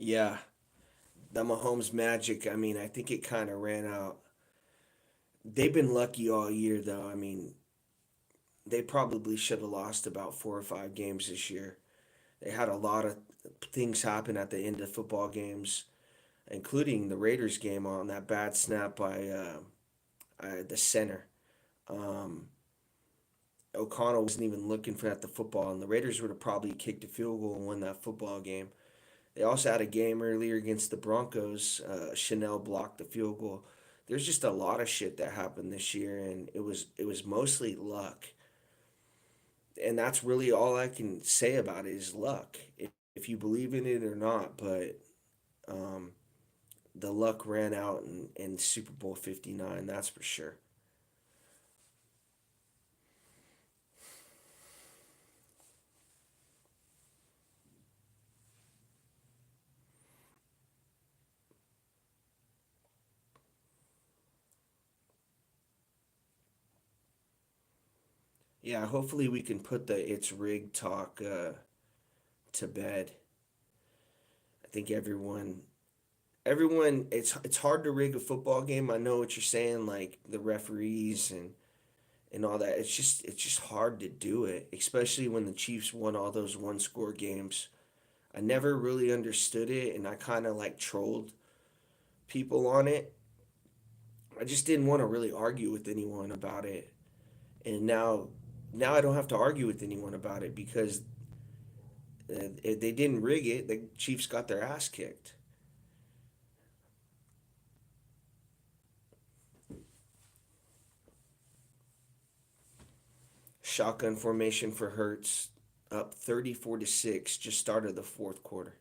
Yeah, the Mahomes magic. I mean, I think it kind of ran out. They've been lucky all year, though. I mean, they probably should have lost about 4 or 5 games this year. They had a lot of things happen at the end of football games, including the Raiders game on that bad snap by the center. Um, O'Connell wasn't even looking for that the football, and the Raiders would have probably kicked a field goal and won that football game. They also had a game earlier against the Broncos. Chanel blocked the field goal. There's just a lot of shit that happened this year, and it was mostly luck, and that's really all I can say about it is luck. If you believe in it or not, but um, the luck ran out in Super Bowl 59. That's for sure. Yeah, hopefully we can put the it's rigged talk to bed. I think everyone it's hard to rig a football game. I know what you're saying, like the referees and all that. It's just hard to do it, especially when the Chiefs won all those one score games. I never really understood it, and I kind of like trolled people on it. I just didn't want to really argue with anyone about it, and now I don't have to argue with anyone about it because they didn't rig it. The Chiefs got their ass kicked. Shotgun formation for Hurts, up 34-6. Just started the fourth quarter.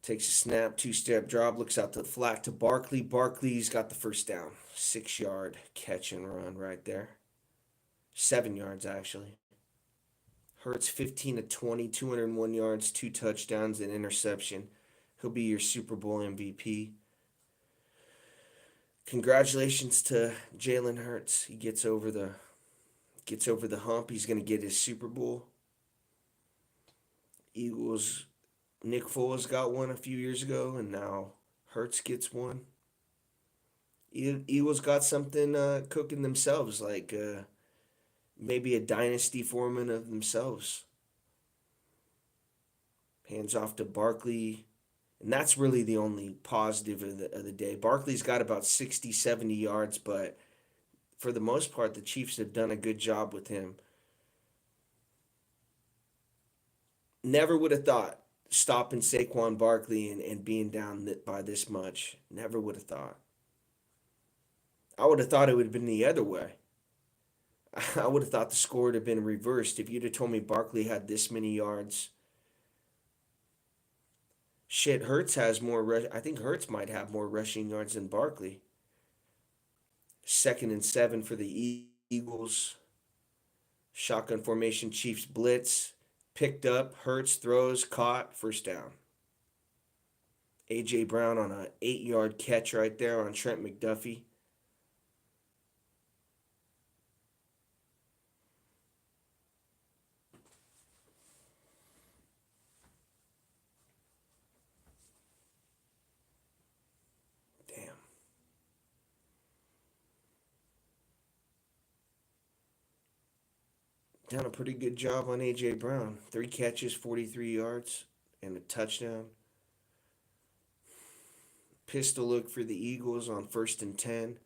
Takes a snap, two-step drop, looks out to the flat to Barkley. Barkley's got the first down. 6 yard catch and run right there. 7 yards actually. Hurts 15 to 20, 201 yards, 2 touchdowns, and interception. He'll be your Super Bowl MVP. Congratulations to Jalen Hurts. He gets over the hump. He's gonna get his Super Bowl. Eagles. Nick Foles got one a few years ago, and now Hurts gets one. Eagles got something cooking themselves, like maybe a dynasty forming of themselves. Hands off to Barkley. And that's really the only positive of the day. Barkley's got about 60, 70 yards, but for the most part, the Chiefs have done a good job with him. Never would have thought stopping Saquon Barkley and being down by this much. Never would have thought. I would have thought it would have been the other way. I would have thought the score would have been reversed if you'd have told me Barkley had this many yards. Shit, Hurts has more. I think Hurts might have more rushing yards than Barkley. 2nd and 7 for the Eagles. Shotgun formation, Chiefs blitz. Picked up, Hurts throws, caught, first down. A.J. Brown on a 8 yard catch right there on Trent McDuffie. Damn. Done a pretty good job on A.J. Brown. 3 catches, 43 yards, and a touchdown. Pistol look for the Eagles on 1st and 10.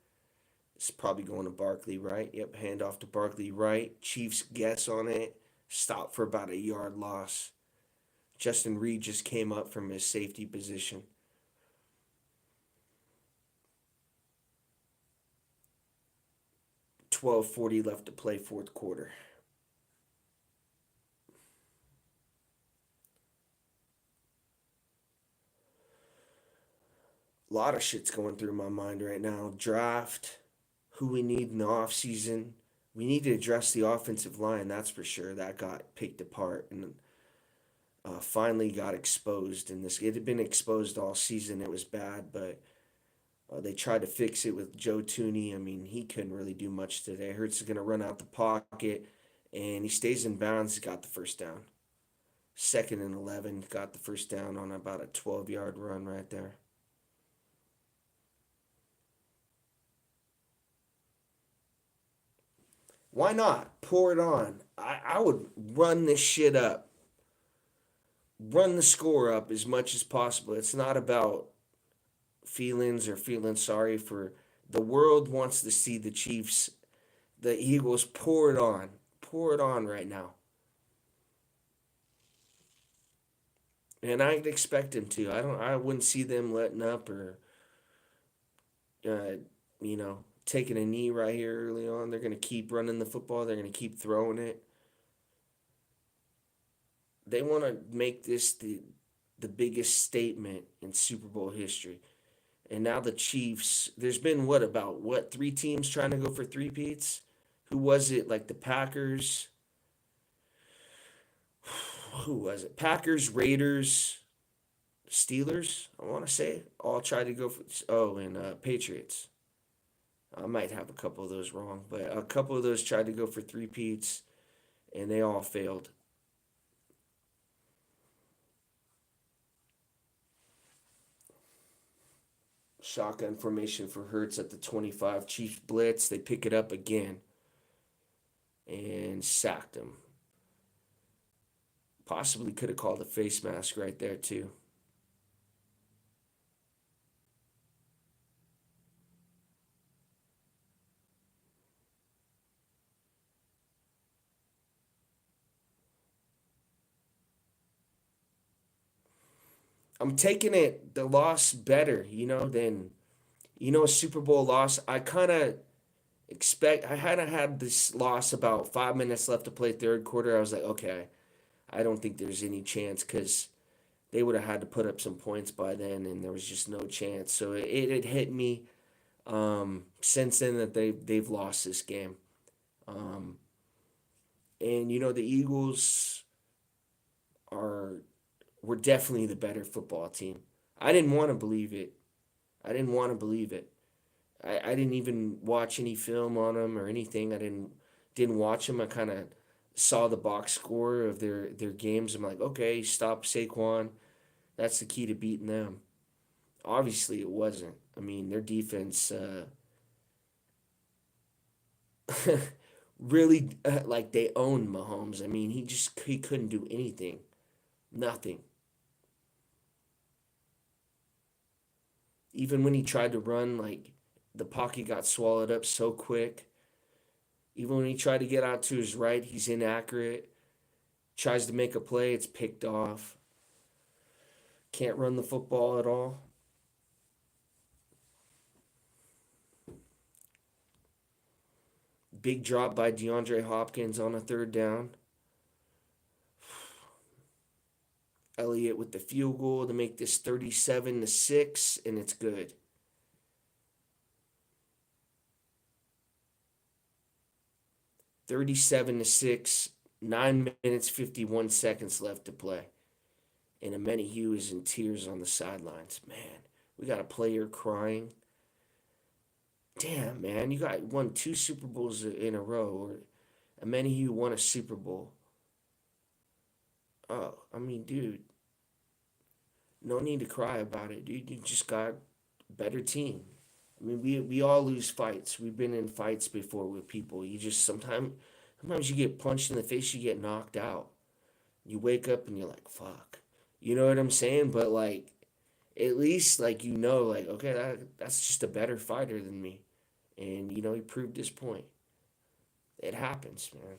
It's probably going to Barkley, right? Yep, handoff to Barkley, right. Chiefs guess on it. Stop for about a yard loss. Justin Reed just came up from his safety position. 12:40 left to play, fourth quarter. A lot of shit's going through my mind right now. Draft, who we need in the offseason. We need to address the offensive line, that's for sure. That got picked apart and finally got exposed. And this it had been exposed all season. It was bad, but they tried to fix it with Joe Tooney. I mean, he couldn't really do much today. Hurts is going to run out the pocket, and he stays in bounds. He got the first down. Second and 11, got the first down on about a 12-yard run right there. Why not? Pour it on. I would run this shit up. Run the score up as much as possible. It's not about feelings or feeling sorry for the world wants to see the Chiefs, the Eagles pour it on. Pour it on right now. And I'd expect them to. I wouldn't see them letting up or uh, taking a knee right here early on. They're going to keep running the football. They're going to keep throwing it. They want to make this the biggest statement in Super Bowl history. And now the Chiefs, there's been three teams trying to go for three-peats? Who was it? Like the Packers? Who was it? Packers, Raiders, Steelers, I want to say. All tried to go for, and Patriots. I might have a couple of those wrong, but a couple of those tried to go for three-peats, and they all failed. Shotgun formation for Hurts at the 25. Chiefs blitz. They pick it up again and sacked him. Possibly could have called a face mask right there, too. I'm taking the loss better, than, a Super Bowl loss. I kind of I had this loss about 5 minutes left to play third quarter. I was like, okay, I don't think there's any chance because they would have had to put up some points by then, and there was just no chance. So it had hit me since then that they've lost this game. Um, and the Eagles are were definitely the better football team. I didn't want to believe it. I didn't want to believe it. I didn't even watch any film on them or anything. I didn't watch them. I kind of saw the box score of their games. I'm like, okay, stop Saquon. That's the key to beating them. Obviously, it wasn't. I mean, their defense really like they owned Mahomes. I mean, he couldn't do anything, nothing. Even when he tried to run, like the pocket got swallowed up so quick. Even when he tried to get out to his right, he's inaccurate. Tries to make a play, it's picked off. Can't run the football at all. Big drop by DeAndre Hopkins on a third down. Elliott with the field goal to make this 37-6, and it's good. 37-6, 9 minutes 51 seconds left to play. And Amenihu is in tears on the sidelines. Man, we got a player crying. Damn, man, you got won two Super Bowls in a row, or Amenihu won a Super Bowl. Oh, I mean, dude, no need to cry about it, dude. You just got a better team. I mean, we all lose fights. We've been in fights before with people. You just sometimes you get punched in the face, you get knocked out. You wake up and you're like, fuck. You know what I'm saying? But like, at least like like okay, that's just a better fighter than me, and he proved his point. It happens, man.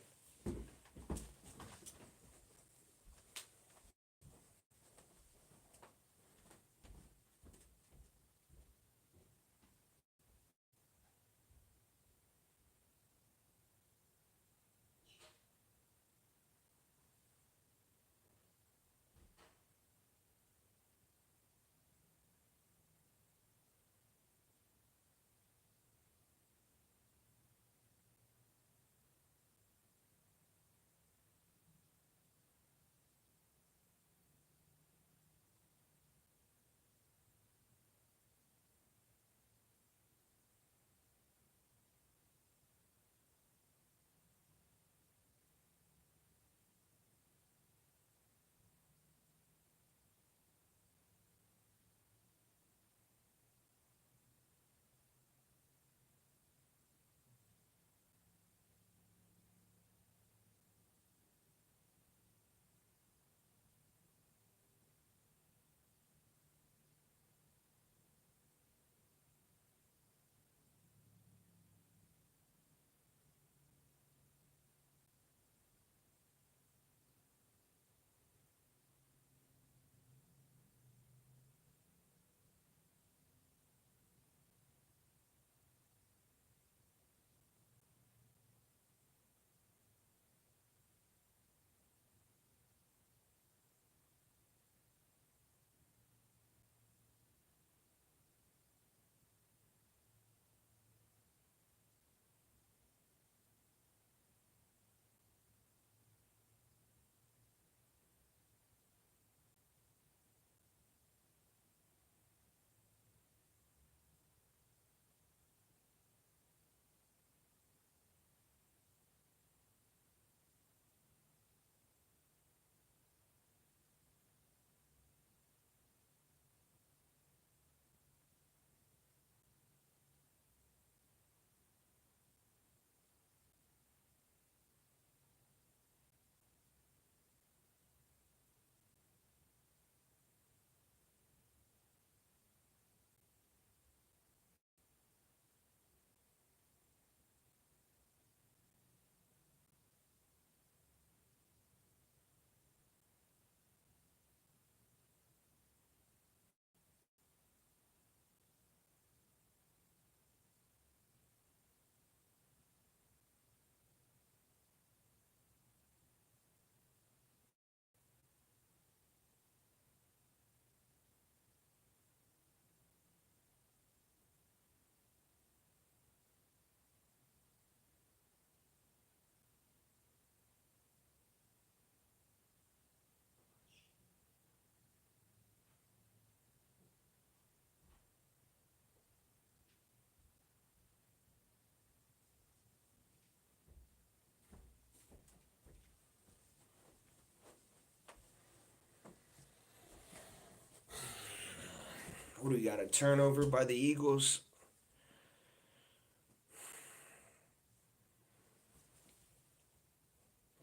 What do we got? A turnover by the Eagles.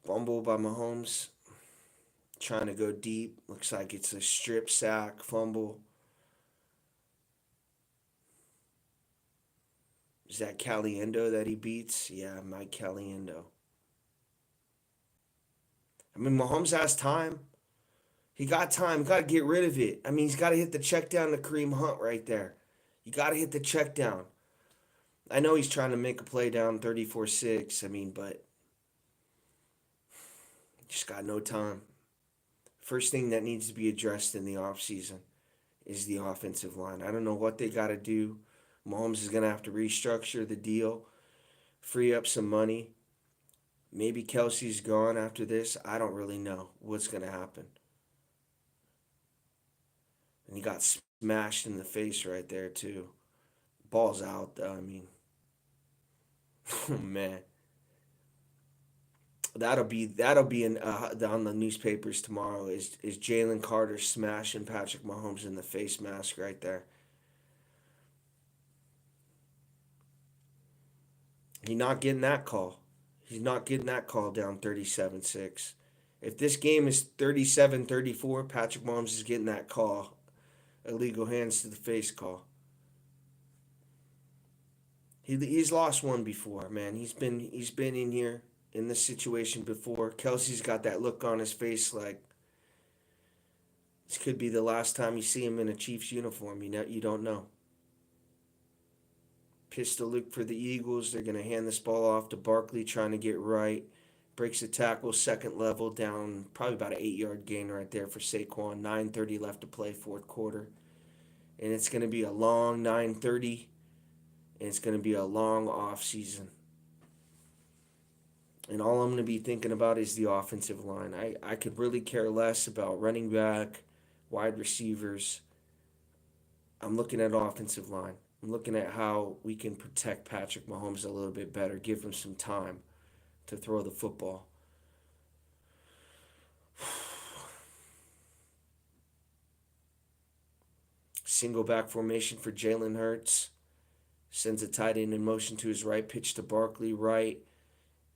Fumble by Mahomes. Trying to go deep. Looks like it's a strip sack fumble. Is that Caliendo that he beats? Yeah, Mike Caliendo. I mean, Mahomes has time. He got time. Got to get rid of it. I mean, he's got to hit the check down to Kareem Hunt right there. You got to hit the check down. I know he's trying to make a play down 34-6. I mean, but just got no time. First thing that needs to be addressed in the offseason is the offensive line. I don't know what they got to do. Mahomes is going to have to restructure the deal, free up some money. Maybe Kelsey's gone after this. I don't really know what's going to happen. And he got smashed in the face right there, too. Ball's out, though. I mean, oh, man. That'll be on the newspapers tomorrow. Is Jalen Carter smashing Patrick Mahomes in the face mask right there? He's not getting that call. He's not getting that call down 37-6. If this game is 37-34, Patrick Mahomes is getting that call. Illegal hands to the face call. He's lost one before, man. He's been in here in this situation before. Kelsey's got that look on his face like this could be the last time you see him in a Chiefs uniform. You don't know. Pistol look for the Eagles. They're going to hand this ball off to Barkley, trying to get right. Breaks the tackle, second level, down probably about an 8-yard gain right there for Saquon. 9:30 left to play, fourth quarter. And it's going to be a long 9:30, and it's going to be a long off season. And all I'm going to be thinking about is the offensive line. I could really care less about running back, wide receivers. I'm looking at offensive line. I'm looking at how we can protect Patrick Mahomes a little bit better, give him some time to throw the football. Single back formation for Jalen Hurts. Sends a tight end in motion to his right, pitch to Barkley right,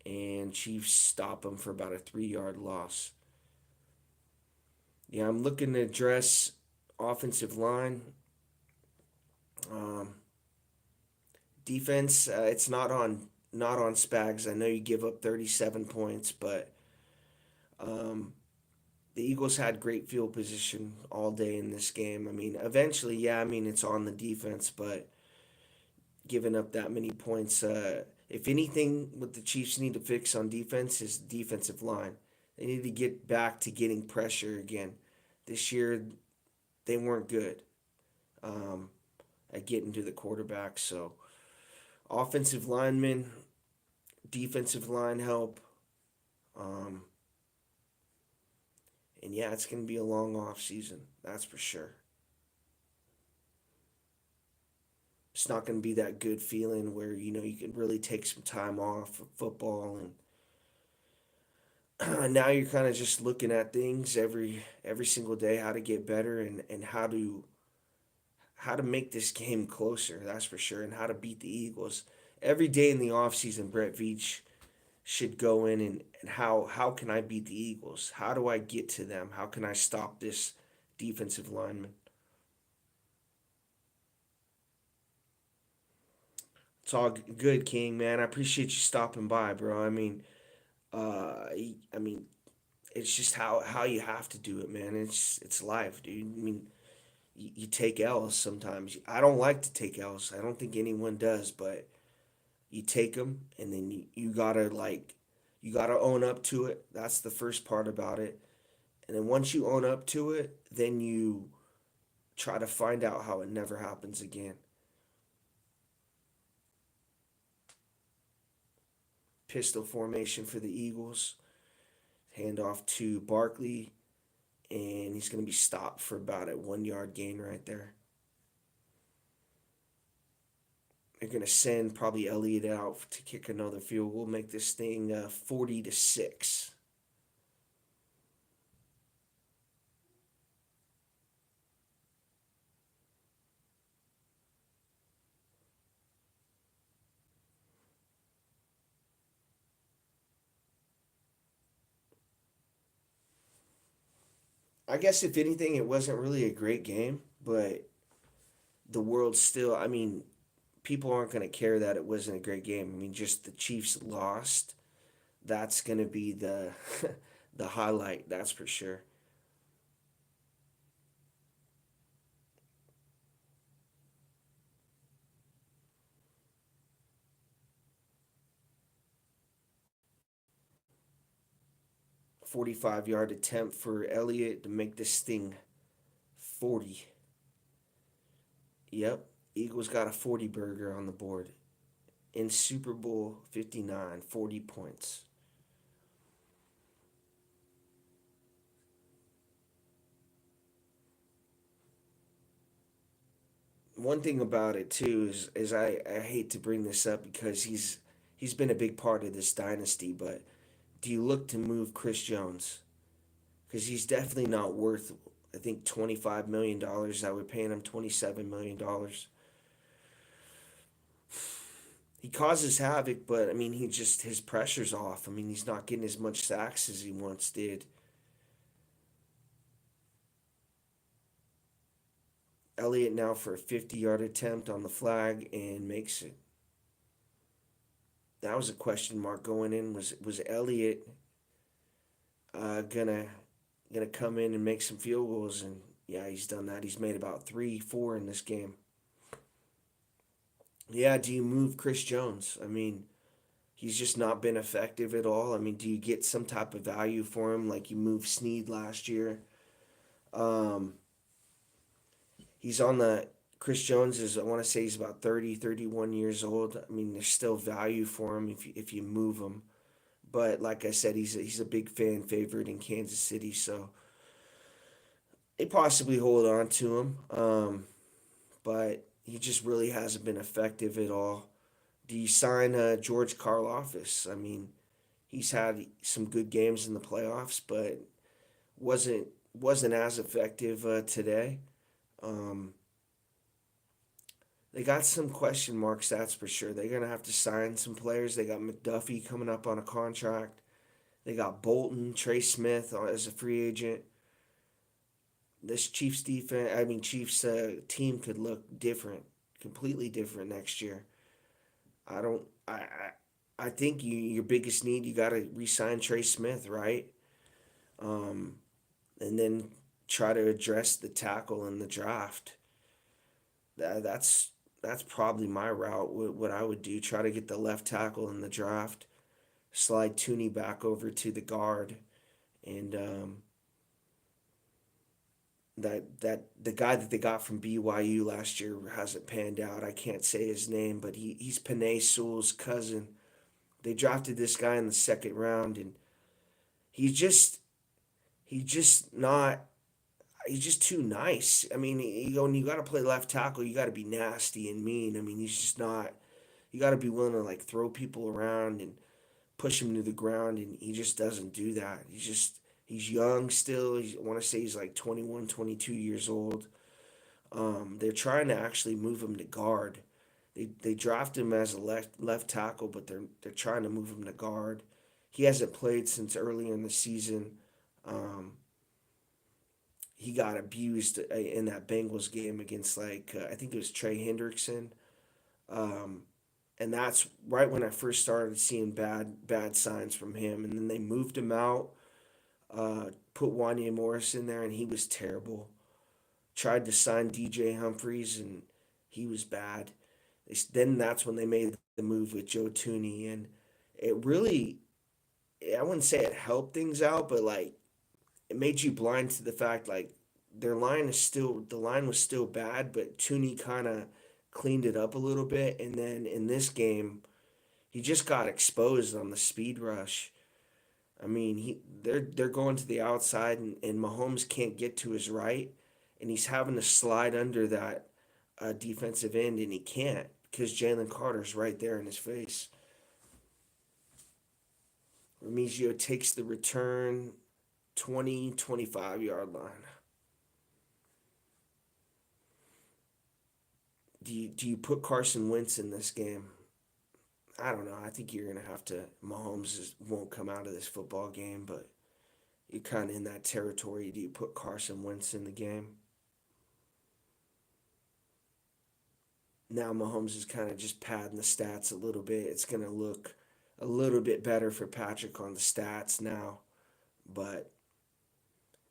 and Chiefs stop him for about a 3-yard loss. Yeah, I'm looking to address offensive line. Defense, it's not on Spags. I know you give up 37 points, but the Eagles had great field position all day in this game. I mean, eventually, yeah, I mean it's on the defense, but giving up that many points, if anything, what the Chiefs need to fix on defense is defensive line. They need to get back to getting pressure again. This year, they weren't good at getting to the quarterback. So, offensive linemen, defensive line help. And yeah, it's going to be a long off season. That's for sure. It's not going to be that good feeling where you can really take some time off of football, and now you're kind of just looking at things every single day, how to get better, and how to make this game closer. That's for sure, and how to beat the Eagles. Every day in the offseason, Brett Veach should go in and how can I beat the Eagles? How do I get to them? How can I stop this defensive lineman? It's all good, King, man. I appreciate you stopping by, bro. I mean, it's just how you have to do it, man. It's life, dude. I mean, you take L's sometimes. I don't like to take L's. I don't think anyone does, but you take them, and then you gotta own up to it. That's the first part about it. And then once you own up to it, then you try to find out how it never happens again. Pistol formation for the Eagles. Hand off to Barkley, and he's going to be stopped for about a 1-yard gain right there. They're going to send probably Elliott out to kick another field goal, make this thing 40-6. I guess if anything, it wasn't really a great game, but the world still. I mean, people aren't going to care that it wasn't a great game. I mean, just the Chiefs lost. That's going to be the the highlight. That's for sure. 45-yard attempt for Elliott to make this thing 40. Yep, Eagles got a 40 burger on the board in Super Bowl 59, 40 points. One thing about it too is I hate to bring this up because he's been a big part of this dynasty, but do you look to move Chris Jones? Because he's definitely not worth, I think, $25 million. That we're paying him $27 million. He causes havoc, but I mean, he just his pressure's off. I mean, he's not getting as much sacks as he once did. Elliott now for a 50-yard attempt on the flag and makes it. That was a question mark going in. Was Elliott gonna come in and make some field goals? And yeah, he's done that. He's made about 3, 4 in this game. Yeah, do you move Chris Jones? I mean, he's just not been effective at all. I mean, do you get some type of value for him like you moved Snead last year? Um, he's on the Chris Jones is I want to say he's about 30, 31 years old. I mean, there's still value for him if you move him. But like I said, he's a big fan favorite in Kansas City, so they possibly hold on to him. But he just really hasn't been effective at all. Do you sign George Karlaftis? I mean, he's had some good games in the playoffs, but wasn't wasn't as effective today. Um, they got some question marks, that's for sure. They're gonna have to sign some players. They got McDuffie coming up on a contract. They got Bolton, Trey Smith as a free agent. This Chiefs defense, I mean Chiefs team could look different, completely different next year. I don't. I think your biggest need you got to re-sign Trey Smith, right? Um, and then try to address the tackle in the draft. That's probably my route. What I would do, try to get the left tackle in the draft, slide Tooney back over to the guard, and that the guy that they got from BYU last year hasn't panned out. I can't say his name, but he's Panay Sewell's cousin. They drafted this guy in the second round, and he's just he's just not he's just too nice. I mean, when you got to play left tackle, you got to be nasty and mean. I mean, he's just not. You got to be willing to like throw people around and push him to the ground, and he just doesn't do that. He's young still. I want to say he's like 21, 22 years old. They're trying to actually move him to guard. They draft him as a left tackle, but they're trying to move him to guard. He hasn't played since earlier in the season. Um, he got abused in that Bengals game against I think it was Trey Hendrickson. Um, and that's right when I first started seeing bad signs from him. And then they moved him out, put Wanya Morris in there, and he was terrible. Tried to sign DJ Humphries, and he was bad. Then that's when they made the move with Joe Tooney, and it really, I wouldn't say it helped things out, but like it made you blind to the fact like the line was still bad, but Tooney kind of cleaned it up a little bit, and then in this game he just got exposed on the speed rush. I mean, they're going to the outside, and Mahomes can't get to his right, and he's having to slide under that defensive end, and he can't because Jalen Carter's right there in his face. Remigio takes the return, 20-25 yard line. Do you put Carson Wentz in this game? I don't know. I think you're gonna have to. Mahomes won't come out of this football game, but you're kind of in that territory. Do you put Carson Wentz in the game? Now Mahomes is kind of just padding the stats a little bit. It's going to look a little bit better for Patrick on the stats now, but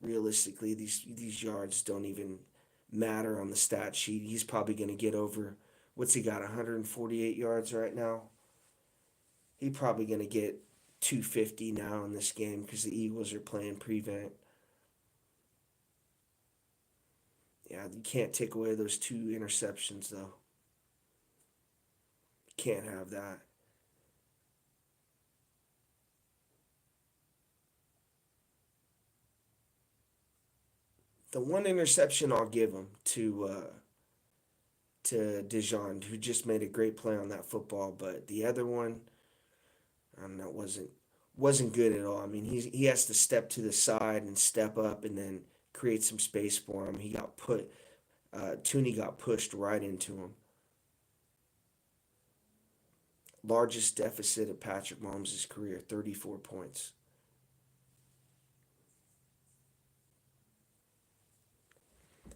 realistically, these yards don't even matter on the stat sheet. He's probably going to get over, what's he got, 148 yards right now? He's probably going to get 250 now in this game because the Eagles are playing prevent. Yeah, you can't take away those 2 interceptions, though. Can't have that. The one interception I'll give him to Dijon, who just made a great play on that football, but the other one, I don't know, wasn't good at all. I mean, he has to step to the side and step up and then create some space for him. He got put, Tooney got pushed right into him. Largest deficit of Patrick Mahomes' career, 34 points.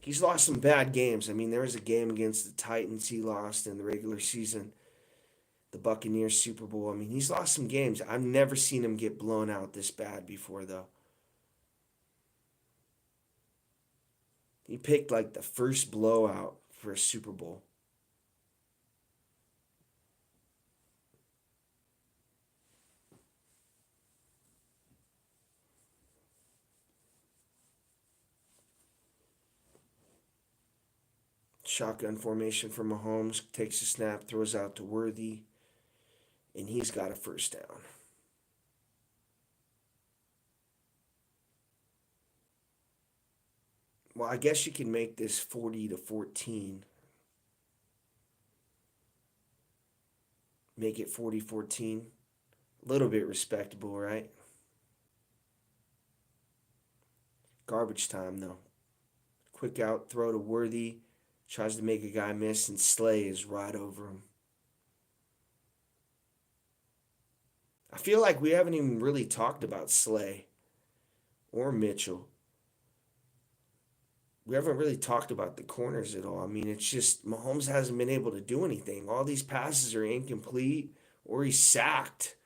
He's lost some bad games. I mean, there was a game against the Titans he lost in the regular season, the Buccaneers Super Bowl. I mean, he's lost some games. I've never seen him get blown out this bad before, though. He picked like the first blowout for a Super Bowl. Shotgun formation for Mahomes, takes a snap, throws out to Worthy, and he's got a first down. Well, I guess you can make this 40-14. Make it 40-14. A little bit respectable, right? Garbage time, though. Quick out throw to Worthy. Tries to make a guy miss, and Slay is right over him. I feel like we haven't even really talked about Slay or Mitchell. We haven't really talked about the corners at all. I mean, it's just Mahomes hasn't been able to do anything. All these passes are incomplete or he's sacked.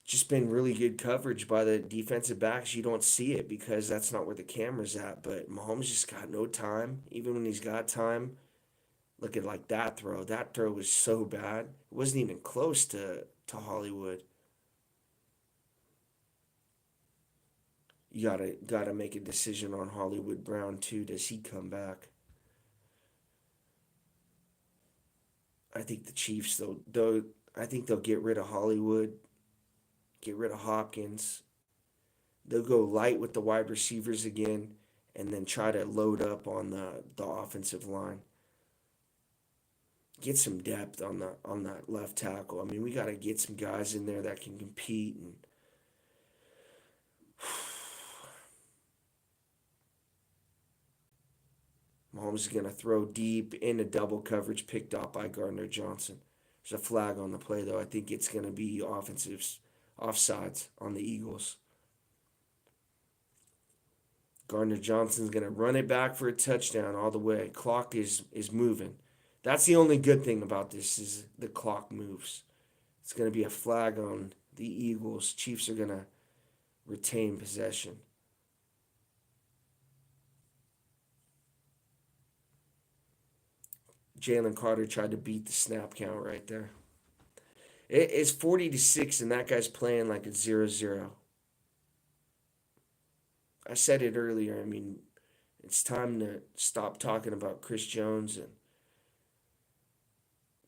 Just been really good coverage by the defensive backs. You don't see it because that's not where the camera's at. But Mahomes just got no time. Even when he's got time, look at like that throw. That throw was so bad. It wasn't even close to Hollywood. You gotta make a decision on Hollywood Brown too. Does he come back? I think the Chiefs though I think they'll get rid of Hollywood, get rid of Hopkins. They'll go light with the wide receivers again, and then try to load up on the offensive line. Get some depth on that left tackle. I mean, we got to get some guys in there that can compete. And Mahomes is going to throw deep into double coverage, picked off by Gardner Johnson. There's a flag on the play, though. I think it's going to be offsides on the Eagles. Gardner Johnson's going to run it back for a touchdown all the way. Clock is moving. That's the only good thing about this is the clock moves. It's going to be a flag on the Eagles. Chiefs are going to retain possession. Jalen Carter tried to beat the snap count right there. It's 40-6, and that guy's playing like a 0-0. I said it earlier. I mean, it's time to stop talking about Chris Jones and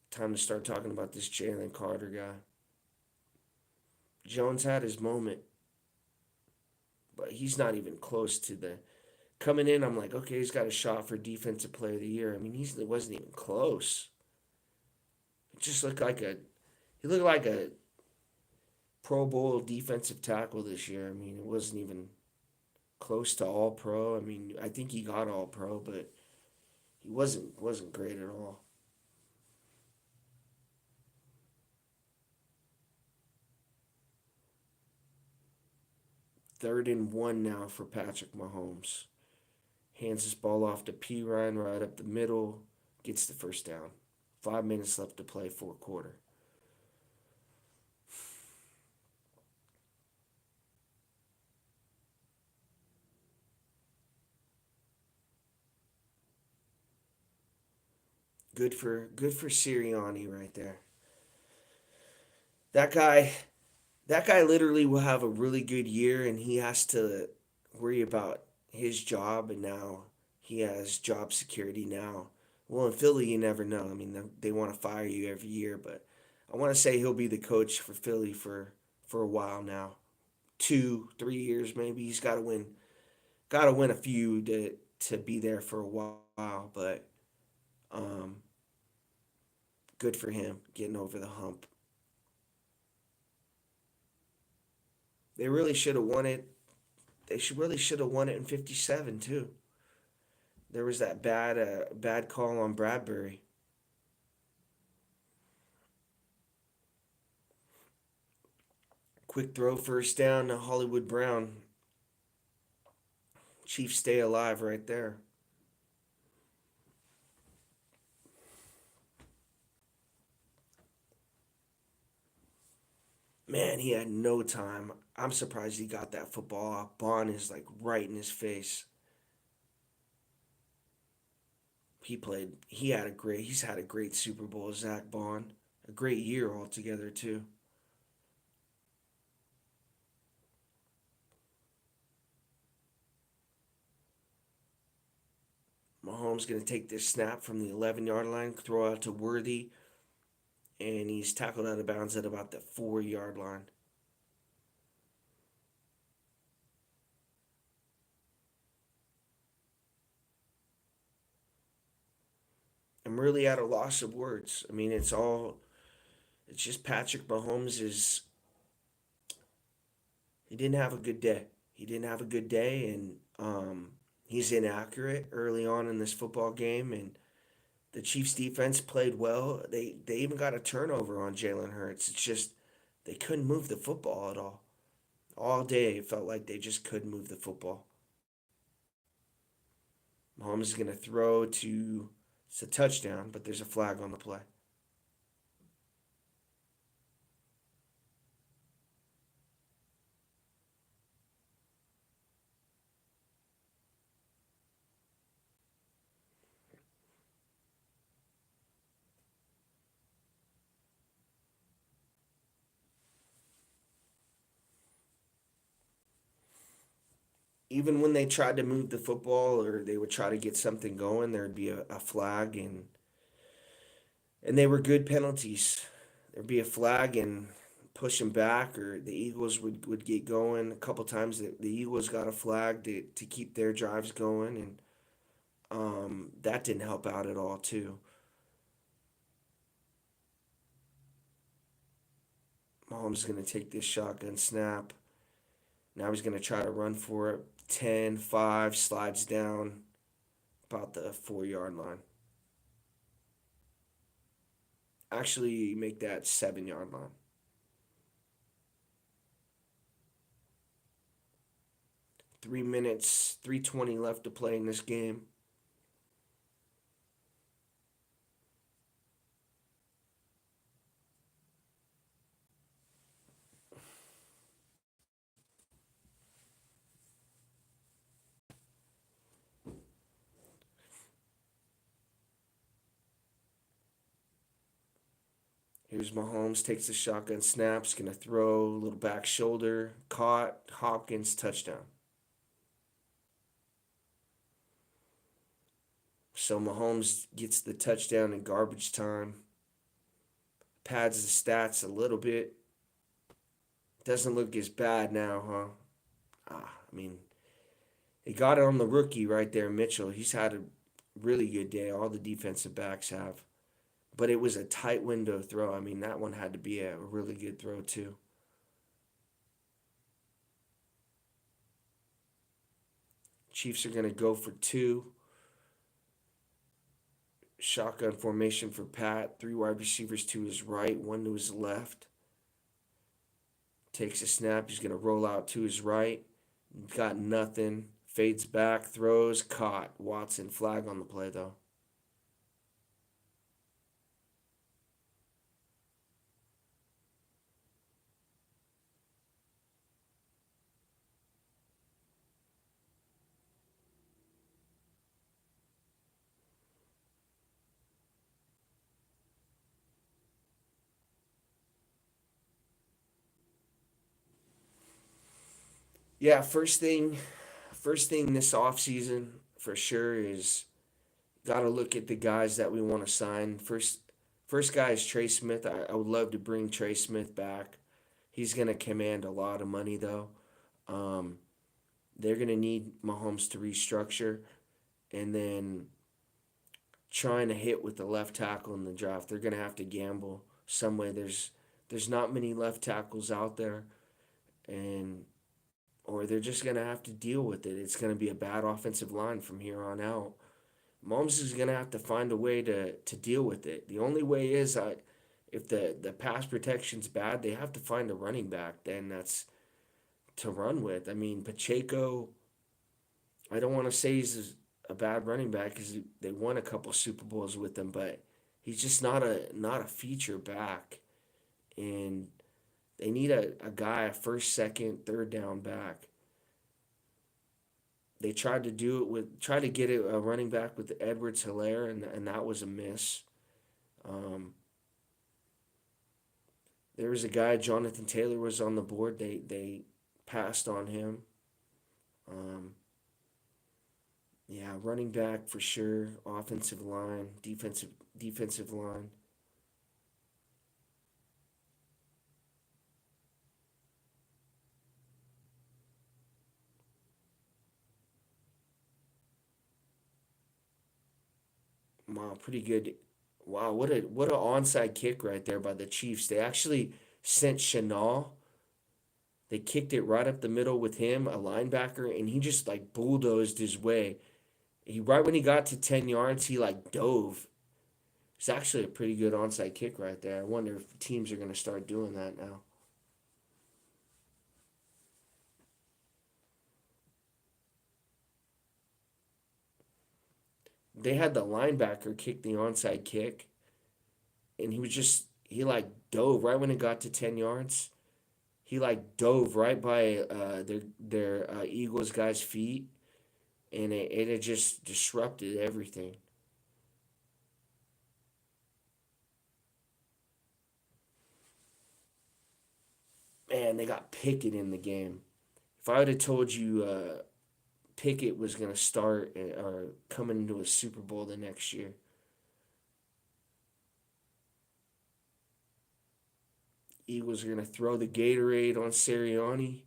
time to start talking about this Jalen Carter guy. Jones had his moment, but he's not even close to the coming in. I'm like, okay, he's got a shot for Defensive Player of the Year. I mean, it wasn't even close. It just looked like he looked like a Pro Bowl defensive tackle this year. I mean, it wasn't even close to All Pro. I mean, I think he got All Pro, but he wasn't great at all. 3rd and 1 now for Patrick Mahomes. Hands this ball off to P. Ryan right up the middle. Gets the first down. 5 minutes left to play, fourth quarter. Good for Sirianni right there. That guy that guy literally will have a really good year and he has to worry about his job and now he has job security now. Well, in Philly, you never know. I mean, they want to fire you every year, but I want to say he'll be the coach for Philly for a while now, 2, 3 years maybe. He's got to win a few to be there for a while, but um, good for him getting over the hump. They really should have won it. They should really should have won it in '57 too. There was that bad call on Bradbury. Quick throw, first down to Hollywood Brown. Chiefs stay alive right there. Man, he had no time. I'm surprised he got that football off. Bond is like right in his face. He's had a great Super Bowl, Zach Bond. A great year altogether too. Mahomes gonna take this snap from the 11-yard line, throw out to Worthy, and he's tackled out of bounds at about the 4-yard line. I'm really at a loss of words. I mean, it's just Patrick Mahomes is he didn't have a good day. He didn't have a good day, and he's inaccurate early on in this football game. And the Chiefs' defense played well. They even got a turnover on Jalen Hurts. It's just they couldn't move the football at all. All day it felt like they just couldn't move the football. Mahomes is gonna throw to it's a touchdown, but there's a flag on the play. Even when they tried to move the football or they would try to get something going, there'd be a flag and they were good penalties. There'd be a flag and push them back, or the Eagles would get going. A couple times the Eagles got a flag to keep their drives going, and that didn't help out at all too. Mahomes is going to take this shotgun snap. Now he's going to try to run for it. 10-5 slides down about the 4-yard line. Actually, make that 7-yard line. 3 minutes, 3:20 left to play in this game. Here's Mahomes, takes the shotgun snaps, gonna throw, little back shoulder, caught, Hopkins, touchdown. So Mahomes gets the touchdown in garbage time, pads the stats a little bit. Doesn't look as bad now, huh? I mean, he got it on the rookie right there, Mitchell. He's had a really good day. All the defensive backs have. But it was a tight window throw. I mean, that one had to be a really good throw, too. Chiefs are going to go for two. Shotgun formation for Pat. Three wide receivers to his right, one to his left. Takes a snap. He's going to roll out to his right. Got nothing. Fades back, throws, caught. Watson, flag on the play, though. Yeah, first thing this offseason for sure is got to look at the guys that we want to sign. First guy is Trey Smith. I would love to bring Trey Smith back. He's going to command a lot of money, though. Um, they're going to need Mahomes to restructure. And then trying to hit with the left tackle in the draft, they're going to have to gamble some way. There's not many left tackles out there, and or they're just going to have to deal with it. It's going to be a bad offensive line from here on out. Mahomes is going to have to find a way to deal with it. The only way is if the pass protection's bad, they have to find a running back. Then that's to run with. I mean, Pacheco. I don't want to say he's a bad running back because they won a couple Super Bowls with him, but he's just not a feature back, and they need a guy, a first, second, third down back. They tried to do it with try to get a running back with Edwards Hilaire, and that was a miss. Um, there was a guy, Jonathan Taylor was on the board. They passed on him. Um, yeah, running back for sure. Offensive line, defensive line. Wow, pretty good. Wow, what a onside kick right there by the Chiefs. They actually sent Chanel. They kicked it right up the middle with him, a linebacker, and he just like bulldozed his way. He right when he got to 10 yards, he like dove. It's actually a pretty good onside kick right there. I wonder if teams are gonna start doing that now. They had the linebacker kick the onside kick, and he like dove right when it got to 10 yards. He like dove right by their Eagles guy's feet, and it just disrupted everything. Man, they got Pickett in the game. If I would have told you Pickett was gonna start or coming into a Super Bowl the next year, Eagles are gonna throw the Gatorade on Sirianni.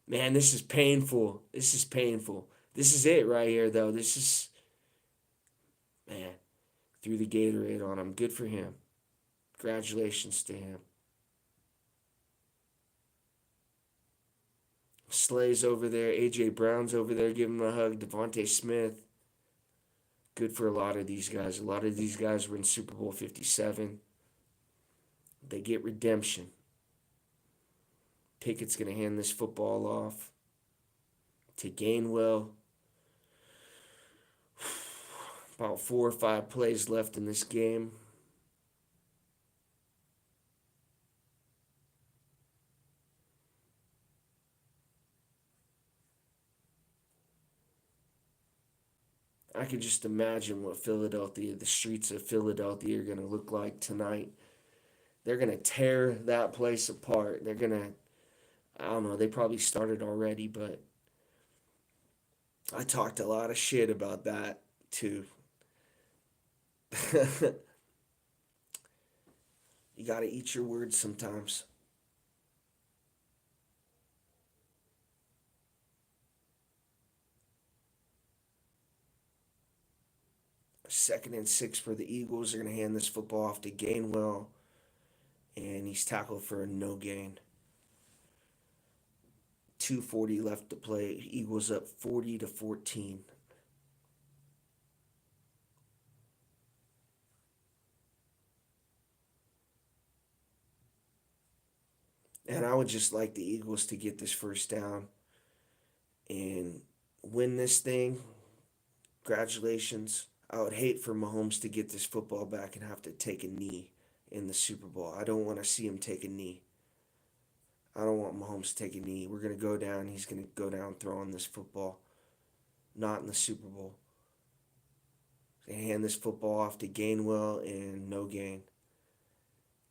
Man, this is painful. This is painful. This is it right here, though. This is man threw the Gatorade on him. Good for him. Congratulations to him. Slay's over there. AJ Brown's over there giving him a hug. Devontae Smith. Good for a lot of these guys. A lot of these guys were in Super Bowl 57. They get redemption. Pickett's going to hand this football off to Gainwell. About 4 or 5 plays left in this game. I could just imagine what the streets of Philadelphia are going to look like tonight. They're going to tear that place apart. They're going to, I don't know, they probably started already, but I talked a lot of shit about that too. You got to eat your words sometimes. 2nd and 6 for the Eagles. They're going to hand this football off to Gainwell, and he's tackled for a no gain. 2:40 left to play. Eagles up 40-14. And I would just like the Eagles to get this first down. and win this thing. Congratulations. I would hate for Mahomes to get this football back and have to take a knee in the Super Bowl. I don't want to see him take a knee. I don't want Mahomes to take a knee. We're going to go down. He's going to go down throwing this football, not in the Super Bowl. They hand this football off to Gainwell and no gain.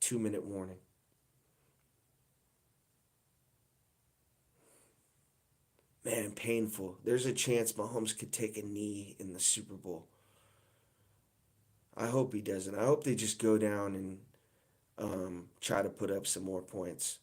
2-minute warning. Man, painful. There's a chance Mahomes could take a knee in the Super Bowl. I hope he doesn't. I hope they just go down and try to put up some more points.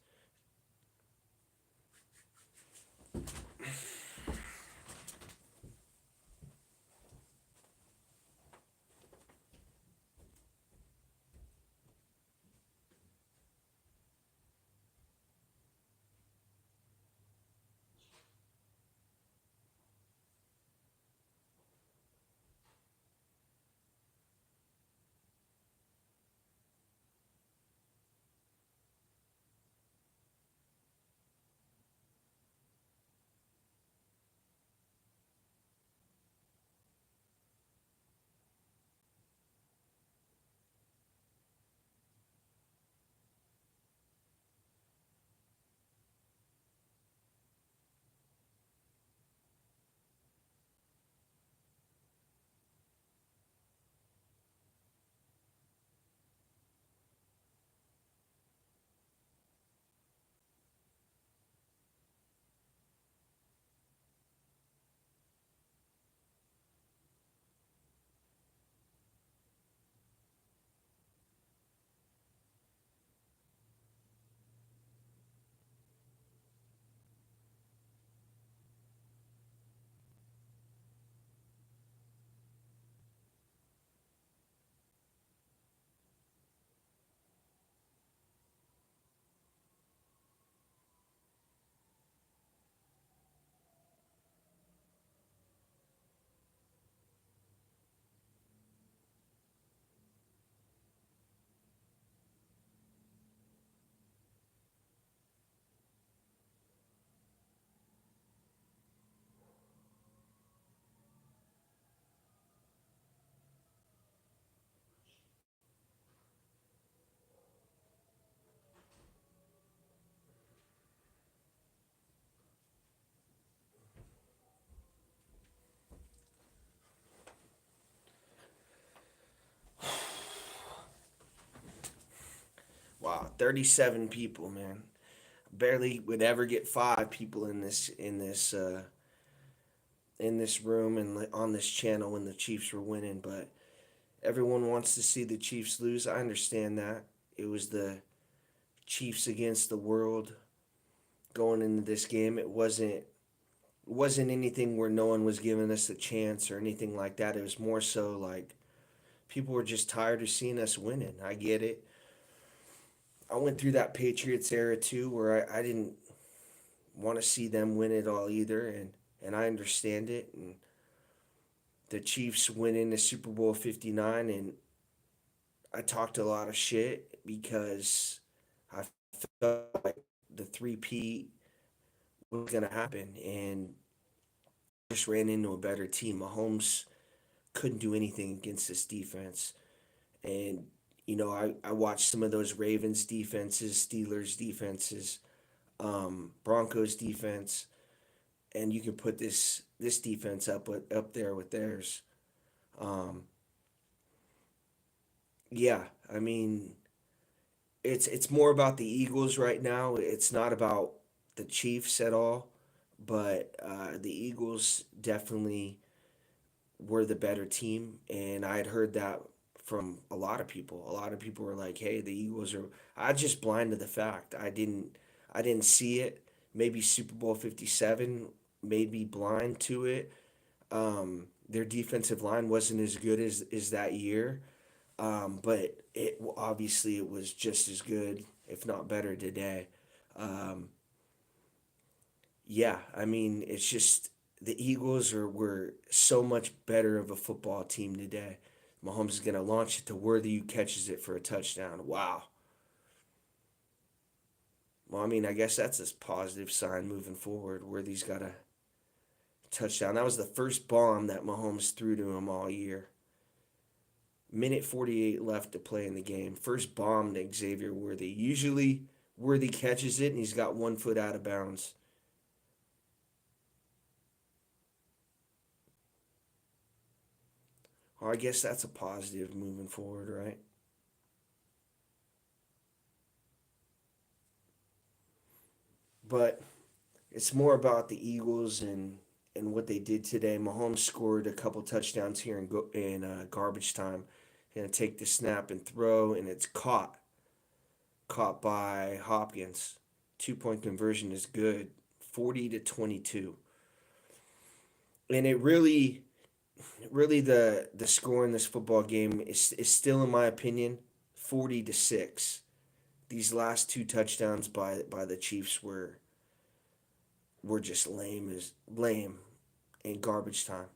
Wow, 37 people, man. Barely would ever get 5 people in this room and on this channel when the Chiefs were winning, but everyone wants to see the Chiefs lose. I understand that. It was the Chiefs against the world going into this game. It wasn't anything where no one was giving us a chance or anything like that. It was more so like people were just tired of seeing us winning. I get it. I went through that Patriots era too, where I didn't want to see them win it all either, and I understand it. And the Chiefs winning the Super Bowl 59, and I talked a lot of shit because I felt like the three-peat was gonna happen, and just ran into a better team. Mahomes couldn't do anything against this defense. And, I watched some of those Ravens defenses, Steelers defenses, Broncos defense, and you can put this defense up there with theirs. Um, yeah, I mean, it's more about the Eagles right now. It's not about the Chiefs at all, but the Eagles definitely were the better team, and I had heard that from a lot of people. A lot of people were like, "Hey, the Eagles are." I just blinded the fact. I didn't see it. Maybe Super Bowl 57 made me blind to it. Their defensive line wasn't as good as that year, but obviously it was just as good, if not better, today. Um, yeah, I mean, it's just the Eagles were so much better of a football team today. Mahomes is going to launch it to Worthy, who catches it for a touchdown. Wow. Well, I mean, I guess that's a positive sign moving forward. Worthy's got a touchdown. That was the first bomb that Mahomes threw to him all year. Minute 48 left to play in the game. First bomb to Xavier Worthy. Usually Worthy catches it and he's got 1 foot out of bounds. Well, I guess that's a positive moving forward, right? But it's more about the Eagles and what they did today. Mahomes scored a couple touchdowns here in garbage time. Gonna take the snap and throw, and it's caught by Hopkins. 2 point conversion is good, 40-22, and it really the score in this football game is still, in my opinion, 40-6. These last two touchdowns by the Chiefs were just lame in garbage time.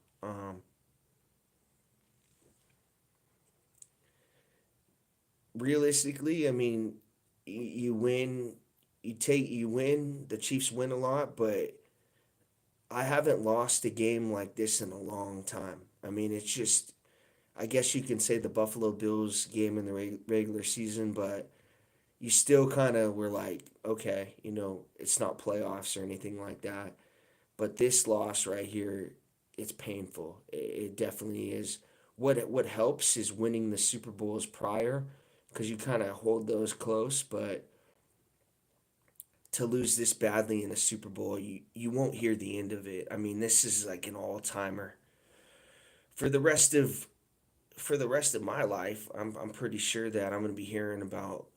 Realistically, I mean, you win, you win. The Chiefs win a lot, but I haven't lost a game like this in a long time. I mean, it's just, I guess you can say the Buffalo Bills game in the regular season, but you still kind of were like, okay, it's not playoffs or anything like that. But this loss right here, it's painful. It definitely is. What helps is winning the Super Bowls prior, because you kind of hold those close. But to lose this badly in a Super Bowl, you won't hear the end of it. I mean, this is like an all timer for the rest of my life. I'm pretty sure that I'm gonna be hearing about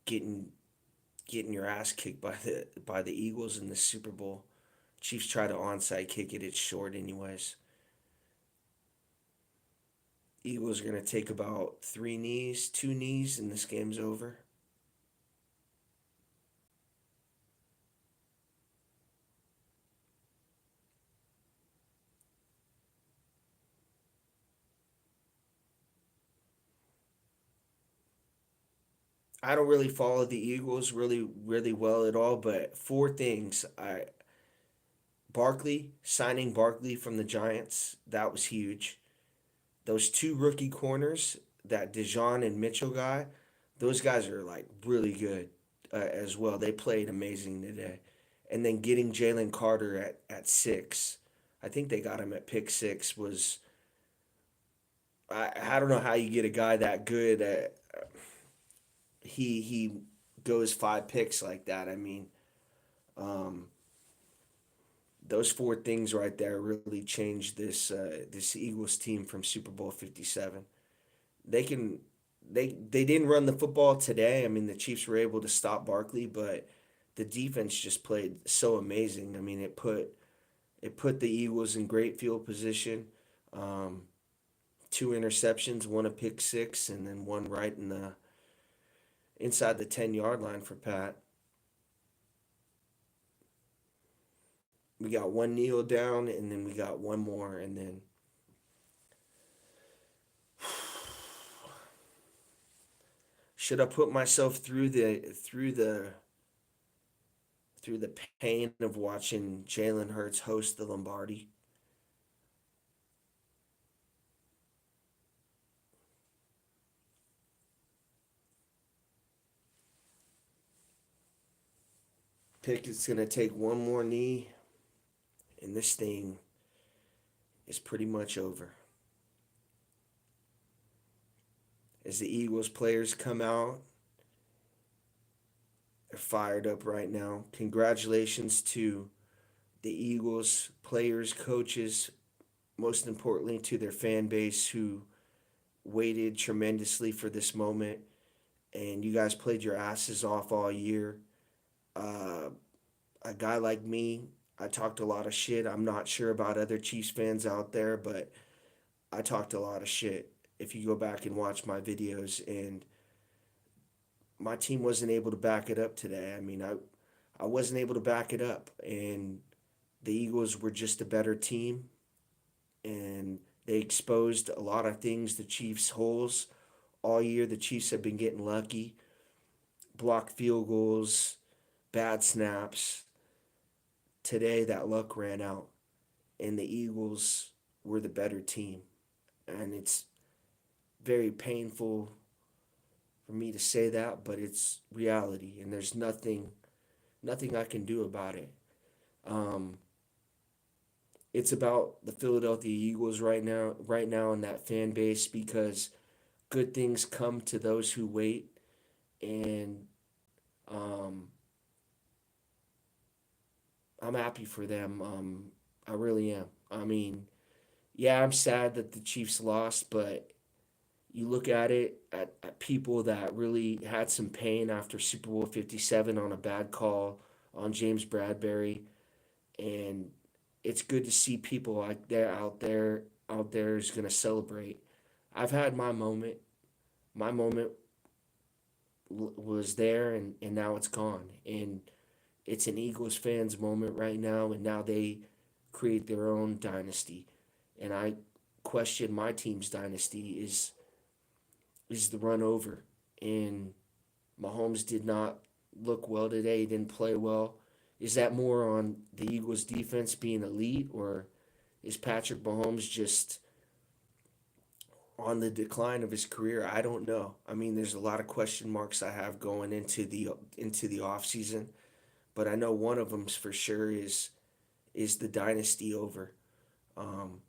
getting getting your ass kicked by the Eagles in the Super Bowl. Chiefs try to onside kick it. It's short anyways. Eagles are gonna take about 3 knees, 2 knees, and this game's over. I don't really follow the Eagles really well at all, but four things. I Barkley signing Barkley from the Giants, that was huge. Those two rookie corners, that Dijon and Mitchell guy, those guys are like really good as well. They played amazing today. And then getting Jalen Carter at 6, I think they got him at pick 6, was, I don't know how you get a guy that good. He goes 5 picks like that. I mean, um, those four things right there really changed this Eagles team from Super Bowl 57. They can they didn't run the football today. I mean, the Chiefs were able to stop Barkley, but the defense just played so amazing. I mean, it put the Eagles in great field position. Um, 2 interceptions, one a pick six, and then one right in the inside the 10-yard line for Pat. We got one kneel down, and then we got one more, and then should I put myself through the pain of watching Jalen Hurts host the Lombardi? Pickett's gonna take one more knee, and this thing is pretty much over. As the Eagles players come out, they're fired up right now. Congratulations to the Eagles players, coaches, most importantly to their fan base who waited tremendously for this moment. And you guys played your asses off all year. Uh, a guy like me, I talked a lot of shit. I'm not sure about other Chiefs fans out there, but I talked a lot of shit. If you go back and watch my videos, and my team wasn't able to back it up today. I mean, I wasn't able to back it up, and the Eagles were just a better team, and they exposed a lot of things, the Chiefs' holes all year. The Chiefs have been getting lucky, blocked field goals, bad snaps. Today, that luck ran out, and the Eagles were the better team. And it's very painful for me to say that, but it's reality, and there's nothing I can do about it. Um, it's about the Philadelphia Eagles right now in that fan base because good things come to those who wait, and um, I'm happy for them. I really am. I mean, yeah, I'm sad that the Chiefs lost, but you look at it at people that really had some pain after Super Bowl 57 on a bad call on James Bradbury, and it's good to see people like that out there is going to celebrate. I've had my moment. My moment was there, and now it's gone. And it's an Eagles fans moment right now, and now they create their own dynasty. And I question my team's dynasty is the run over. And Mahomes did not look well today. He didn't play well. Is that more on the Eagles defense being elite, or is Patrick Mahomes just on the decline of his career? I don't know. I mean, there's a lot of question marks I have going into the off season, but I know one of them for sure is the dynasty over. Um,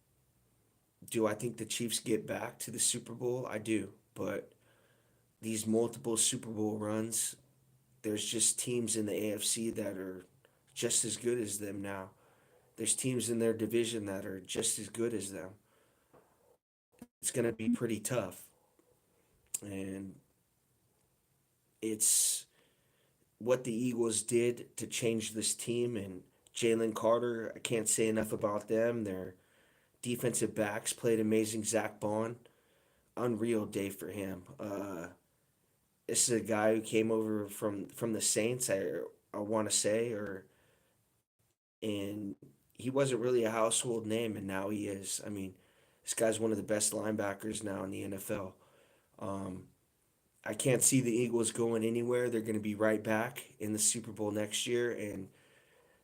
do I think the Chiefs get back to the Super Bowl? I do, but these multiple Super Bowl runs, there's just teams in the AFC that are just as good as them now. There's teams in their division that are just as good as them. It's going to be pretty tough. And it's what the Eagles did to change this team. And Jalen Carter, I can't say enough about them. Their defensive backs played amazing. Zach Bond, unreal day for him. This is a guy who came over from the Saints. I want to say, or and he wasn't really a household name, and now he is. I mean, this guy's one of the best linebackers now in the NFL. Um, I can't see the Eagles going anywhere. They're going to be right back in the Super Bowl next year, and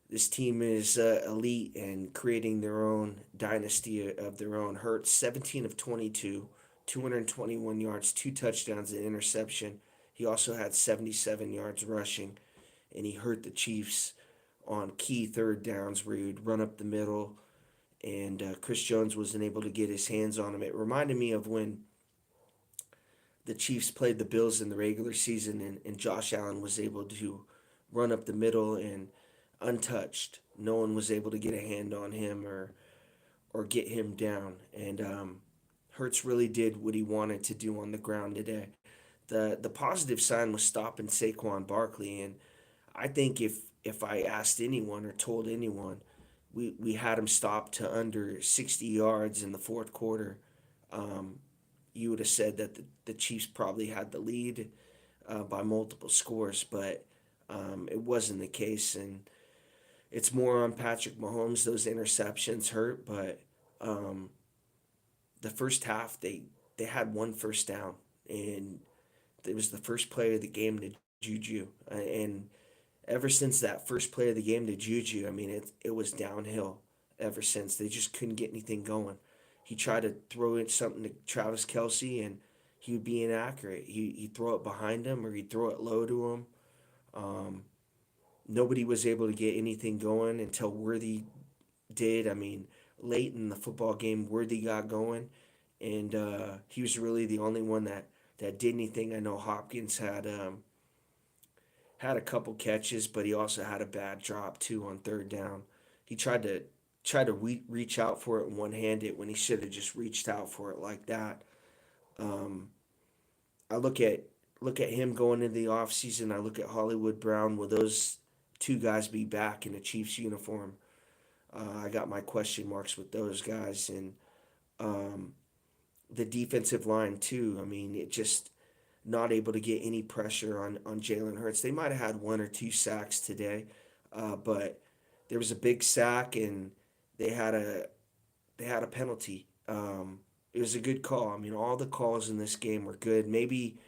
this team is elite and creating their own dynasty of their own. Hurts 17 of 22, 221 yards, two touchdowns, and interception. He also had 77 yards rushing, and he hurt the Chiefs on key third downs where he would run up the middle, and Chris Jones wasn't able to get his hands on him. It reminded me of when the Chiefs played the Bills in the regular season, and Josh Allen was able to run up the middle and untouched. No one was able to get a hand on him or get him down. And Hurts really did what he wanted to do on the ground today. The positive sign was stopping Saquon Barkley, and I think if I asked anyone or told anyone, we had him stopped to under 60 yards in the fourth quarter. Um, you would have said that the Chiefs probably had the lead by multiple scores, but it wasn't the case. And it's more on Patrick Mahomes. Those interceptions hurt, but um, the first half they had one first down, and it was the first play of the game to Juju. And ever since that first play of the game to Juju, I mean it was downhill ever since. They just couldn't get anything going. He tried to throw in something to Travis Kelsey, and he would be inaccurate. He'd throw it behind him or he'd throw it low to him. Um, Nobody was able to get anything going until Worthy did. I mean, late in the football game, Worthy got going, and he was really the only one that did anything. I know Hopkins had a couple catches, but he also had a bad drop too on third down. He tried to reach out for it and one handed when he should have just reached out for it like that. Um, I look at him going into the offseason. I look at Hollywood Brown. Will those two guys be back in a Chiefs uniform? I got my question marks with those guys, and um, the defensive line too. I mean, it just not able to get any pressure on Jalen Hurts. They might have had one or two sacks today, but there was a big sack and they had a they had a penalty. It was a good call. I mean, all the calls in this game were good. Maybe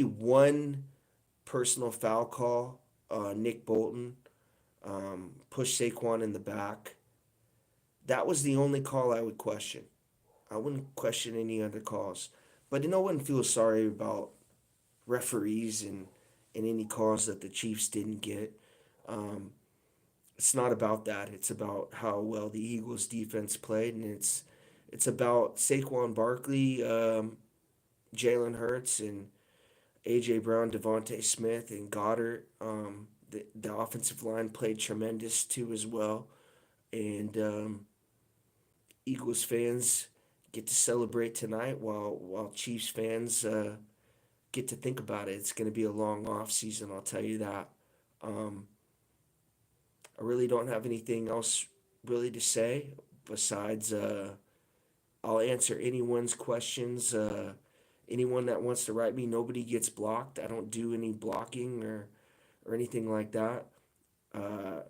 one personal foul call. Nick Bolton pushed Saquon in the back. That was the only call I would question. I wouldn't question any other calls. But no one feels sorry about referees and any calls that the Chiefs didn't get. Um, it's not about that. It's about how well the Eagles defense played, and it's about Saquon Barkley, Jalen Hurts, and AJ Brown, Devontae Smith, and Goddard. The offensive line played tremendous too as well, and Eagles fans get to celebrate tonight while Chiefs fans get to think about it. It's going to be a long off season, I'll tell you that. Um, I really don't have anything else really to say besides I'll answer anyone's questions. Anyone that wants to write me, nobody gets blocked. I don't do any blocking or anything like that uh,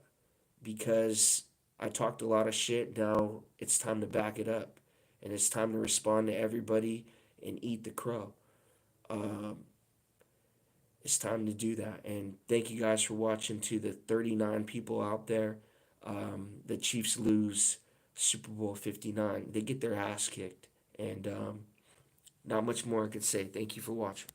because I talked a lot of shit. Now it's time to back it up, and it's time to respond to everybody and eat the crow. Um, it's time to do that. And thank you guys for watching. To the 39 people out there, the Chiefs lose Super Bowl 59. They get their ass kicked. And not much more I could say. Thank you for watching.